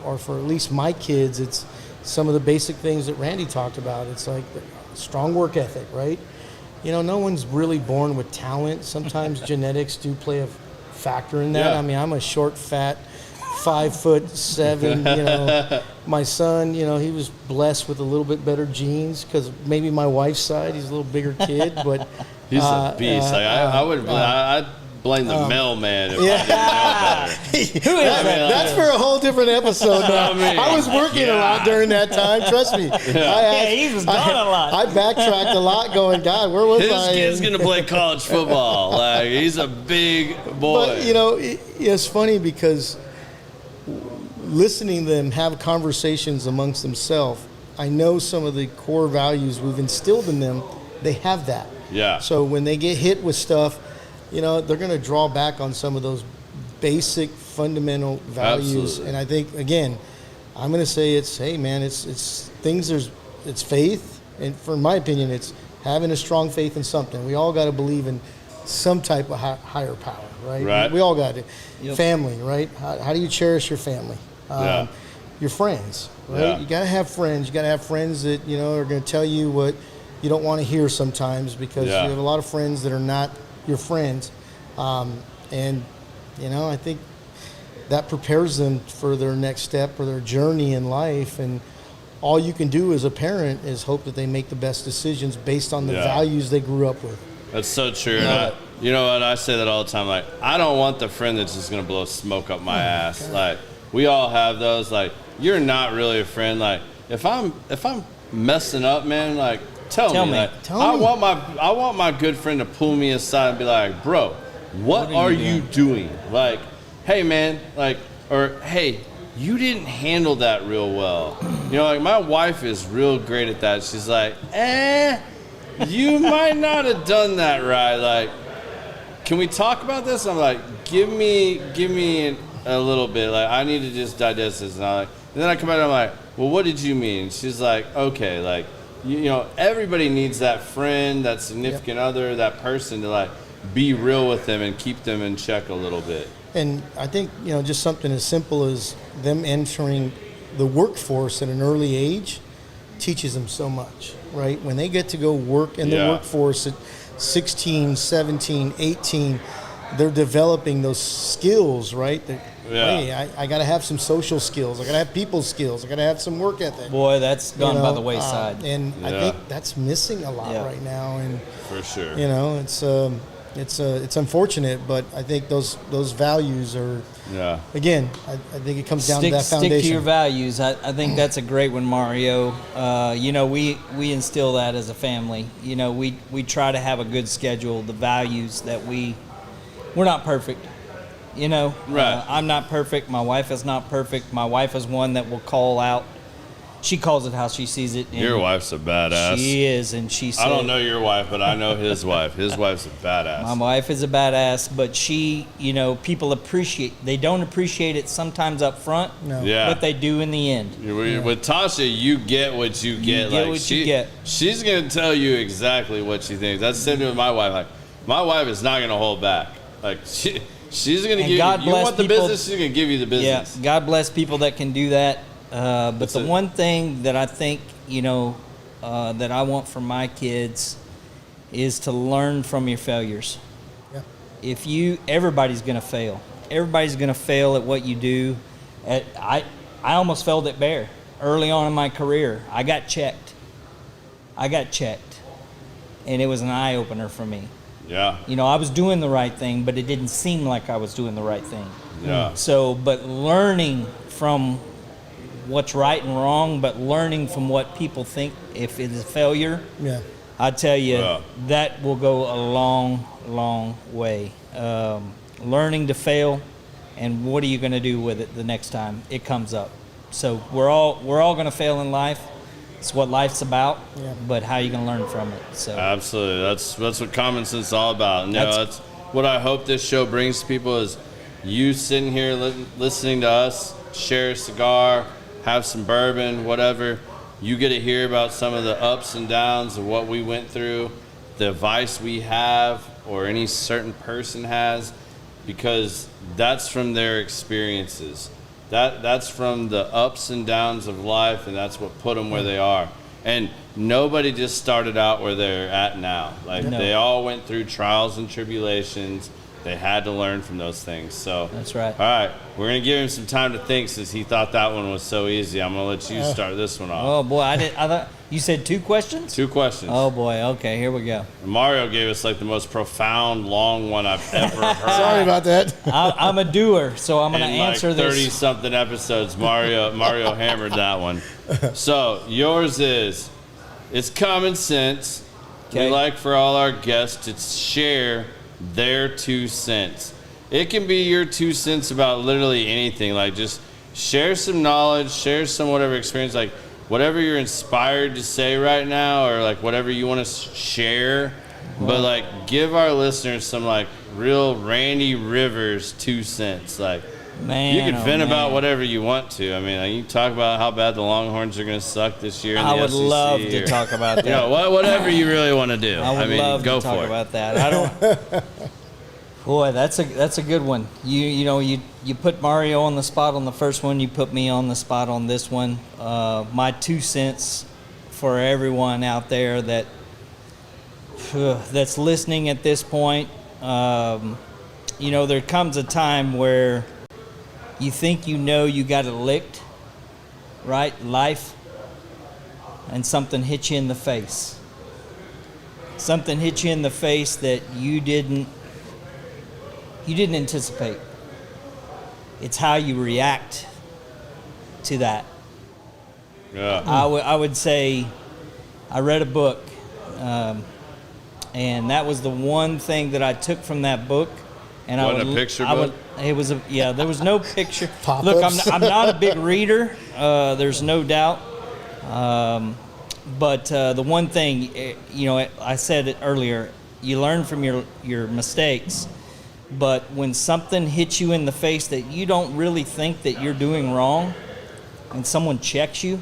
or for at least my kids, it's some of the basic things that Randy talked about. It's like strong work ethic, right? You know, no one's really born with talent. Sometimes genetics do play a factor in that. Yeah. I mean, I'm a short, fat, 5'7", you know. My son, you know, he was blessed with a little bit better genes because maybe my wife's side, he's a little bigger kid, but he's a beast. I'd blame the mailman if I didn't know better. That's for a whole different episode. I was working a lot during that time. Trust me. He was gone a lot. I backtracked a lot going, God, where was I? His kid's going to play college football. Like, he's a big boy. But, you know, it's funny because listening to them have conversations amongst themselves, I know some of the core values we've instilled in them, they have that. Yeah. So when they get hit with stuff, you know, they're going to draw back on some of those basic fundamental values. Absolutely. And I think, again, I'm going to say it's faith. And for my opinion, it's having a strong faith in something. We all got to believe in some type of higher power, right? Right. We all got it. Yep. Family, right? How do you cherish your family? Your friends, right? Yeah. You got to have friends. You got to have friends that, you know, are going to tell you what you don't want to hear sometimes, because you have a lot of friends that are not your friends. And, you know, I think that prepares them for their next step or their journey in life. And all you can do as a parent is hope that they make the best decisions based on the values they grew up with. That's so true. And you know what? I say that all the time. Like, I don't want the friend that's just going to blow smoke up my ass. God. Like, we all have those. Like, you're not really a friend. Like, if I'm messing up, man, like, tell me. Like, I want my good friend to pull me aside and be like, bro, what are you doing? Like, hey, man, like, or hey, you didn't handle that real well. You know, like, my wife is real great at that. She's like, you might not have done that right. Like, can we talk about this? I'm like, give me a little bit. Like, I need to just digest this. And then I come out and I'm like, well, what did you mean? She's like, okay, like, you know, everybody needs that friend, that significant other, that person to, like, be real with them and keep them in check a little bit. And I think, you know, just something as simple as them entering the workforce at an early age teaches them so much, right? When they get to go work in the workforce at 16, 17, 18, they're developing those skills, right? Hey, I got to have some social skills. I got to have people skills. I got to have some work ethic. Boy, that's gone by the wayside. And I think that's missing a lot right now. And for sure, you know, it's unfortunate, but I think those values are. Yeah. Again, I think it comes down to that foundation. Stick to your values. I think that's a great one, Mario. You know, we instill that as a family. You know, we try to have a good schedule. The values that we're not perfect. You know, Right. I'm not perfect. My wife is not perfect. My wife is one that will call out. She calls it how she sees it. And Your wife's a badass. She is, and she said, I don't know your wife, but I know his wife. His wife's a badass. my wife is a badass, but she, you know, people they don't appreciate it sometimes up front, No. Yeah. but they do in the end. With Tasha, you get what you get. get what you get. She's gonna tell you exactly what she thinks. That's the same thing with my wife. Like, my wife is not gonna hold back. Like, she's gonna give God you. You bless want the people- business? She's gonna give you the business. Yeah, God bless people that can do that. But That's the it. one thing that I think, you know, that I want from my kids is to learn from your failures. Yeah. Everybody's going to fail. Everybody's going to fail at what you do. I almost failed at Behr early on in my career. I got checked. And it was an eye opener for me. Yeah. You know, I was doing the right thing, but it didn't seem like I was doing the right thing. Yeah. So, but learning from what's right and wrong, but learning from what people think if it is a failure, Yeah. I tell you, Yeah. that will go a long, long way. Learning to fail, and what are you going to do with it the next time it comes up? So we're all going to fail in life. It's what life's about. Yeah. But how are you going to learn from it? So Absolutely. That's what common sense is all about. And, you know, That's- that's what I hope this show brings to people is you sitting here listening to us, share a cigar, have some bourbon, whatever. You get to hear about some of the ups and downs of what we went through, the advice we have or any certain person has, because that's from their experiences. That's from the ups and downs of life, and that's what put them where they are. And nobody just started out where they're at now. Like, No. they all went through trials and tribulations. They had to learn from those things. So That's right. All right, we're gonna give him some time to think since he thought that one was so easy. I'm gonna let you start this one off. Oh boy, I thought you said 2 questions. 2 questions. Oh boy. Okay, here we go. Mario gave us like the most profound, long one I've ever heard. Sorry about that. I'm a doer, so I'm going to In like answer 30 this. something episodes, Mario hammered that one. So yours is, it's common sense. Okay. We like for all our guests to share their 2 cents. It can be your 2 cents about literally anything. Like, just share some knowledge, share some whatever experience, like whatever you're inspired to say right now, or like whatever you want to share. But like, give our listeners some like real Randy Rivers 2 cents. Like, Man, you can oh, vent about man. whatever you want to. I mean, you can talk about how bad the Longhorns are going to suck this year in I the would SEC. love to or- talk about that. You know, whatever you really want to do. I would mean, love go to talk for it. about that. I don't. Boy, that's a good one. You put Mario on the spot on the first one. You put me on the spot on this one. My 2 cents for everyone out there that's listening at this point. There comes a time where you think you got it licked, right? Life, and something hits you in the face. Something hits you in the face that you didn't anticipate. It's how you react to that. Yeah. I would say I read a book, and that was the one thing that I took from that book. And Wasn't a picture book? It was there was no picture. Pop-ups? Look, I'm not a big reader. There's no doubt. But the one thing, I said it earlier, you learn from your mistakes. But when something hits you in the face that you don't really think that you're doing wrong, and someone checks you,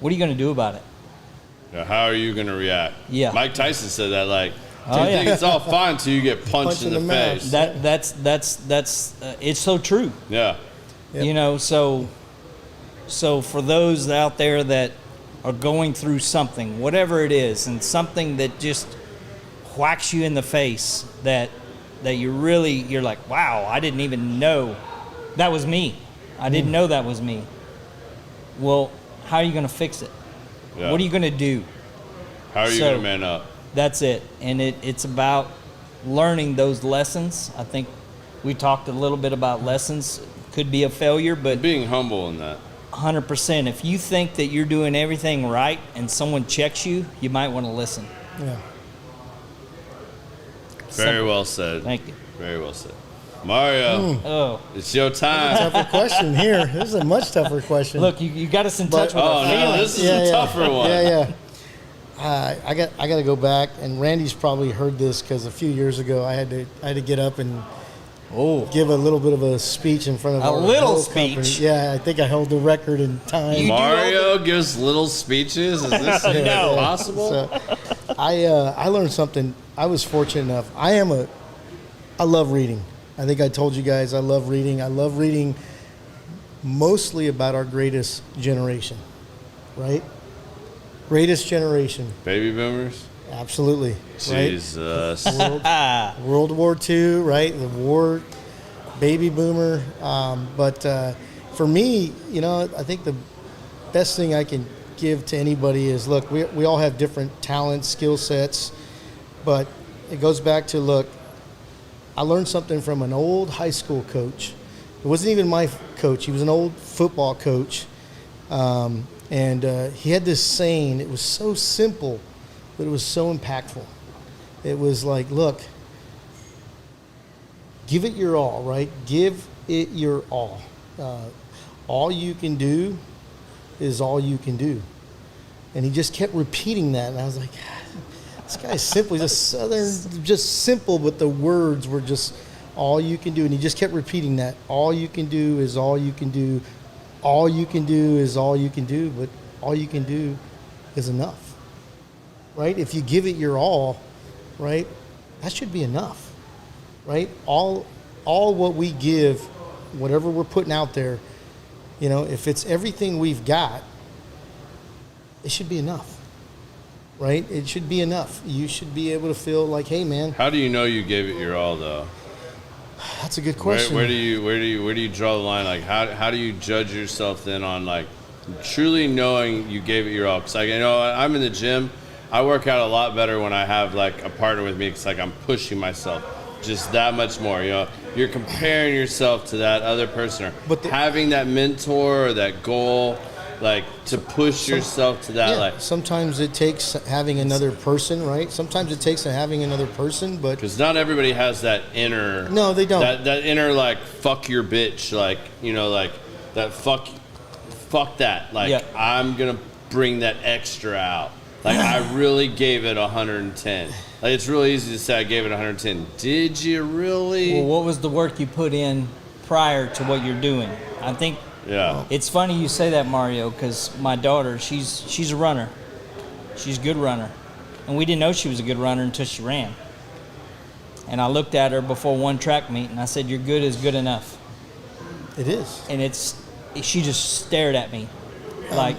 what are you going to do about it? Yeah, how are you going to react? Yeah. Mike Tyson said that, like, Oh, you yeah. think it's all fine until you get punched in the mouth. face. That's it's so true. Yeah. Yep. So for those out there that are going through something, whatever it is, and something that just whacks you in the face, that you're like, wow, I didn't even know that was me. I didn't know that was me. Well, how are you going to fix it? Yeah. What are you going to do? How are you So- going to man up? That's it. And it's about learning those lessons. I think we talked a little bit about lessons. Could be a failure, but Being humble in that. 100%. If you think that you're doing everything right and someone checks you, you might want to listen. Yeah. Very well said. Thank you. Very well said. Mario, Oh, it's your time. Tougher question here. This is a much tougher question. look, you got us in touch with Oh our no, feelings. this is a tougher one. Yeah. I got to go back, and Randy's probably heard this because a few years ago I had to get up and give a little bit of a speech in front of A our little whole company. speech? Yeah, I think I held the record in time. Mario gives little speeches. Is this No. possible? So, I learned something. I was fortunate enough. I love reading. I think I told you guys I love reading. I love reading mostly about our greatest generation, right? Greatest generation. Baby boomers. Absolutely. Jesus. Right? World War II, right? The war, baby boomer. But for me, I think the best thing I can give to anybody is, look, we all have different talents, skill sets, but it goes back to, look, I learned something from an old high school coach. It wasn't even my coach. He was an old football coach. And he had this saying. It was so simple, but it was so impactful. It was like, look, give it your all, right? Give it your all. All you can do is all you can do. And he just kept repeating that. And I was like, God, this guy's simple. He's a Southern, just simple, but the words were just all you can do. And he just kept repeating that. All you can do is all you can do. All you can do is all you can do, but all you can do is enough, right? If you give it your all, right, that should be enough, right? All what we give, whatever we're putting out there, if it's everything we've got, it should be enough, right? It should be enough. You should be able to feel like, hey, man. How do you know you gave it your all, though? That's a good question. Where do you draw the line? Like, how do you judge yourself then on, like, truly knowing you gave it your all? Because, like, I'm in the gym. I work out a lot better when I have, like, a partner with me. Because, like, I'm pushing myself just that much more. You're comparing yourself to that other person, or having that mentor or that goal, like, to push yourself to that. Yeah, like, sometimes it takes having another person, right? Sometimes it takes having another person, but because not everybody has that inner. No, they don't. That inner, like, fuck your bitch, like, like that fuck that. Like, Yeah. I'm gonna bring that extra out. Like, I really gave it 110. Like, it's really easy to say I gave it 110. Did you really? Well, what was the work you put in prior to what you're doing? I think Yeah. it's funny you say that, Mario, because my daughter, she's a runner. She's a good runner. And we didn't know she was a good runner until she ran. And I looked at her before one track meet, and I said, "You're good is good enough." it is. And she just stared at me like,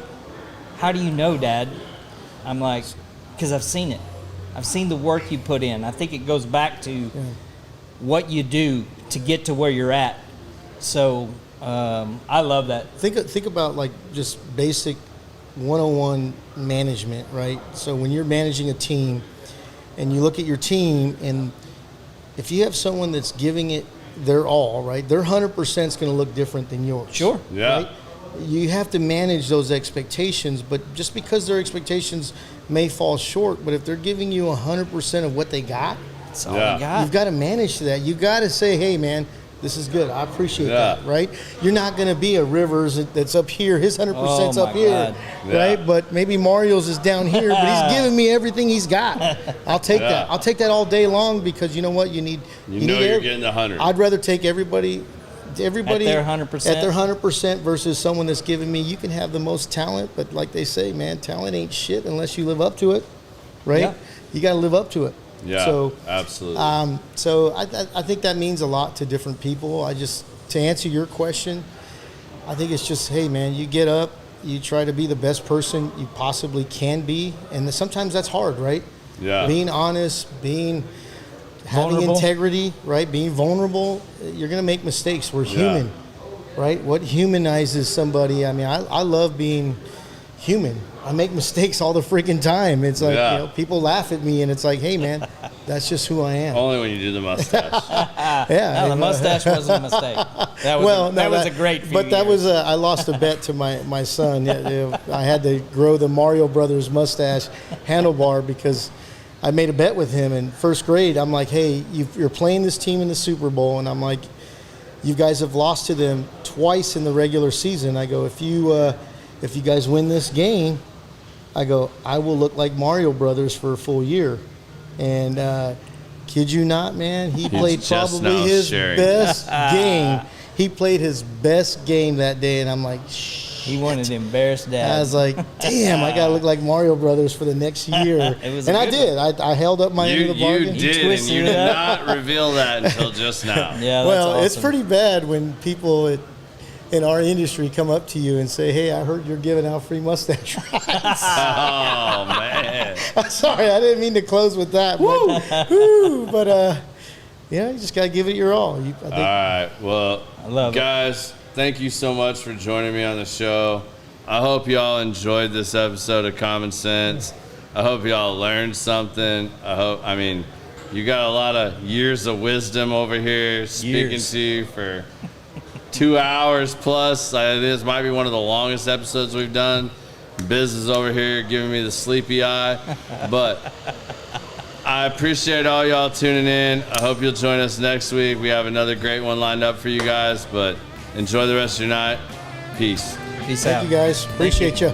"How do you know, Dad?" I'm like, "Because I've seen it. I've seen the work you put in." I think it goes back to what you do to get to where you're at. So I love that. Think about, like, just basic 101 management, right? So when you're managing a team and you look at your team, and if you have someone that's giving it their all, right, their 100% is going to look different than yours. Sure. Yeah. Right? You have to manage those expectations, but just because their expectations may fall short, but if they're giving you 100% of what they got, That's all Yeah. I got. you've got to manage to that. You got to say, hey, man, this is good. I appreciate Yeah. that, right? You're not going to be a Rivers that's up here. His 100%'s Oh, up my here, God. right? Yeah. But maybe Mario's is down here, but he's giving me everything he's got. I'll take Yeah. that. I'll take that all day long, because you know what? You You need know you're getting the 100. I'd rather take everybody At their 100%. at their 100% versus someone that's giving me. You can have the most talent, but like they say, man, talent ain't shit unless you live up to it, right? Yeah. You got to live up to it. Yeah, So, absolutely. so I think that means a lot to different people. To answer your question, I think it's just, hey, man, you get up, you try to be the best person you possibly can be, and sometimes that's hard, right? Yeah. Being honest, having Vulnerable. integrity, right? Being vulnerable. You're going to make mistakes. We're Yeah. human, right? What humanizes somebody? I mean, I love being human. I make mistakes all the freaking time. It's like, Yeah. people laugh at me, and it's like, hey, man, that's just who I am. Only when you do the mustache. Yeah. No, the mustache wasn't a mistake. That was a great few But that years. was I lost a bet to my son. I had to grow the Mario Brothers mustache handlebar because I made a bet with him in first grade. I'm like, hey, you're playing this team in the Super Bowl, and I'm like, you guys have lost to them twice in the regular season. I go, if you guys win this game, I go, I will look like Mario Brothers for a full year. And kid you not, man, he played just probably now his sharing. best game. He played his best game that day, and I'm like, He wanted to embarrass Dad. I was like, damn, I gotta look like Mario Brothers for the next year. It was a and I good did. I held up my end You, of the bargain. you did, and twisted you it did up. not reveal that until just now. Yeah, that's Well, it's awesome. pretty bad when people in our industry come up to you and say, hey, I heard you're giving out free mustache rides. Oh man. Sorry, I didn't mean to close with that. But yeah, you just got to give it your all. I think, All right. Well, I love it. guys, thank you so much for joining me on the show. I hope y'all enjoyed this episode of Common Sense. I hope y'all learned something. I mean, you got a lot of years of wisdom over here speaking Years. to you for 2 hours plus. This might be one of the longest episodes we've done. Biz is over here giving me the sleepy eye. But I appreciate all y'all tuning in. I hope you'll join us next week. We have another great one lined up for you guys. But enjoy the rest of your night. Peace. Peace out. thank you guys. Appreciate you.